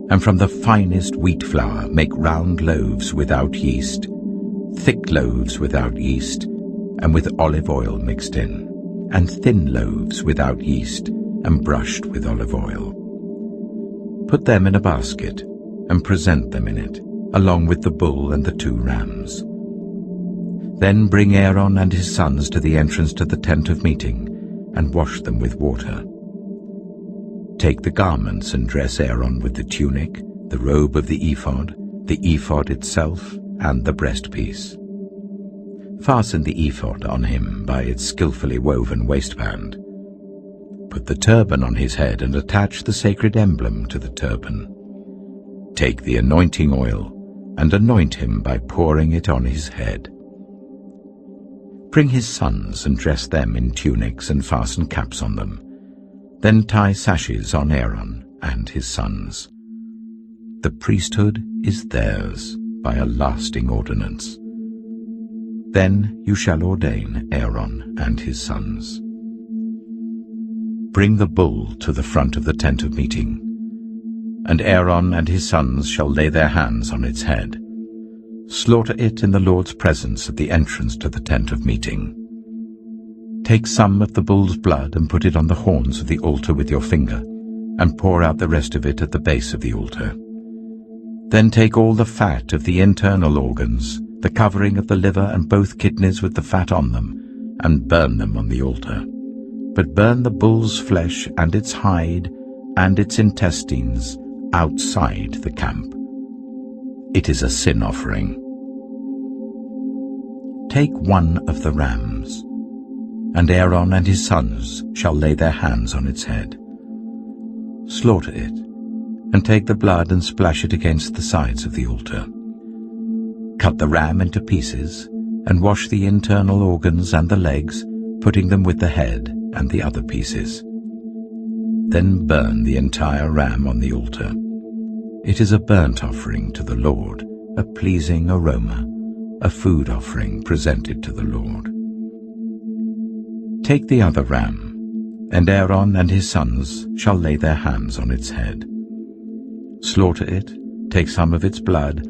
and from the finest wheat flour make round loaves without yeast, thick loaves without yeast, and with olive oil mixed in, and thin loaves without yeast, and brushed with olive oil. Put them in a basket, and present them in it, along with the bull and the 2 rams. Then bring Aaron and his sons to the entrance to the tent of meeting, and wash them with water. Take the garments and dress Aaron with the tunic, the robe of the ephod itself, and the breastpiece. Fasten the ephod on him by its skillfully woven waistband. Put the turban on his head and attach the sacred emblem to the turban. Take the anointing oil and anoint him by pouring it on his head. Bring his sons and dress them in tunics and fasten caps on them. Then tie sashes on Aaron and his sons. The priesthood is theirs by a lasting ordinance. Then you shall ordain Aaron and his sons. Bring the bull to the front of the tent of meeting, and Aaron and his sons shall lay their hands on its head. Slaughter it in the Lord's presence at the entrance to the tent of meeting. Take some of the bull's blood and put it on the horns of the altar with your finger, and pour out the rest of it at the base of the altar. Then take all the fat of the internal organs, the covering of the liver and both kidneys with the fat on them, and burn them on the altar. but burn the bull's flesh and its hide and its intestines outside the camp. It is a sin offering. Take one of the rams, and Aaron and his sons shall lay their hands on its head. Slaughter it, and take the blood and splash it against the sides of the altar. Cut the ram into pieces, and wash the internal organs and the legs, putting them with the head and the other pieces. Then burn the entire ram on the altar. It is a burnt offering to the Lord, a pleasing aroma, a food offering presented to the Lord. Take the other ram, and Aaron and his sons shall lay their hands on its head. Slaughter it, take some of its blood,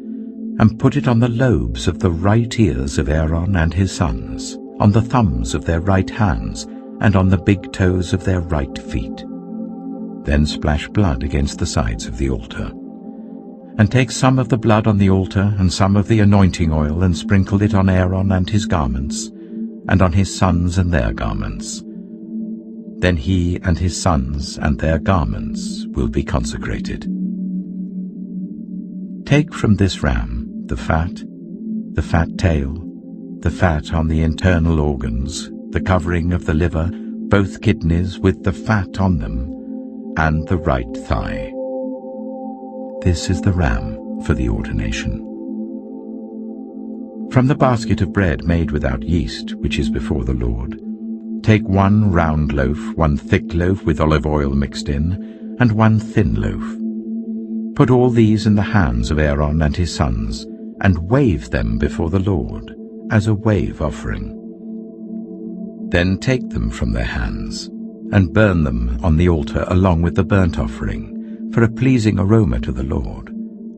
and put it on the lobes of the right ears of Aaron and his sons, on the thumbs of their right hands, and on the big toes of their right feet. Then splash blood against the sides of the altar. And take some of the blood on the altar and some of the anointing oil, and sprinkle it on Aaron and his garments, and on his sons and their garments. Then he and his sons and their garments will be consecrated. Take from this ram the fat tail, the fat on the internal organs, the covering of the liver, both kidneys with the fat on them, and the right thigh. This is the ram for the ordination. From the basket of bread made without yeast, which is before the Lord, take 1 round loaf, 1 thick loaf with olive oil mixed in, and 1 thin loaf. Put all these in the hands of Aaron and his sons, and wave them before the Lord, as a wave offering. Then take them from their hands, and burn them on the altar along with the burnt offering, for a pleasing aroma to the Lord,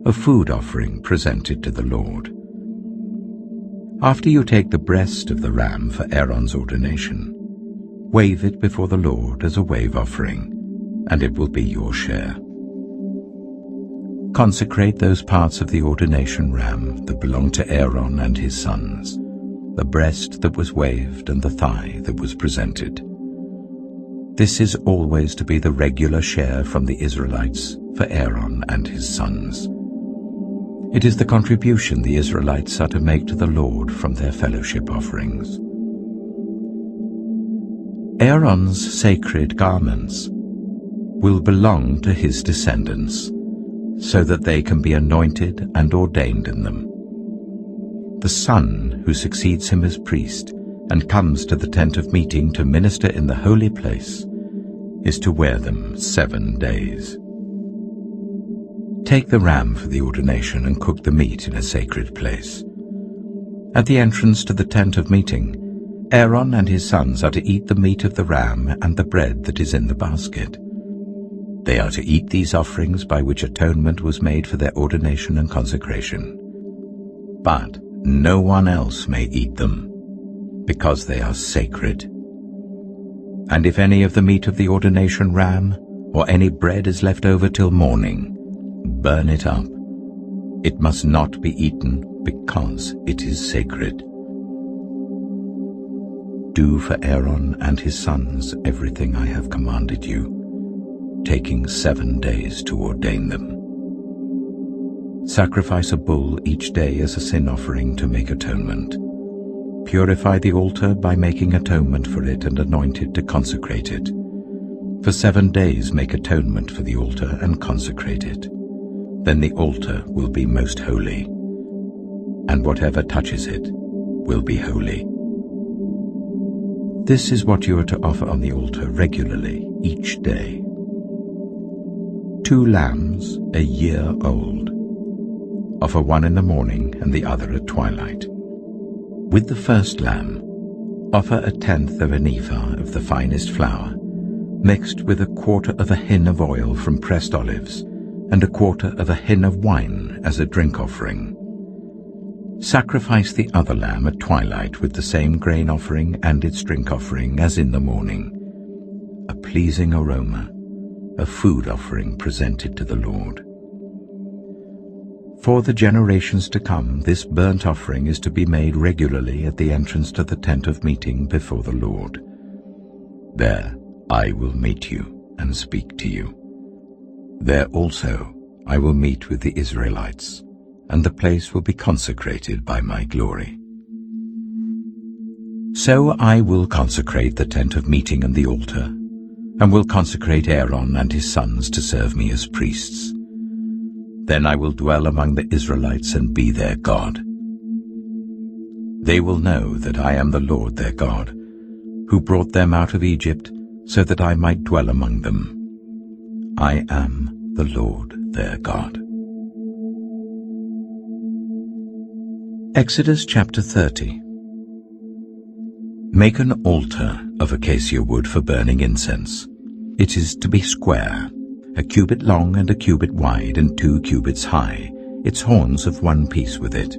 a food offering presented to the Lord. After you take the breast of the ram for Aaron's ordination, wave it before the Lord as a wave offering, and it will be your share. Consecrate those parts of the ordination ram that belong to Aaron and his sons, the breast that was waved and the thigh that was presented. This is always to be the regular share from the Israelites for Aaron and his sons. It is the contribution the Israelites are to make to the Lord from their fellowship offerings. Aaron's sacred garments will belong to his descendants, so that they can be anointed and ordained in them. The son who succeeds him as priest and comes to the tent of meeting to minister in the holy place is to wear them 7 days. Take the ram for the ordination and cook the meat in a sacred place. At the entrance to the tent of meeting, Aaron and his sons are to eat the meat of the ram and the bread that is in the basket. They are to eat these offerings by which atonement was made for their ordination and consecration. But no one else may eat them, because they are sacred. And if any of the meat of the ordination ram or any bread is left over till morning, burn it up. It must not be eaten, because it is sacred. Do for Aaron and his sons everything I have commanded you, taking 7 days to ordain them. Sacrifice a bull each day as a sin offering to make atonement. Purify the altar by making atonement for it and anoint it to consecrate it. For 7 days make atonement for the altar and consecrate it. Then the altar will be most holy, and whatever touches it will be holy. This is what you are to offer on the altar regularly each day. 2 lambs a year old. Offer one in the morning and the other at twilight. With the first lamb, offer 1/10 of an ephah of the finest flour, mixed with 1/4 of a hin of oil from pressed olives, and 1/4 of a hin of wine as a drink offering. Sacrifice the other lamb at twilight with the same grain offering and its drink offering as in the morning, a pleasing aroma, a food offering presented to the Lord. For the generations to come, this burnt offering is to be made regularly at the entrance to the tent of meeting before the Lord. There I will meet you and speak to you. There also I will meet with the Israelites, and the place will be consecrated by my glory. So I will consecrate the tent of meeting and the altar, and will consecrate Aaron and his sons to serve me as priests. Then I will dwell among the Israelites and be their God. They will know that I am the Lord their God, who brought them out of Egypt so that I might dwell among them. I am the Lord their God. Exodus chapter 30. Make an altar of acacia wood for burning incense. It is to be square, a cubit long and a cubit wide and 2 cubits high, its horns of 1 piece with it.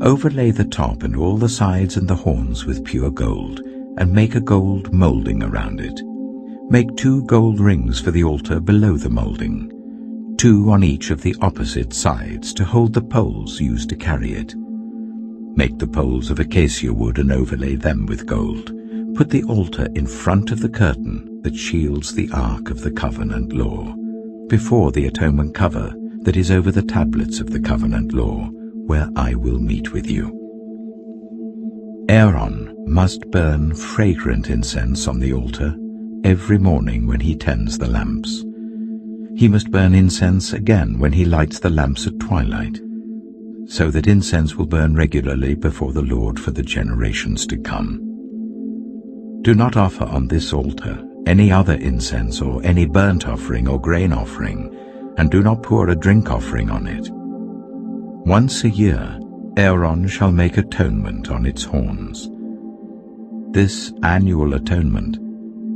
Overlay the top and all the sides and the horns with pure gold, and make a gold moulding around it. Make 2 gold rings for the altar below the moulding, 2 on each of the opposite sides to hold the poles used to carry it. Make the poles of acacia wood and overlay them with gold. Put the altar in front of the curtain that shields the Ark of the Covenant Law, before the atonement cover that is over the tablets of the Covenant Law, where I will meet with you. Aaron must burn fragrant incense on the altar every morning when he tends the lamps. He must burn incense again when he lights the lamps at twilight, so that incense will burn regularly before the Lord for the generations to come. Do not offer on this altar any other incense or any burnt offering or grain offering, and do not pour a drink offering on it. Once a year Aaron shall make atonement on its horns. This annual atonement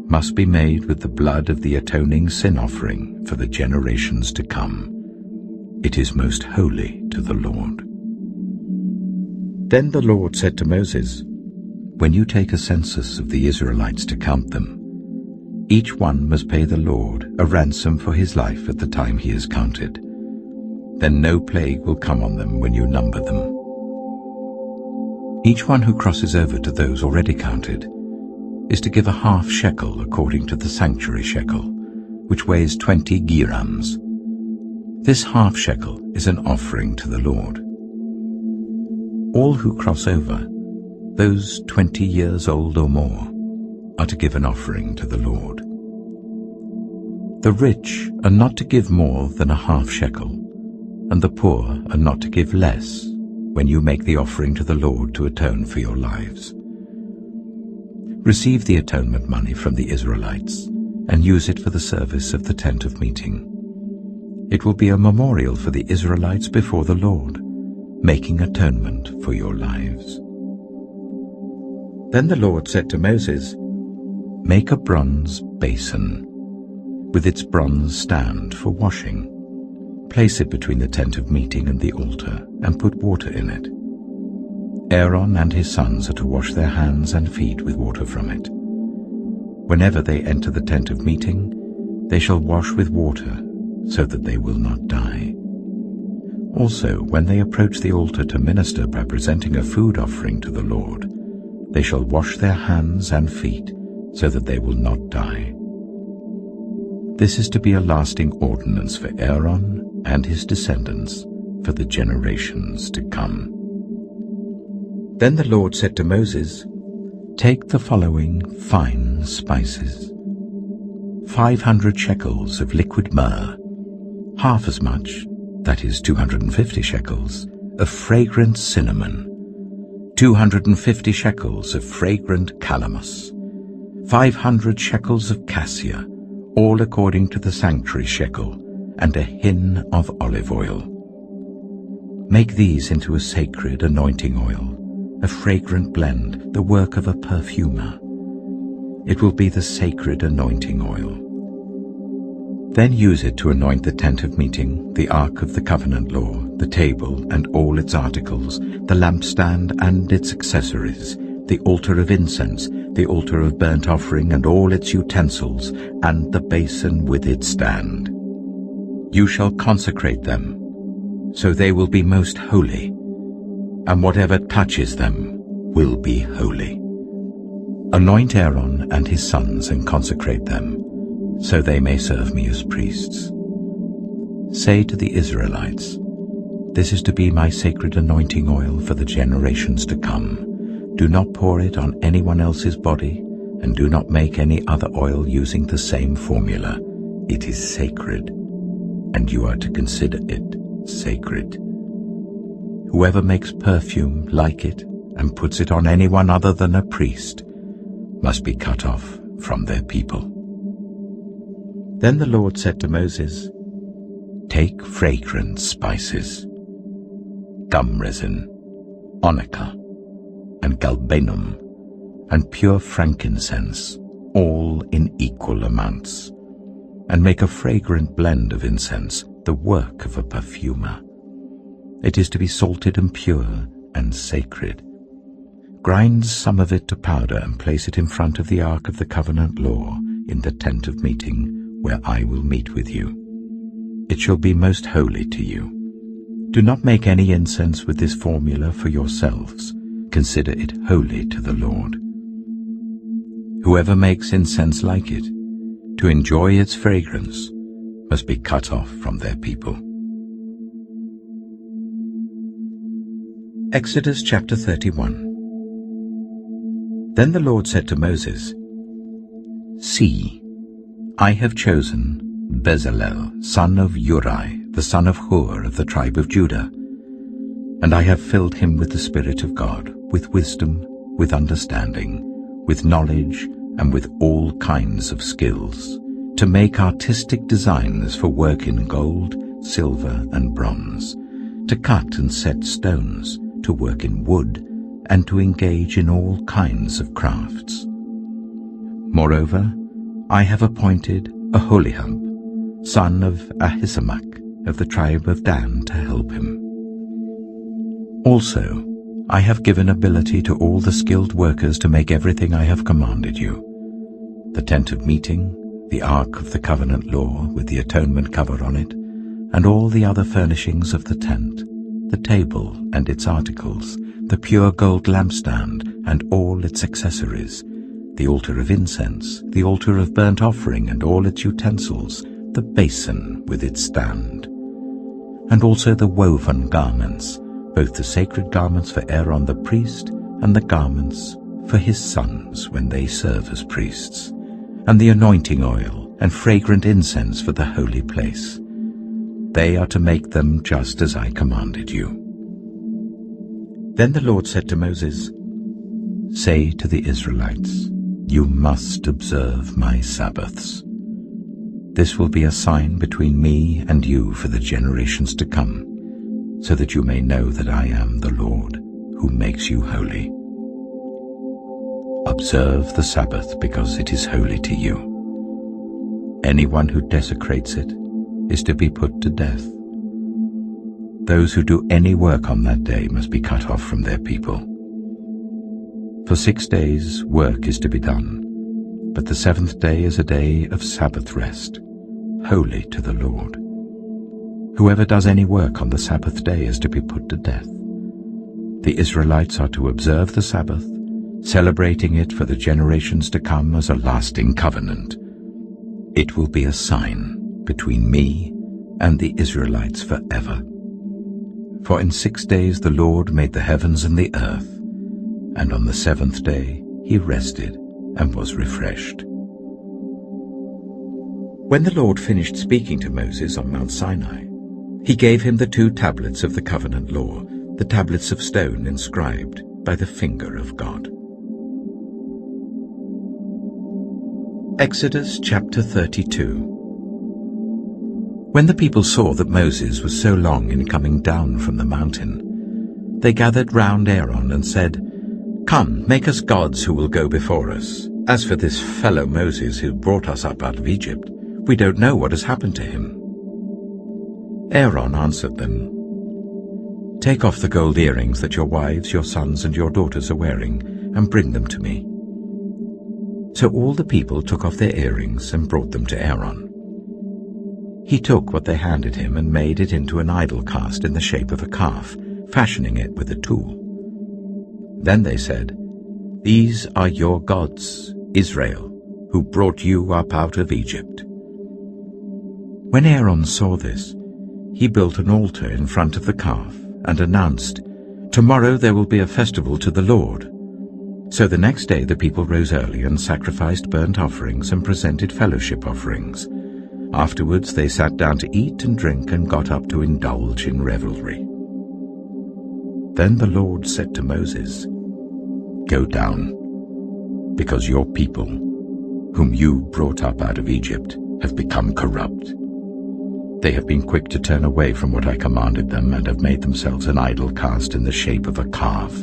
must be made with the blood of the atoning sin offering for the generations to come. It is most holy to the Lord. Then the Lord said to Moses, "When you take a census of the Israelites to count them, each one must pay the Lord a ransom for his life at the time he is counted. Then no plague will come on them when you number them. Each one who crosses over to those already counted is to give a half shekel according to the sanctuary shekel, which weighs 20 gerams. This half shekel is an offering to the Lord. All who cross over, those 20 years old or more, are to give an offering to the Lord. The rich are not to give more than a half shekel, and the poor are not to give less when you make the offering to the Lord to atone for your lives. Receive the atonement money from the Israelites and use it for the service of the tent of meeting. It will be a memorial for the Israelites before the Lord, making atonement for your lives." Then the Lord said to Moses, "Make a bronze basin with its bronze stand for washing. Place it between the tent of meeting and the altar, and put water in it. Aaron and his sons are to wash their hands and feet with water from it. Whenever they enter the tent of meeting, they shall wash with water, so that they will not die. Also, when they approach the altar to minister by presenting a food offering to the Lord, they shall wash their hands and feet, so that they will not die. This is to be a lasting ordinance for Aaron and his descendants for the generations to come." Then the Lord said to Moses, "Take the following fine spices: 500 shekels of liquid myrrh, half as much, that is 250 shekels, of fragrant cinnamon, 250 shekels of fragrant calamus, 500 shekels of cassia, all according to the sanctuary shekel, and a hin of olive oil. Make these into a sacred anointing oil, a fragrant blend, the work of a perfumer. It will be the sacred anointing oil. Then use it to anoint the tent of meeting, the Ark of the Covenant Law, the table and all its articles, the lampstand and its accessories, the altar of incense, the altar of burnt offering and all its utensils, and the basin with its stand. You shall consecrate them, so they will be most holy, and whatever touches them will be holy. Anoint Aaron and his sons and consecrate them, so they may serve me as priests. Say to the Israelites, this is to be my sacred anointing oil for the generations to come. Do not pour it on anyone else's body, and do not make any other oil using the same formula. It is sacred, and you are to consider it sacred. Whoever makes perfume like it and puts it on anyone other than a priest must be cut off from their people. Then the Lord said to Moses, take fragrant spices, gum resin, onycha, and galbanum, and pure frankincense, all in equal amounts, and make a fragrant blend of incense, the work of a perfumer. It is to be salted and pure and sacred. Grind some of it to powder and place it in front of the ark of the covenant law in the tent of meeting, where I will meet with you. It shall be most holy to you. Do not make any incense with this formula for yourselves. Consider it holy to the Lord. Whoever makes incense like it, to enjoy its fragrance, must be cut off from their people. Exodus chapter 31. Then the Lord said to Moses, see, I have chosen Bezalel, son of Uri, the son of Hur of the tribe of Judah, and I have filled him with the Spirit of God, with wisdom, with understanding, with knowledge, and with all kinds of skills, to make artistic designs for work in gold, silver, and bronze, to cut and set stones, to work in wood, and to engage in all kinds of crafts. Moreover, I have appointed Aholiab, son of Ahisamach, of the tribe of Dan, to help him. Also, I have given ability to all the skilled workers to make everything I have commanded you: the tent of meeting, the ark of the covenant law with the atonement cover on it, and all the other furnishings of the tent, the table and its articles, the pure gold lampstand and all its accessories, the altar of incense, the altar of burnt offering and all its utensils, the basin with its stand, and also the woven garments, both the sacred garments for Aaron the priest and the garments for his sons when they serve as priests, and the anointing oil and fragrant incense for the holy place. They are to make them just as I commanded you. Then the Lord said to Moses, say to the Israelites, you must observe my Sabbaths. This will be a sign between me and you for the generations to come, so that you may know that I am the Lord, who makes you holy. Observe the Sabbath because it is holy to you. Anyone who desecrates it is to be put to death. Those who do any work on that day must be cut off from their people. For 6 days work is to be done, but the 7th day is a day of Sabbath rest, holy to the Lord. Whoever does any work on the Sabbath day is to be put to death. The Israelites are to observe the Sabbath, celebrating it for the generations to come as a lasting covenant. It will be a sign between me and the Israelites forever. For in 6 days the Lord made the heavens and the earth, and on the 7th day he rested and was refreshed. When the Lord finished speaking to Moses on Mount Sinai, he gave him the 2 tablets of the covenant law, the tablets of stone inscribed by the finger of God. Exodus chapter 32. When the people saw that Moses was so long in coming down from the mountain, they gathered round Aaron and said, come, make us gods who will go before us. As for this fellow Moses who brought us up out of Egypt, we don't know what has happened to him. Aaron answered them, take off the gold earrings that your wives, your sons, and your daughters are wearing, and bring them to me. So all the people took off their earrings and brought them to Aaron. He took what they handed him and made it into an idol cast in the shape of a calf, fashioning it with a tool. Then they said, "These are your gods, Israel, who brought you up out of Egypt." When Aaron saw this, he built an altar in front of the calf and announced, "Tomorrow there will be a festival to the Lord." So the next day the people rose early and sacrificed burnt offerings and presented fellowship offerings. Afterwards they sat down to eat and drink and got up to indulge in revelry. Then the Lord said to Moses, "Go down, because your people, whom you brought up out of Egypt, have become corrupt. They have been quick to turn away from what I commanded them and have made themselves an idol cast in the shape of a calf.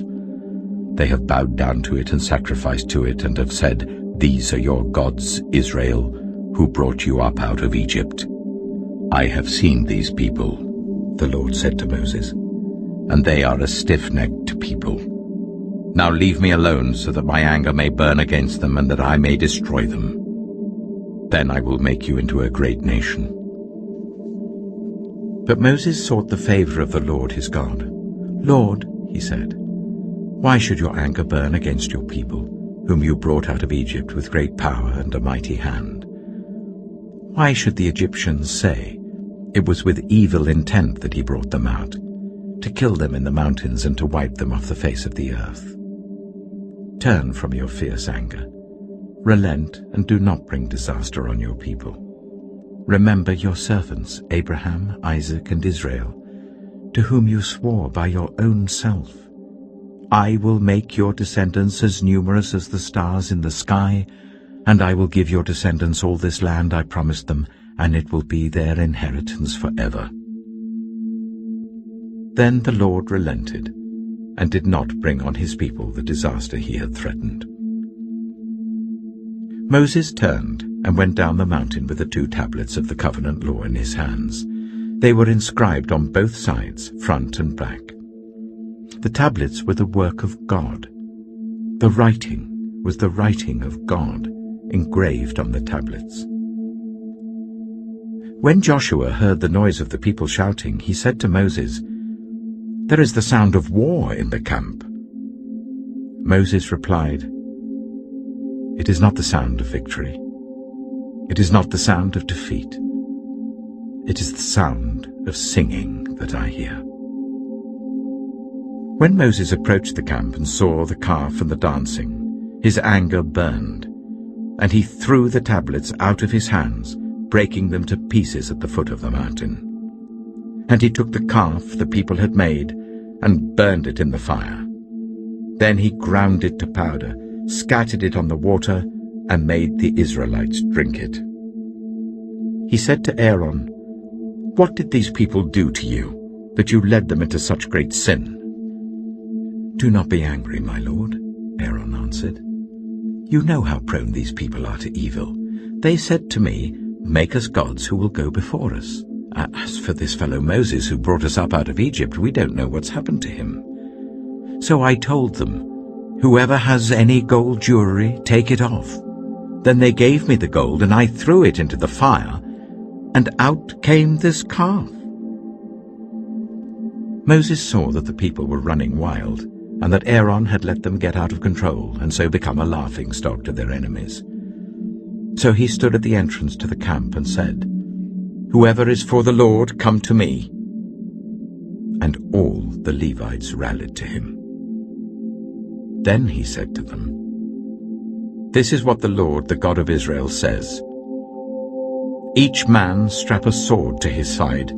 They have bowed down to it and sacrificed to it and have said, 'These are your gods, Israel, who brought you up out of Egypt.' I have seen these people," the Lord said to Moses, "and they are a stiff-necked people. Now leave me alone so that my anger may burn against them and that I may destroy them. Then I will make you into a great nation." But Moses sought the favor of the Lord his God. "Lord," he said, "why should your anger burn against your people, whom you brought out of Egypt with great power and a mighty hand? Why should the Egyptians say, 'It was with evil intent that he brought them out, to kill them in the mountains and to wipe them off the face of the earth?' Turn from your fierce anger. Relent and do not bring disaster on your people. Remember your servants, Abraham, Isaac, and Israel, to whom you swore by your own self. I will make your descendants as numerous as the stars in the sky, and I will give your descendants all this land I promised them, and it will be their inheritance forever." Then the Lord relented, and did not bring on his people the disaster he had threatened. Moses turned and went down the mountain with the 2 tablets of the covenant law in his hands. They were inscribed on both sides, front and back. The tablets were the work of God. The writing was the writing of God, engraved on the tablets. When Joshua heard the noise of the people shouting, he said to Moses, "There is the sound of war in the camp." Moses replied, "It is not the sound of victory. It is not the sound of defeat. It is the sound of singing that I hear." When Moses approached the camp and saw the calf and the dancing, his anger burned, and he threw the tablets out of his hands, breaking them to pieces at the foot of the mountain. And he took the calf the people had made and burned it in the fire. Then he ground it to powder, scattered it on the water, and made the Israelites drink it. He said to Aaron, "What did these people do to you, that you led them into such great sin?" "Do not be angry, my lord," Aaron answered. "You know how prone these people are to evil. They said to me, 'Make us gods who will go before us.' As for this fellow Moses who brought us up out of Egypt, we don't know what's happened to him. So I told them, 'Whoever has any gold jewelry, take it off.' Then they gave me the gold, and I threw it into the fire, and out came this calf." Moses saw that the people were running wild, and that Aaron had let them get out of control and so become a laughingstock to their enemies. So he stood at the entrance to the camp and said, "Whoever is for the Lord, come to me." And all the Levites rallied to him. Then he said to them, "This is what the Lord, the God of Israel, says. Each man strap a sword to his side.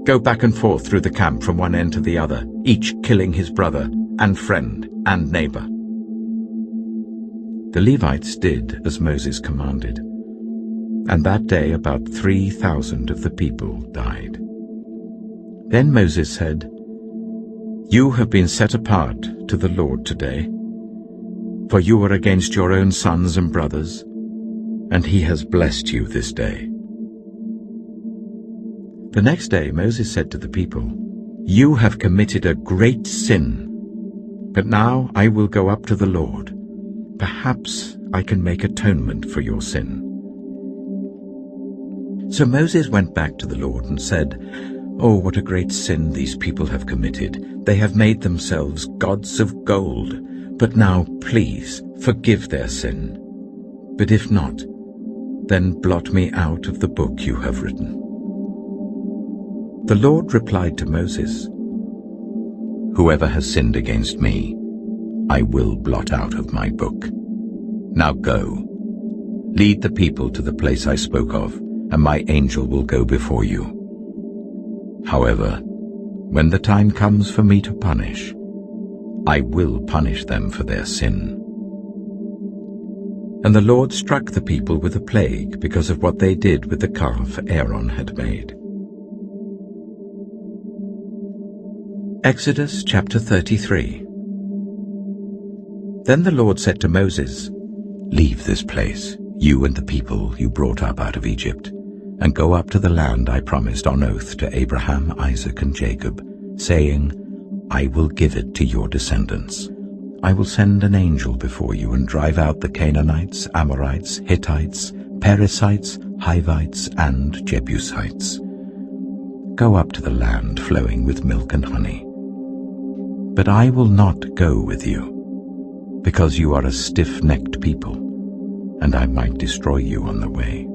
Go back and forth through the camp from one end to the other, each killing his brother and friend and neighbor." The Levites did as Moses commanded, and that day about 3,000 of the people died. Then Moses said, "You have been set apart to the Lord today, for you are against your own sons and brothers, and he has blessed you this day." The next day Moses said to the people, "You have committed a great sin, but now I will go up to the Lord. Perhaps I can make atonement for your sin." So Moses went back to the Lord and said, "Oh, what a great sin these people have committed. They have made themselves gods of gold, But now, please, forgive their sin. But if not, then blot me out of the book you have written." The Lord replied to Moses, "Whoever has sinned against me, I will blot out of my book. Now go, lead the people to the place I spoke of, and my angel will go before you. However, when the time comes for me to punish, I will punish them for their sin." And the Lord struck the people with a plague because of what they did with the calf Aaron had made. Exodus chapter 33. Then the Lord said to Moses, "Leave this place, you and the people you brought up out of Egypt, and go up to the land I promised on oath to Abraham, Isaac, and Jacob, saying, I will give it to your descendants. I will send an angel before you and drive out the Canaanites, Amorites, Hittites, Perizzites, Hivites, and Jebusites. Go up to the land flowing with milk and honey. But I will not go with you, because you are a stiff-necked people, and I might destroy you on the way."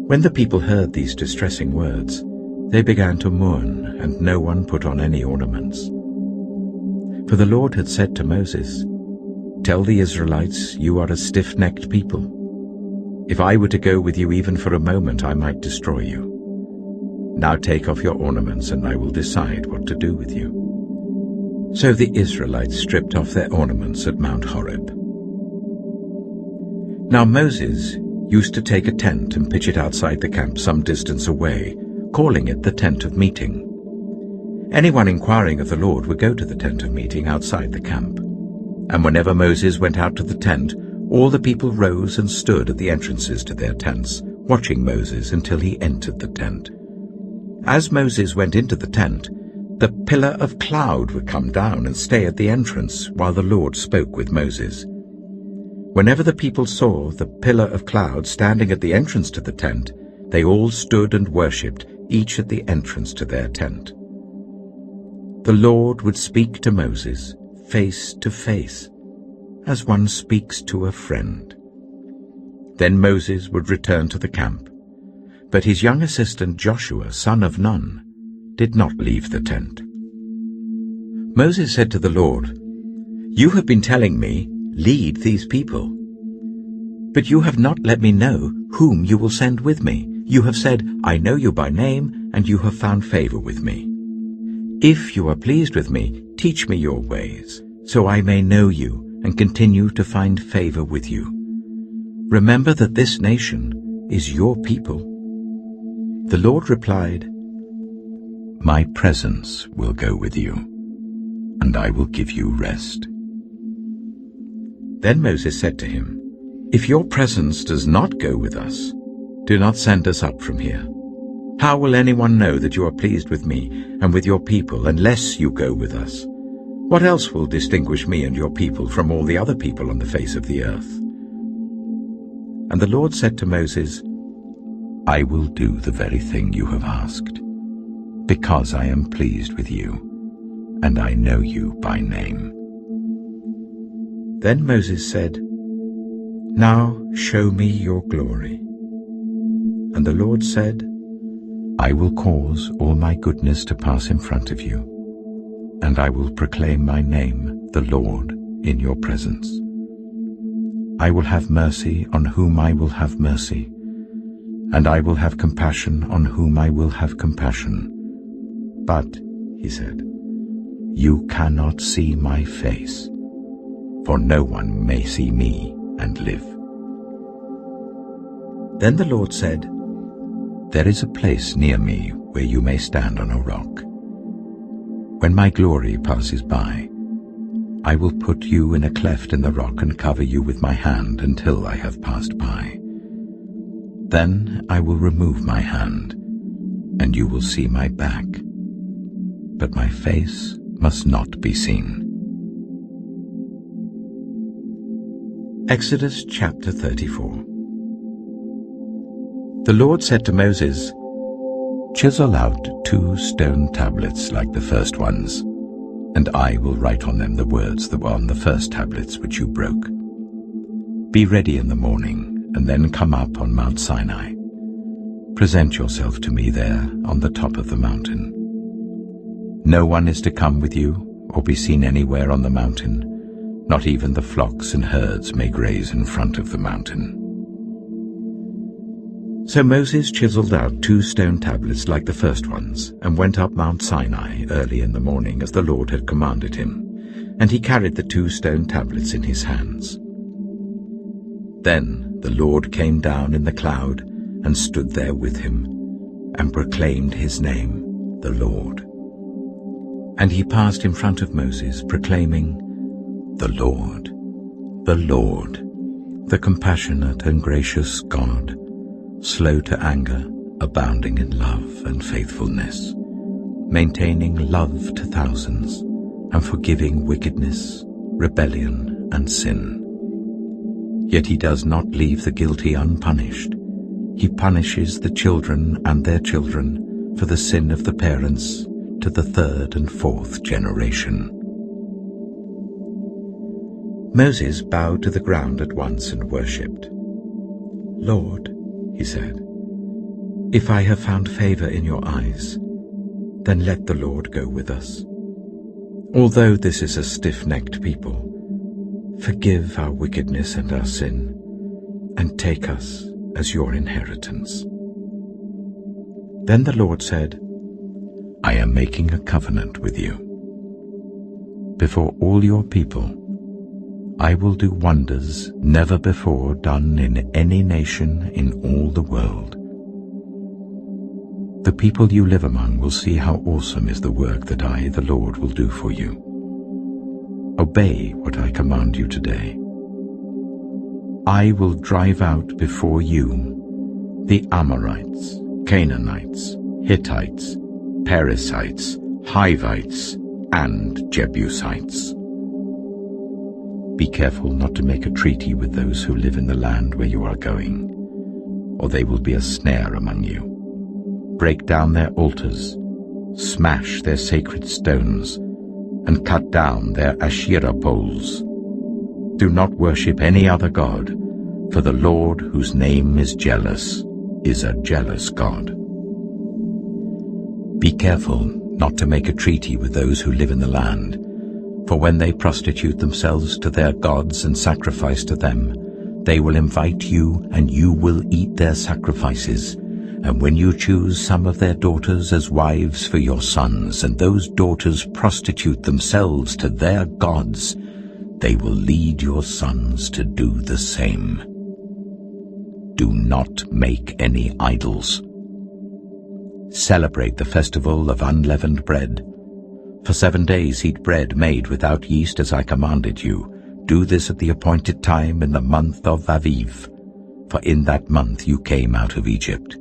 When the people heard these distressing words, they began to mourn, and no one put on any ornaments. For the Lord had said to Moses, "Tell the Israelites, you are a stiff-necked people. If I were to go with you even for a moment, I might destroy you. Now take off your ornaments, and I will decide what to do with you." So the Israelites stripped off their ornaments at Mount Horeb. Now Moses used to take a tent and pitch it outside the camp some distance away, calling it the tent of meeting. Anyone inquiring of the Lord would go to the tent of meeting outside the camp. And whenever Moses went out to the tent, all the people rose and stood at the entrances to their tents, watching Moses until he entered the tent. As Moses went into the tent, the pillar of cloud would come down and stay at the entrance while the Lord spoke with Moses. Whenever the people saw the pillar of cloud standing at the entrance to the tent, they all stood and worshipped, each at the entrance to their tent. The Lord would speak to Moses face to face, as one speaks to a friend. Then Moses would return to the camp, but his young assistant Joshua, son of Nun, did not leave the tent. Moses said to the Lord, "You have been telling me, 'Lead these people.' But you have not let me know whom you will send with me. You have said, 'I know you by name, and you have found favor with me.' If you are pleased with me, teach me your ways, so I may know you and continue to find favor with you. Remember that this nation is your people." The Lord replied, "My presence will go with you, and I will give you rest." Then Moses said to him, "If your presence does not go with us, do not send us up from here. How will anyone know that you are pleased with me and with your people unless you go with us? What else will distinguish me and your people from all the other people on the face of the earth?" And the Lord said to Moses, "I will do the very thing you have asked, because I am pleased with you, and I know you by name." Then Moses said, "Now show me your glory." And the Lord said, "I will cause all my goodness to pass in front of you, and I will proclaim my name, the Lord, in your presence. I will have mercy on whom I will have mercy, and I will have compassion on whom I will have compassion. But," he said, "you cannot see my face, for no one may see me and live." Then the Lord said, "There is a place near me where you may stand on a rock. When my glory passes by, I will put you in a cleft in the rock and cover you with my hand until I have passed by. Then I will remove my hand, and you will see my back, but my face must not be seen." Exodus chapter 34. The Lord said to Moses, "Chisel out 2 stone tablets like the first ones, and I will write on them the words that were on the first tablets which you broke. Be ready in the morning, and then come up on Mount Sinai. Present yourself to me there on the top of the mountain. No one is to come with you or be seen anywhere on the mountain. Not even the flocks and herds may graze in front of the mountain. So Moses chiseled out 2 stone tablets like the first ones, and went up Mount Sinai early in the morning as the Lord had commanded him, and he carried the 2 stone tablets in his hands. Then the Lord came down in the cloud and stood there with him, and proclaimed his name, the Lord. And he passed in front of Moses, proclaiming, the Lord, the compassionate and gracious God, slow to anger, abounding in love and faithfulness, maintaining love to thousands, and forgiving wickedness, rebellion, and sin. Yet he does not leave the guilty unpunished. He punishes the children and their children for the sin of the parents to the 3rd and 4th generation. Moses bowed to the ground at once and worshipped. Lord, he said, if I have found favor in your eyes, then let the Lord go with us. Although this is a stiff-necked people, forgive our wickedness and our sin, and take us as your inheritance. Then the Lord said, I am making a covenant with you. Before all your people, I will do wonders never before done in any nation in all the world. The people you live among will see how awesome is the work that I, the Lord, will do for you. Obey what I command you today. I will drive out before you the Amorites, Canaanites, Hittites, Perizzites, Hivites, and Jebusites. Be careful not to make a treaty with those who live in the land where you are going, or they will be a snare among you. Break down their altars, smash their sacred stones, and cut down their Asherah poles. Do not worship any other god, for the Lord, whose name is jealous, is a jealous God. Be careful not to make a treaty with those who live in the land, for when they prostitute themselves to their gods and sacrifice to them, they will invite you, and you will eat their sacrifices. And when you choose some of their daughters as wives for your sons, and those daughters prostitute themselves to their gods, they will lead your sons to do the same. Do not make any idols. Celebrate the festival of unleavened bread. For 7 days eat bread made without yeast as I commanded you. Do this at the appointed time in the month of Aviv, for in that month you came out of Egypt.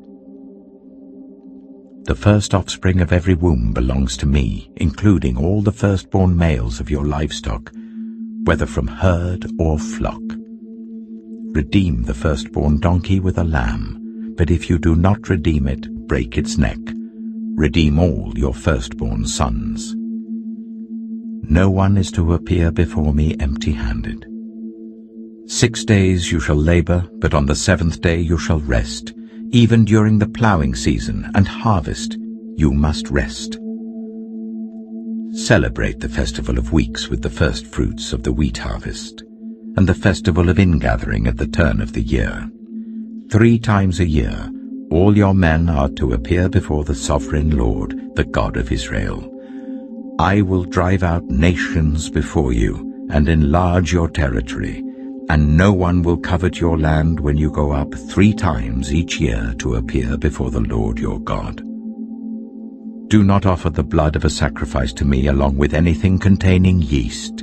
The first offspring of every womb belongs to me, including all the firstborn males of your livestock, whether from herd or flock. Redeem the firstborn donkey with a lamb, but if you do not redeem it, break its neck. Redeem all your firstborn sons. No one is to appear before me empty-handed. 6 days you shall labor, but on the 7th day you shall rest. Even during the plowing season and harvest you must rest. Celebrate the festival of weeks with the first fruits of the wheat harvest, and the festival of ingathering at the turn of the year. 3 times a year all your men are to appear before the sovereign Lord, the God of Israel. I will drive out nations before you and enlarge your territory, and no one will covet your land when you go up 3 times each year to appear before the Lord your God. Do not offer the blood of a sacrifice to me along with anything containing yeast,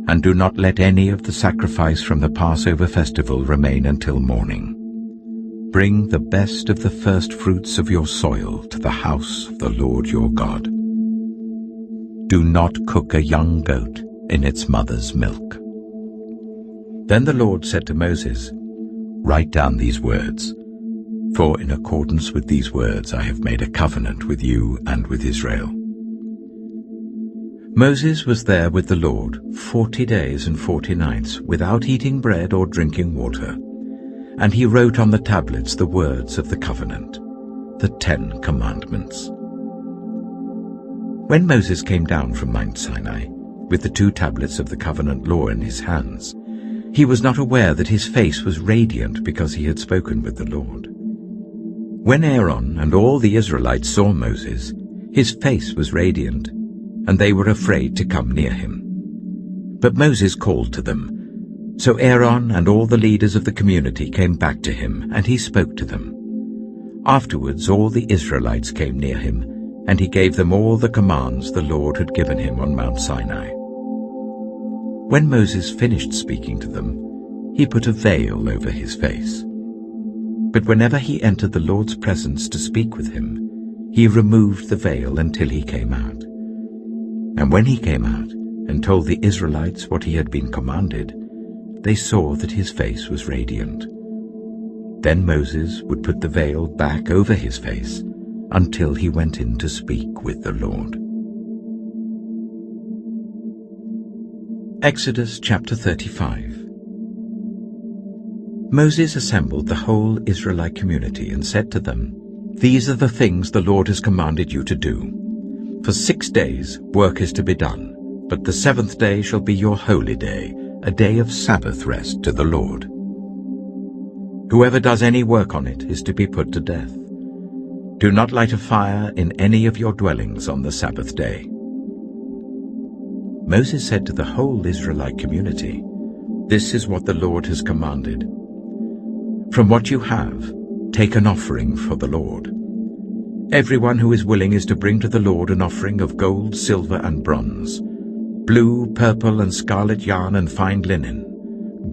and do not let any of the sacrifice from the Passover festival remain until morning. Bring the best of the first fruits of your soil to the house of the Lord your God. Do not cook a young goat in its mother's milk. Then the Lord said to Moses, Write down these words, for in accordance with these words I have made a covenant with you and with Israel. Moses was there with the Lord 40 days and 40 nights, without eating bread or drinking water. And he wrote on the tablets the words of the covenant, the 10 Commandments. When Moses came down from Mount Sinai, with the 2 tablets of the covenant law in his hands, he was not aware that his face was radiant because he had spoken with the Lord. When Aaron and all the Israelites saw Moses, his face was radiant, and they were afraid to come near him. But Moses called to them. So Aaron and all the leaders of the community came back to him, and he spoke to them. Afterwards all the Israelites came near him, and he gave them all the commands the Lord had given him on Mount Sinai. When Moses finished speaking to them, he put a veil over his face. But whenever he entered the Lord's presence to speak with him, he removed the veil until he came out. And when he came out and told the Israelites what he had been commanded, they saw that his face was radiant. Then Moses would put the veil back over his face until he went in to speak with the Lord. Exodus chapter 35. Moses assembled the whole Israelite community and said to them, "These are the things the Lord has commanded you to do. For 6 days work is to be done, but the 7th day shall be your holy day, a day of Sabbath rest to the Lord. Whoever does any work on it is to be put to death. Do not light a fire in any of your dwellings on the Sabbath day." Moses said to the whole Israelite community, "This is what the Lord has commanded. From what you have, take an offering for the Lord. Everyone who is willing is to bring to the Lord an offering of gold, silver, and bronze, blue, purple, and scarlet yarn and fine linen,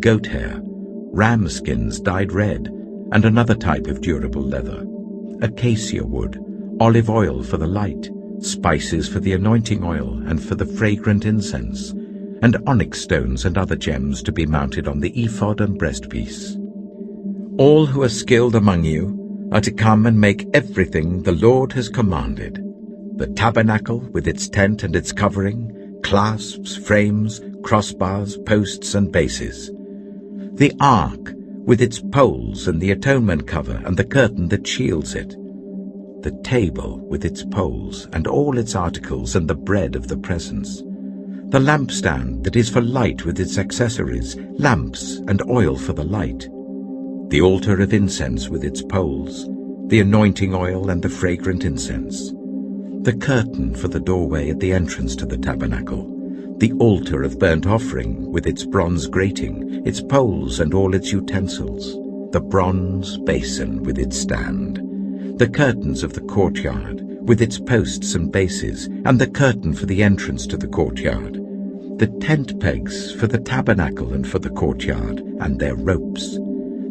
goat hair, ram skins dyed red, and another type of durable leather, acacia wood, olive oil for the light, spices for the anointing oil and for the fragrant incense, and onyx stones and other gems to be mounted on the ephod and breastpiece. All who are skilled among you are to come and make everything the Lord has commanded: the tabernacle with its tent and its covering, clasps, frames, crossbars, posts, and bases; the ark with its poles and the atonement cover and the curtain that shields it; the table with its poles and all its articles and the bread of the presence; the lampstand that is for light with its accessories, lamps and oil for the light; the altar of incense with its poles, the anointing oil and the fragrant incense; the curtain for the doorway at the entrance to the tabernacle; the altar of burnt offering with its bronze grating, its poles and all its utensils; the bronze basin with its stand; the curtains of the courtyard with its posts and bases, and the curtain for the entrance to the courtyard; the tent pegs for the tabernacle and for the courtyard, and their ropes;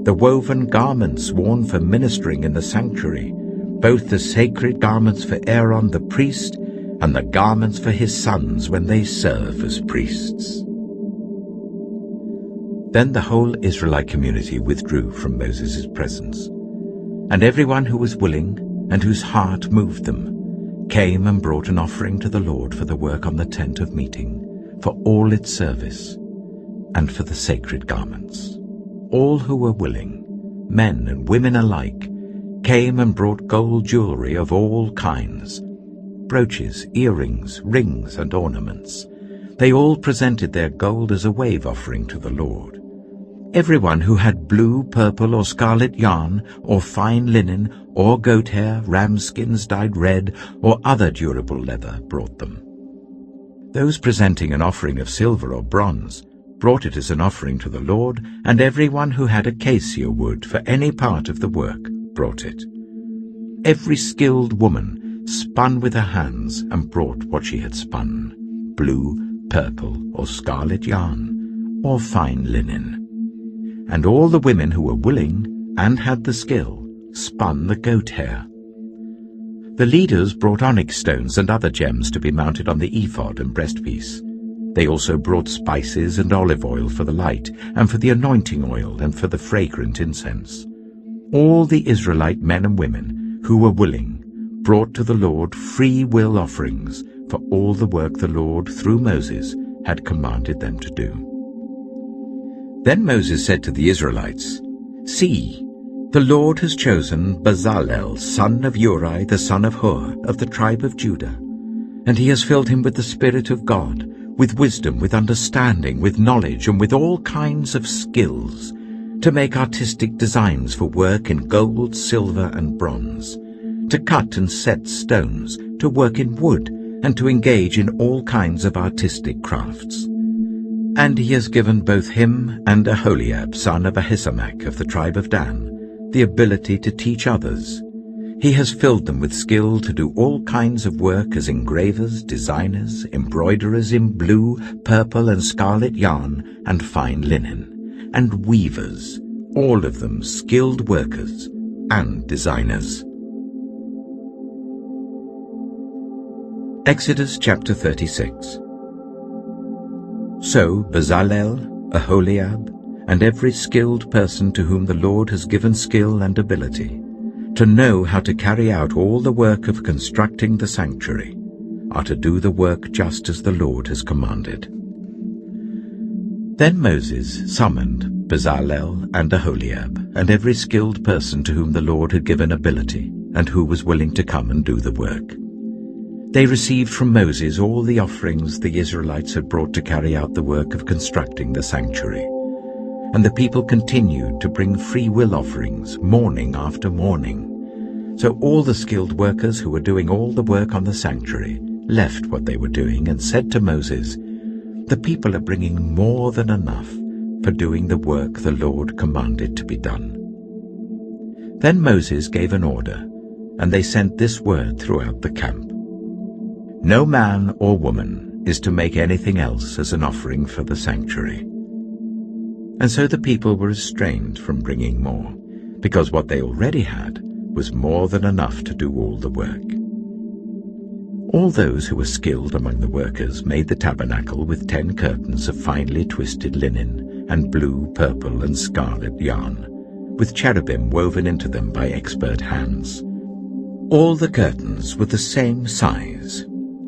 the woven garments worn for ministering in the sanctuary, both the sacred garments for Aaron the priest and the garments for his sons when they serve as priests. Then the whole Israelite community withdrew from Moses' presence, and everyone who was willing and whose heart moved them came and brought an offering to the Lord for the work on the tent of meeting, for all its service, and for the sacred garments. All who were willing, men and women alike, came and brought gold jewelry of all kinds, brooches, earrings, rings, and ornaments. They all presented their gold as a wave offering to the Lord. Everyone who had blue, purple, or scarlet yarn, or fine linen, or goat hair, ram skins dyed red, or other durable leather brought them. Those presenting an offering of silver or bronze brought it as an offering to the Lord, and everyone who had acacia wood for any part of the work brought it. Every skilled woman spun with her hands and brought what she had spun, blue, purple, or scarlet yarn, or fine linen. And all the women who were willing and had the skill spun the goat hair. The leaders brought onyx stones and other gems to be mounted on the ephod and breastpiece. They also brought spices and olive oil for the light, and for the anointing oil, and for the fragrant incense. All the Israelite men and women who were willing brought to the Lord free will offerings for all the work the Lord, through Moses, had commanded them to do. Then Moses said to the Israelites, "See, the Lord has chosen Bezalel, son of Uri, the son of Hur, of the tribe of Judah, and he has filled him with the Spirit of God, with wisdom, with understanding, with knowledge, and with all kinds of skills, to make artistic designs for work in gold, silver, and bronze, to cut and set stones, to work in wood, and to engage in all kinds of artistic crafts. And he has given both him and Aholiab, son of Ahisamach, of the tribe of Dan, the ability to teach others. He has filled them with skill to do all kinds of work as engravers, designers, embroiderers in blue, purple, and scarlet yarn, and fine linen, and weavers, all of them skilled workers and designers." Exodus chapter 36. So Bezalel, Aholiab, and every skilled person to whom the Lord has given skill and ability, to know how to carry out all the work of constructing the sanctuary, are to do the work just as the Lord has commanded. Then Moses summoned Bezalel and Aholiab, and every skilled person to whom the Lord had given ability, and who was willing to come and do the work. They received from Moses all the offerings the Israelites had brought to carry out the work of constructing the sanctuary. And the people continued to bring free will offerings morning after morning. So all the skilled workers who were doing all the work on the sanctuary left what they were doing and said to Moses, "The people are bringing more than enough for doing the work the Lord commanded to be done." Then Moses gave an order, and they sent this word throughout the camp: "No man or woman is to make anything else as an offering for the sanctuary." And so the people were restrained from bringing more, because what they already had was more than enough to do all the work. All those who were skilled among the workers made the tabernacle with 10 curtains of finely twisted linen and blue, purple, and scarlet yarn, with cherubim woven into them by expert hands. All the curtains were the same size,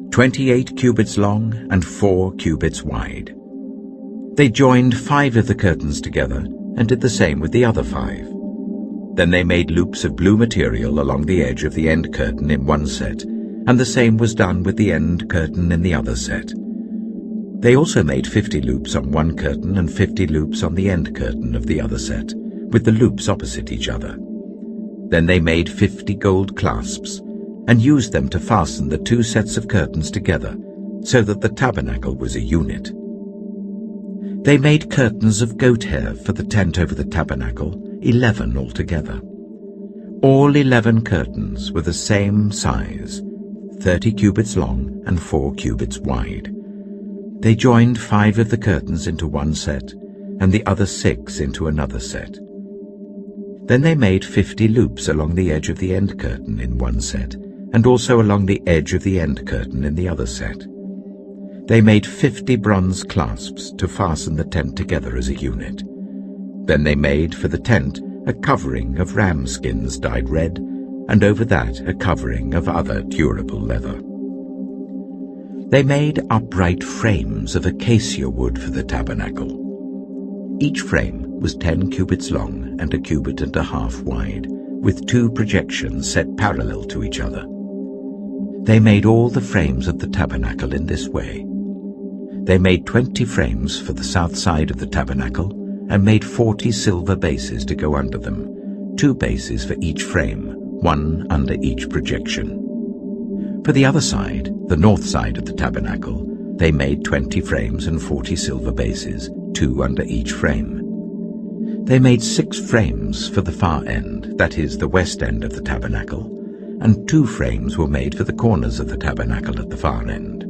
28 cubits long and 4 cubits wide. They joined 5 of the curtains together and did the same with the other 5. Then they made loops of blue material along the edge of the end curtain in one set, and the same was done with the end curtain in the other set. They also made 50 loops on one curtain and 50 loops on the end curtain of the other set, with the loops opposite each other. Then they made 50 gold clasps, and used them to fasten the 2 sets of curtains together, so that the tabernacle was a unit. They made curtains of goat hair for the tent over the tabernacle, 11 altogether. All 11 curtains were the same size, 30 cubits long and 4 cubits wide. They joined 5 of the curtains into one set, and the other 6 into another set. Then they made 50 loops along the edge of the end curtain in one set, and also along the edge of the end curtain in the other set. They made 50 bronze clasps to fasten the tent together as a unit. Then they made for the tent a covering of ram skins dyed red, and over that a covering of other durable leather. They made upright frames of acacia wood for the tabernacle. Each frame was 10 cubits long and 1.5 cubits wide, with 2 projections set parallel to each other. They made all the frames of the tabernacle in this way. They made 20 frames for the south side of the tabernacle, and made 40 silver bases to go under them, 2 bases for each frame, 1 under each projection. For the other side, the north side of the tabernacle, they made 20 frames and 40 silver bases, 2 under each frame. They made 6 frames for the far end, that is, the west end of the tabernacle, and 2 frames were made for the corners of the tabernacle at the far end.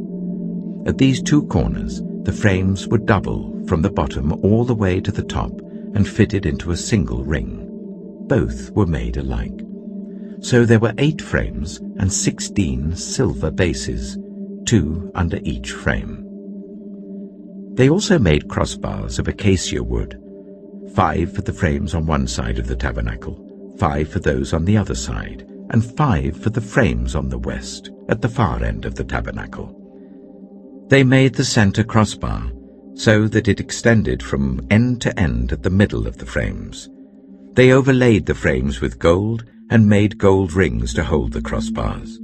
At these 2 corners, the frames were double from the bottom all the way to the top and fitted into a single ring. Both were made alike. So there were 8 frames and 16 silver bases, 2 under each frame. They also made crossbars of acacia wood, 5 for the frames on one side of the tabernacle, 5 for those on the other side, and 5 for the frames on the west. at the far end of the tabernacle. They made the center crossbar so that it extended from end to end at the middle of the frames. They overlaid the frames with gold and made gold rings to hold the crossbars.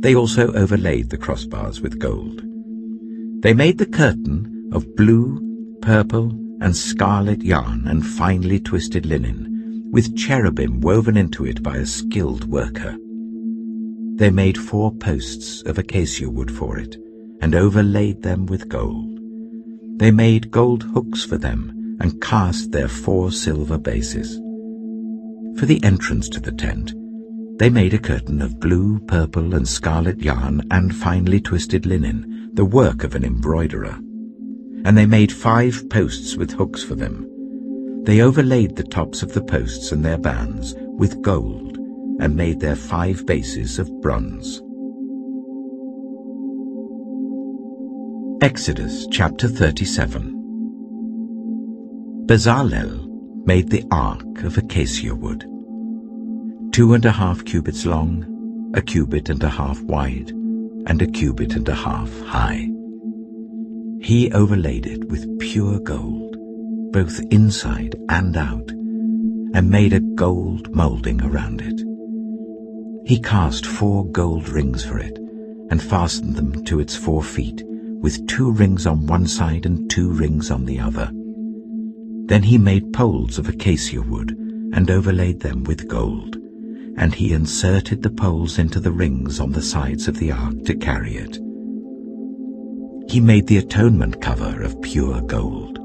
They also overlaid the crossbars with gold. They made the curtain of blue, purple, and scarlet yarn and finely twisted linen, with cherubim woven into it by a skilled worker. They made 4 posts of acacia wood for it, and overlaid them with gold. They made gold hooks for them, and cast their 4 silver bases. For the entrance to the tent, they made a curtain of blue, purple, and scarlet yarn and finely twisted linen, the work of an embroiderer. And they made 5 posts with hooks for them. They overlaid the tops of the posts and their bands with gold, and made their 5 bases of bronze. Exodus chapter 37. Bezalel made the ark of acacia wood, 2½ cubits long, 1.5 cubits wide, and 1.5 cubits high. He overlaid it with pure gold, both inside and out, and made a gold molding around it. He cast 4 gold rings for it, and fastened them to its 4 feet, with 2 rings on one side and 2 rings on the other. Then he made poles of acacia wood, and overlaid them with gold, and he inserted the poles into the rings on the sides of the ark to carry it. He made the atonement cover of pure gold,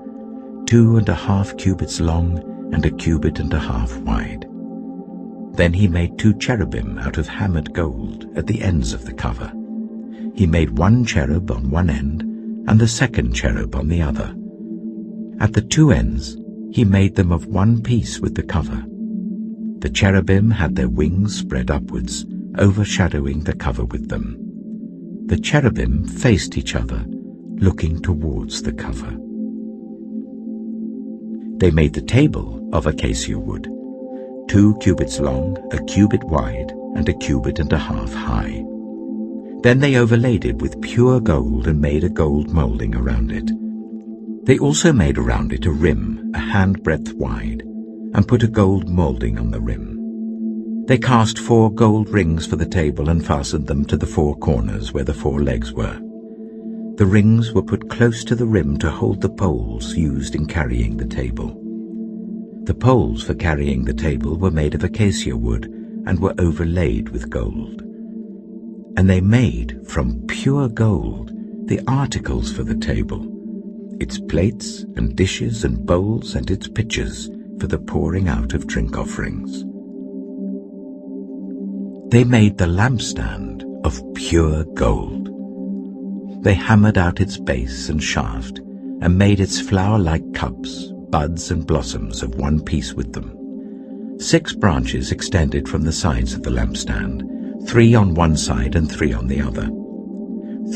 2½ cubits long and 1.5 cubits wide. Then he made 2 cherubim out of hammered gold at the ends of the cover. He made 1 cherub on one end and the 2nd cherub on the other. At the 2 ends he made them of one piece with the cover. The cherubim had their wings spread upwards, overshadowing the cover with them. The cherubim faced each other, looking towards the cover. They made the table of acacia wood, 2 cubits long, 1 cubit wide, and 1.5 cubits high. Then they overlaid it with pure gold and made a gold molding around it. They also made around it a rim, a handbreadth wide, and put a gold molding on the rim. They cast 4 gold rings for the table and fastened them to the 4 corners where the 4 legs were. The rings were put close to the rim to hold the poles used in carrying the table. The poles for carrying the table were made of acacia wood and were overlaid with gold. And they made from pure gold the articles for the table, its plates and dishes and bowls and its pitchers for the pouring out of drink offerings. They made the lampstand of pure gold. They hammered out its base and shaft, and made its flower-like cups, buds and blossoms of one piece with them. 6 branches extended from the sides of the lampstand, 3 on one side and 3 on the other.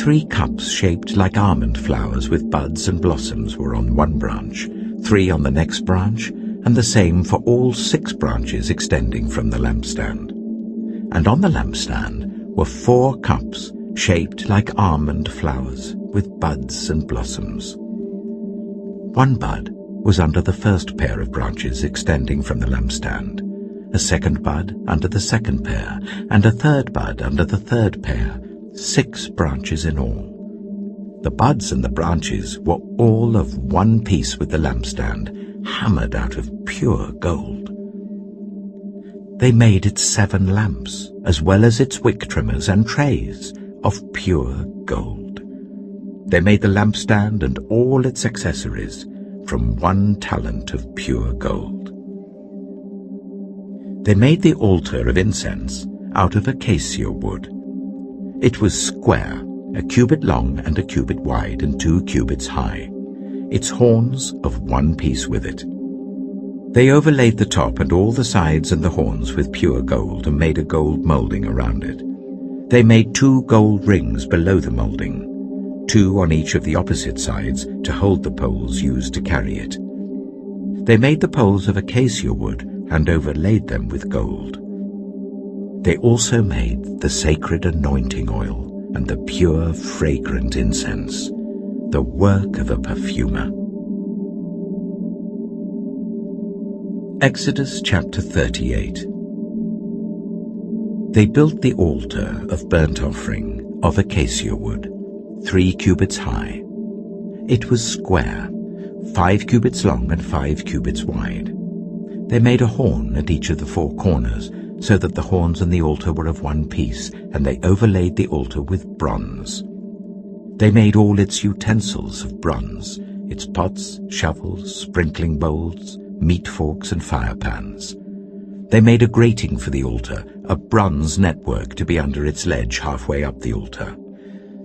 3 cups shaped like almond flowers with buds and blossoms were on one branch, 3 on the next branch, and the same for all 6 branches extending from the lampstand. And on the lampstand were 4 cups shaped like almond flowers with buds and blossoms. 1 bud was under the first pair of branches extending from the lampstand, a 2nd bud under the 2nd pair, and a 3rd bud under the 3rd pair, 6 branches in all. The buds and the branches were all of one piece with the lampstand, hammered out of pure gold. They made its 7 lamps, as well as its wick trimmers and trays, of pure gold. They made the lampstand and all its accessories from 1 talent of pure gold. They made the altar of incense out of acacia wood. It was square, 1 cubit long and 1 cubit wide and 2 cubits high, its horns of one piece with it. They overlaid the top and all the sides and the horns with pure gold and made a gold molding around it. They made 2 gold rings below the molding, 2 on each of the opposite sides to hold the poles used to carry it. They made the poles of acacia wood and overlaid them with gold. They also made the sacred anointing oil, and the pure, fragrant incense, the work of a perfumer. Exodus chapter 38. They built the altar of burnt offering of acacia wood, 3 cubits high. It was square, 5 cubits long and 5 cubits wide. They made a horn at each of the 4 corners, so that the horns and the altar were of one piece, and they overlaid the altar with bronze. They made all its utensils of bronze, its pots, shovels, sprinkling bowls, meat forks and fire pans. They made a grating for the altar, a bronze network to be under its ledge halfway up the altar.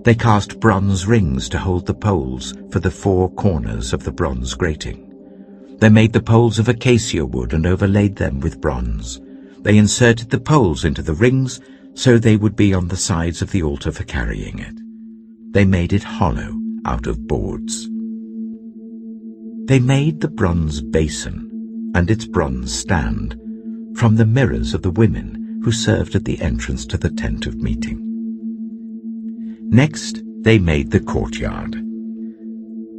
They cast bronze rings to hold the poles for the 4 corners of the bronze grating. They made the poles of acacia wood and overlaid them with bronze. They inserted the poles into the rings so they would be on the sides of the altar for carrying it. They made it hollow out of boards. They made the bronze basin and its bronze stand from the mirrors of the women who served at the entrance to the tent of meeting. Next, they made the courtyard.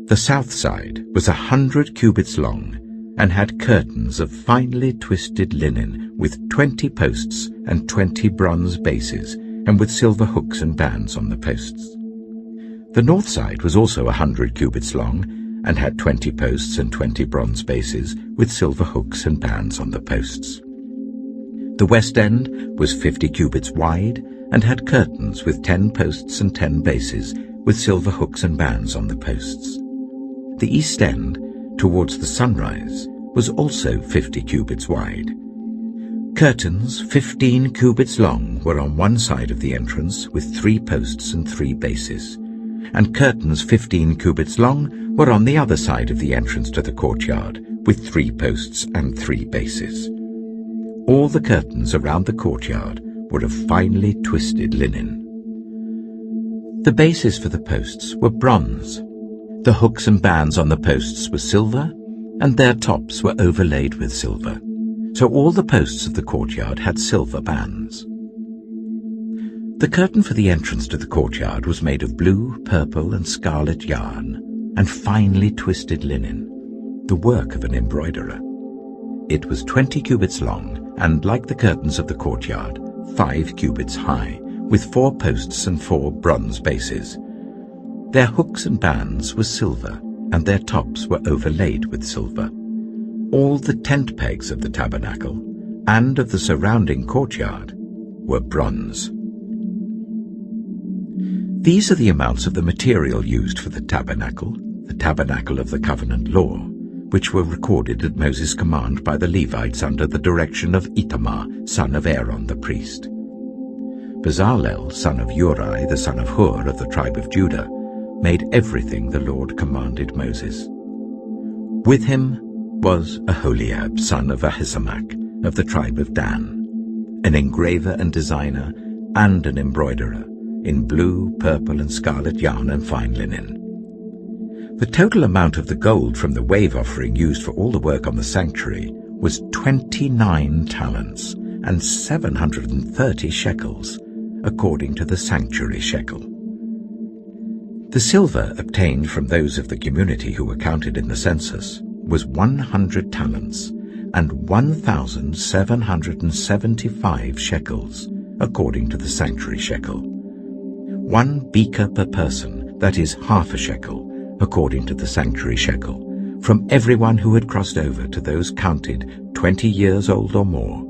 The south side was 100 cubits long and had curtains of finely twisted linen with 20 posts and 20 bronze bases, and with silver hooks and bands on the posts. The north side was also 100 cubits long and had 20 posts and 20 bronze bases, with silver hooks and bands on the posts. The west end was 50 cubits wide and had curtains with 10 posts and 10 bases, with silver hooks and bands on the posts. The east end, towards the sunrise, was also 50 cubits wide. Curtains 15 cubits long were on one side of the entrance with 3 posts and 3 bases, and curtains 15 cubits long were on the other side of the entrance to the courtyard with 3 posts and 3 bases. All the curtains around the courtyard were of finely twisted linen. The bases for the posts were bronze. The hooks and bands on the posts were silver, and their tops were overlaid with silver. So all the posts of the courtyard had silver bands. The curtain for the entrance to the courtyard was made of blue, purple, and scarlet yarn, and finely twisted linen, the work of an embroiderer. It was 20 cubits long, and, like the curtains of the courtyard, 5 cubits high, with 4 posts and 4 bronze bases. Their hooks and bands were silver, and their tops were overlaid with silver. All the tent pegs of the tabernacle and of the surrounding courtyard were bronze. These are the amounts of the material used for the tabernacle of the covenant law, which were recorded at Moses' command by the Levites under the direction of Itamar, son of Aaron the priest. Bezalel, son of Uri, the son of Hur of the tribe of Judah, made everything the Lord commanded Moses. With him was Aholiab, son of Ahisamach, of the tribe of Dan, an engraver and designer and an embroiderer, in blue, purple, and scarlet yarn and fine linen. The total amount of the gold from the wave offering used for all the work on the sanctuary was 29 talents and 730 shekels, according to the sanctuary shekel. The silver obtained from those of the community who were counted in the census was 100 talents and 1,775 shekels, according to the sanctuary shekel. 1 beker per person, that is half a shekel, according to the sanctuary shekel, from everyone who had crossed over to those counted 20 years old or more,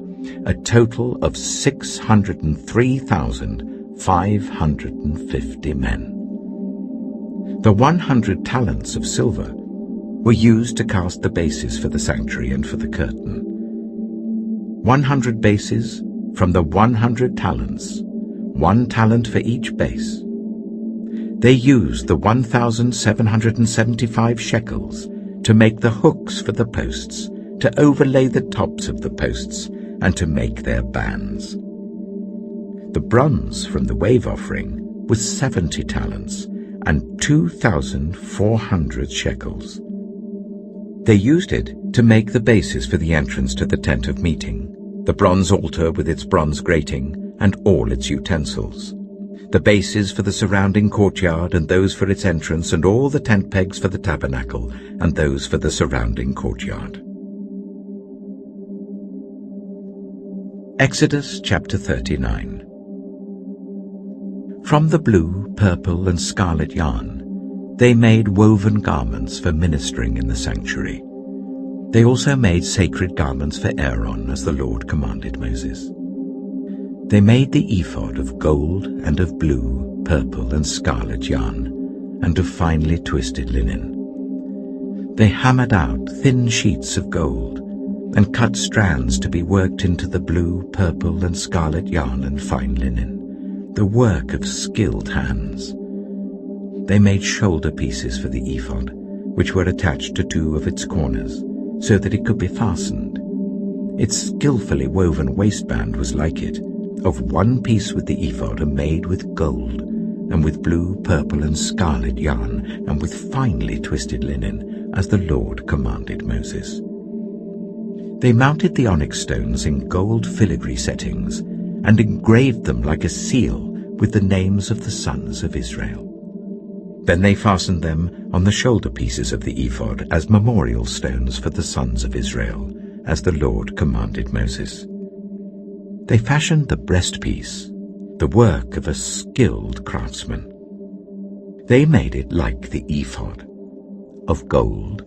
a total of 603,550 men. The 100 talents of silver were used to cast the bases for the sanctuary and for the curtain. 100 bases from the 100 talents, 1 talent for each base. They used the 1,775 shekels to make the hooks for the posts, to overlay the tops of the posts, and to make their bands. The bronze from the wave offering was 70 talents and 2,400 shekels. They used it to make the bases for the entrance to the tent of meeting, the bronze altar with its bronze grating and all its utensils, the bases for the surrounding courtyard and those for its entrance, and all the tent pegs for the tabernacle and those for the surrounding courtyard. Exodus chapter 39. From the blue, purple, and scarlet yarn, they made woven garments for ministering in the sanctuary. They also made sacred garments for Aaron, as the Lord commanded Moses. They made the ephod of gold and of blue, purple, and scarlet yarn, and of finely twisted linen. They hammered out thin sheets of gold, and cut strands to be worked into the blue, purple, and scarlet yarn and fine linen, the work of skilled hands. They made shoulder pieces for the ephod, which were attached to two of its corners, so that it could be fastened. Its skillfully woven waistband was like it, of one piece with the ephod and made with gold, and with blue, purple, and scarlet yarn, and with finely twisted linen, as the Lord commanded Moses. They mounted the onyx stones in gold filigree settings, and engraved them like a seal with the names of the sons of Israel. Then they fastened them on the shoulder pieces of the ephod as memorial stones for the sons of Israel, as the Lord commanded Moses. They fashioned the breastpiece, the work of a skilled craftsman. They made it like the ephod, of gold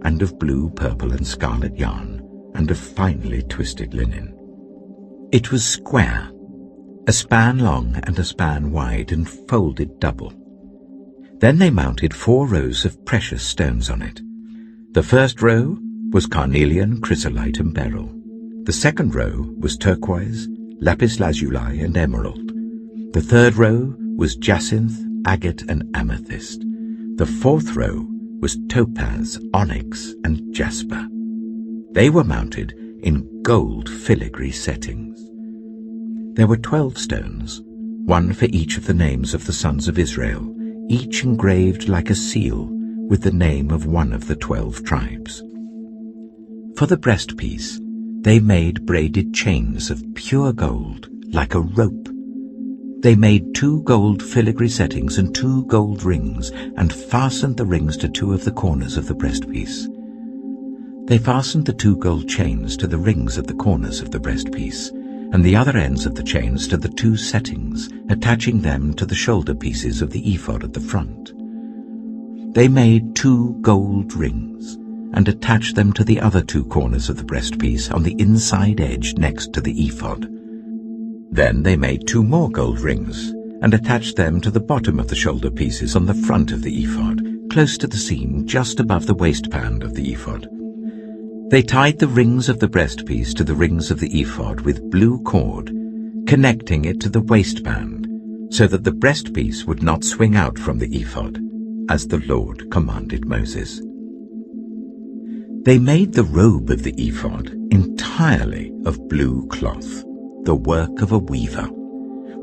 and of blue, purple, and scarlet yarn, and of finely twisted linen. It was square, a span long and a span wide, and folded double. Then they mounted 4 rows of precious stones on it. The first row was carnelian, chrysolite, and beryl. The second row was turquoise, lapis lazuli, and emerald. The third row was jacinth, agate, and amethyst. The fourth row was topaz, onyx, and jasper. They were mounted in gold filigree settings. There were 12 stones, one for each of the names of the sons of Israel, each engraved like a seal with the name of one of the 12 tribes. For the breastpiece, they made braided chains of pure gold, like a rope. They made 2 gold filigree settings and 2 gold rings, and fastened the rings to 2 of the corners of the breastpiece. They fastened the 2 gold chains to the rings at the corners of the breastpiece, and the other ends of the chains to the 2 settings, attaching them to the shoulder pieces of the ephod at the front. They made 2 gold rings, and attached them to the other 2 corners of the breastpiece on the inside edge next to the ephod. Then they made 2 more gold rings, and attached them to the bottom of the shoulder pieces on the front of the ephod, close to the seam just above the waistband of the ephod. They tied the rings of the breastpiece to the rings of the ephod with blue cord, connecting it to the waistband, so that the breastpiece would not swing out from the ephod, as the Lord commanded Moses. They made the robe of the ephod entirely of blue cloth, the work of a weaver,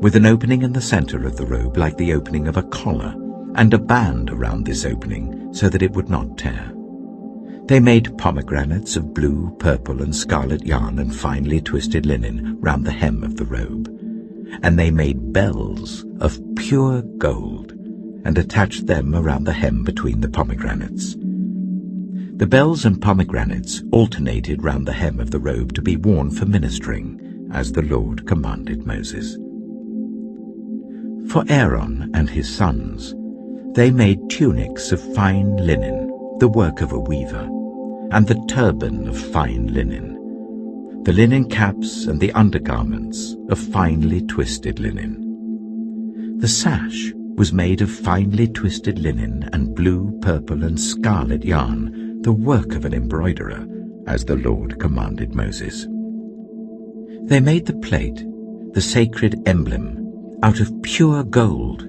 with an opening in the center of the robe like the opening of a collar, and a band around this opening so that it would not tear. They made pomegranates of blue, purple, and scarlet yarn and finely twisted linen round the hem of the robe. And they made bells of pure gold, and attached them around the hem between the pomegranates. The bells and pomegranates alternated round the hem of the robe to be worn for ministering, as the Lord commanded Moses. For Aaron and his sons, they made tunics of fine linen, the work of a weaver, and the turban of fine linen, the linen caps and the undergarments of finely twisted linen. The sash was made of finely twisted linen and blue, purple, and scarlet yarn, the work of an embroiderer, as the Lord commanded Moses. They made the plate, the sacred emblem, out of pure gold,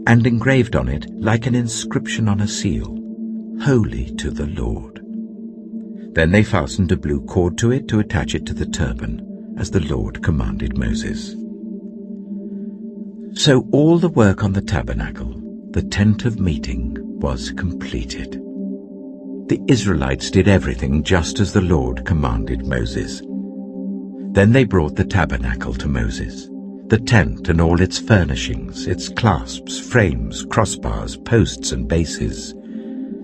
and engraved on it, like an inscription on a seal, "Holy to the Lord." Then they fastened a blue cord to it to attach it to the turban, as the Lord commanded Moses. So all the work on the tabernacle, the tent of meeting, was completed. The Israelites did everything just as the Lord commanded Moses. Then they brought the tabernacle to Moses, the tent and all its furnishings, its clasps, frames, crossbars, posts and bases,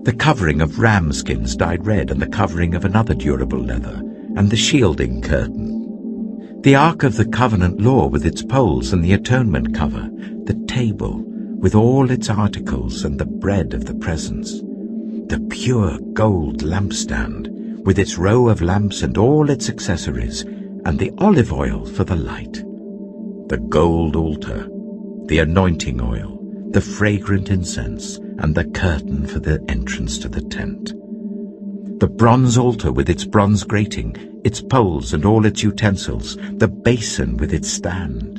the covering of ram skins dyed red and the covering of another durable leather, and the shielding curtain, the ark of the covenant law with its poles and the atonement cover, the table with all its articles and the bread of the presence, the pure gold lampstand with its row of lamps and all its accessories, and the olive oil for the light, the gold altar, the anointing oil, the fragrant incense, and the curtain for the entrance to the tent, the bronze altar with its bronze grating, its poles and all its utensils, the basin with its stand,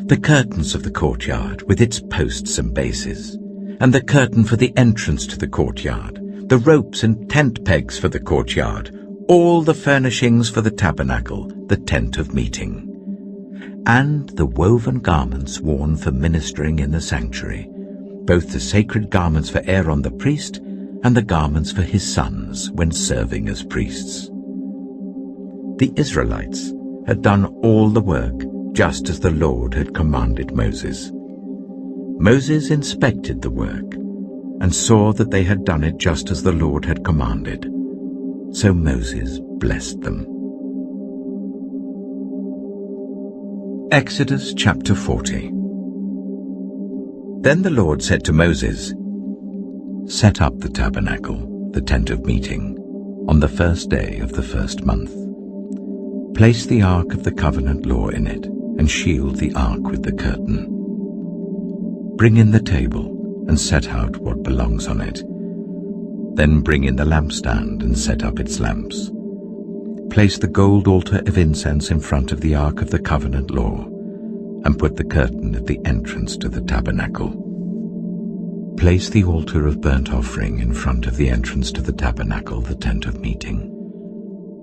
the curtains of the courtyard with its posts and bases, and the curtain for the entrance to the courtyard, the ropes and tent pegs for the courtyard, all the furnishings for the tabernacle, the tent of meeting, and the woven garments worn for ministering in the sanctuary, both the sacred garments for Aaron the priest and the garments for his sons when serving as priests. The Israelites had done all the work just as the Lord had commanded Moses. Moses inspected the work and saw that they had done it just as the Lord had commanded. So Moses blessed them. Exodus chapter 40. Then the Lord said to Moses, "Set up the tabernacle, the tent of meeting, on the first day of the first month. Place the ark of the covenant law in it, and shield the ark with the curtain. Bring in the table, and set out what belongs on it. Then bring in the lampstand and set up its lamps. Place the gold altar of incense in front of the ark of the covenant law, and put the curtain at the entrance to the tabernacle. Place the altar of burnt offering in front of the entrance to the tabernacle, the tent of meeting.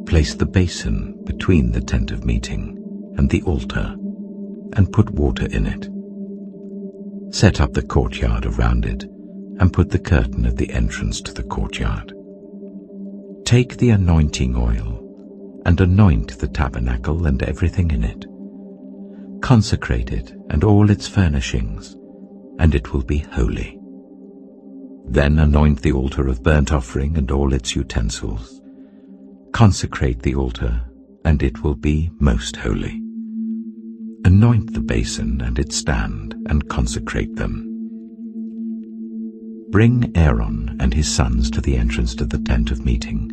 Place the basin between the tent of meeting and the altar, and put water in it. Set up the courtyard around it, and put the curtain at the entrance to the courtyard. Take the anointing oil, and anoint the tabernacle and everything in it. Consecrate it and all its furnishings, and it will be holy. Then anoint the altar of burnt offering and all its utensils. Consecrate the altar, and it will be most holy. Anoint the basin and its stand, and consecrate them. Bring Aaron and his sons to the entrance to the tent of meeting,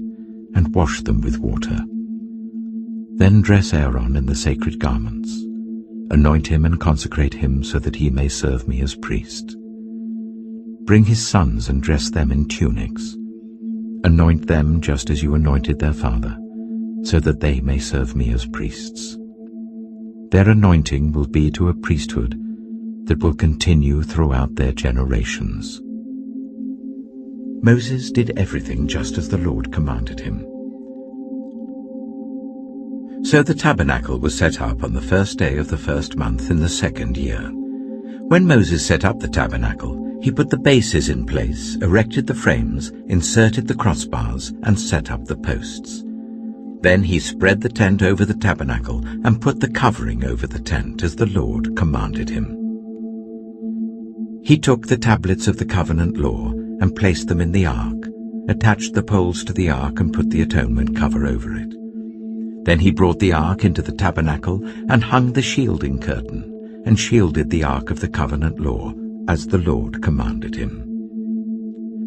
and wash them with water. Then dress Aaron in the sacred garments. Anoint him and consecrate him so that he may serve me as priest. Bring his sons and dress them in tunics. Anoint them just as you anointed their father, so that they may serve me as priests. Their anointing will be to a priesthood that will continue throughout their generations." Moses did everything just as the Lord commanded him. So the tabernacle was set up on the first day of the first month in the second year. When Moses set up the tabernacle, he put the bases in place, erected the frames, inserted the crossbars, and set up the posts. Then he spread the tent over the tabernacle and put the covering over the tent as the Lord commanded him. He took the tablets of the covenant law and placed them in the ark, attached the poles to the ark and put the atonement cover over it. Then he brought the ark into the tabernacle and hung the shielding curtain, and shielded the ark of the covenant law, as the Lord commanded him.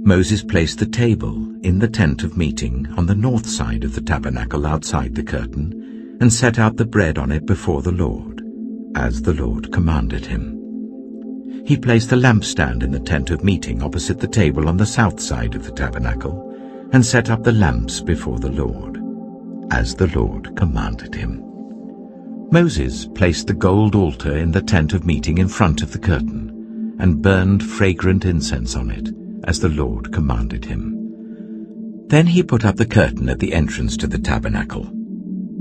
Moses placed the table in the tent of meeting on the north side of the tabernacle outside the curtain, and set out the bread on it before the Lord, as the Lord commanded him. He placed the lampstand in the tent of meeting opposite the table on the south side of the tabernacle, and set up the lamps before the Lord, as the Lord commanded him. Moses placed the gold altar in the tent of meeting in front of the curtain, and burned fragrant incense on it, as the Lord commanded him. Then he put up the curtain at the entrance to the tabernacle.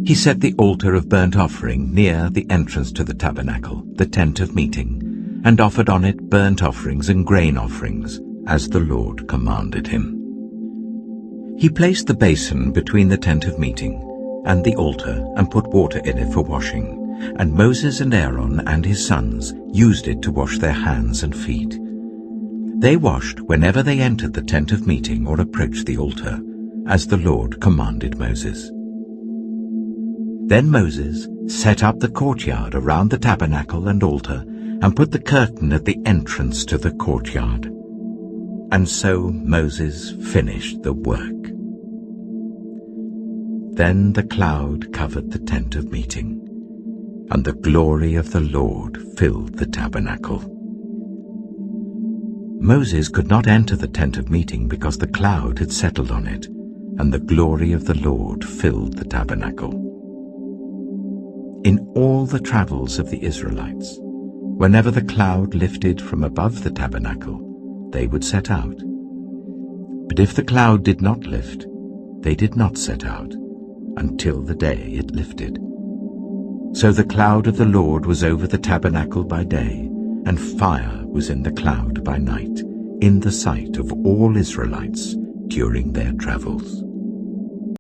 He set the altar of burnt offering near the entrance to the tabernacle, the tent of meeting, and offered on it burnt offerings and grain offerings, as the Lord commanded him. He placed the basin between the tent of meeting and the altar, and put water in it for washing, and Moses and Aaron and his sons used it to wash their hands and feet. They washed whenever they entered the tent of meeting or approached the altar, as the Lord commanded Moses. Then Moses set up the courtyard around the tabernacle and altar, and put the curtain at the entrance to the courtyard. And so Moses finished the work. Then the cloud covered the tent of meeting, and the glory of the Lord filled the tabernacle. Moses could not enter the tent of meeting because the cloud had settled on it, and the glory of the Lord filled the tabernacle. In all the travels of the Israelites, whenever the cloud lifted from above the tabernacle, they would set out. But if the cloud did not lift, they did not set out until the day it lifted. So the cloud of the Lord was over the tabernacle by day, and fire was in the cloud by night, in the sight of all Israelites during their travels.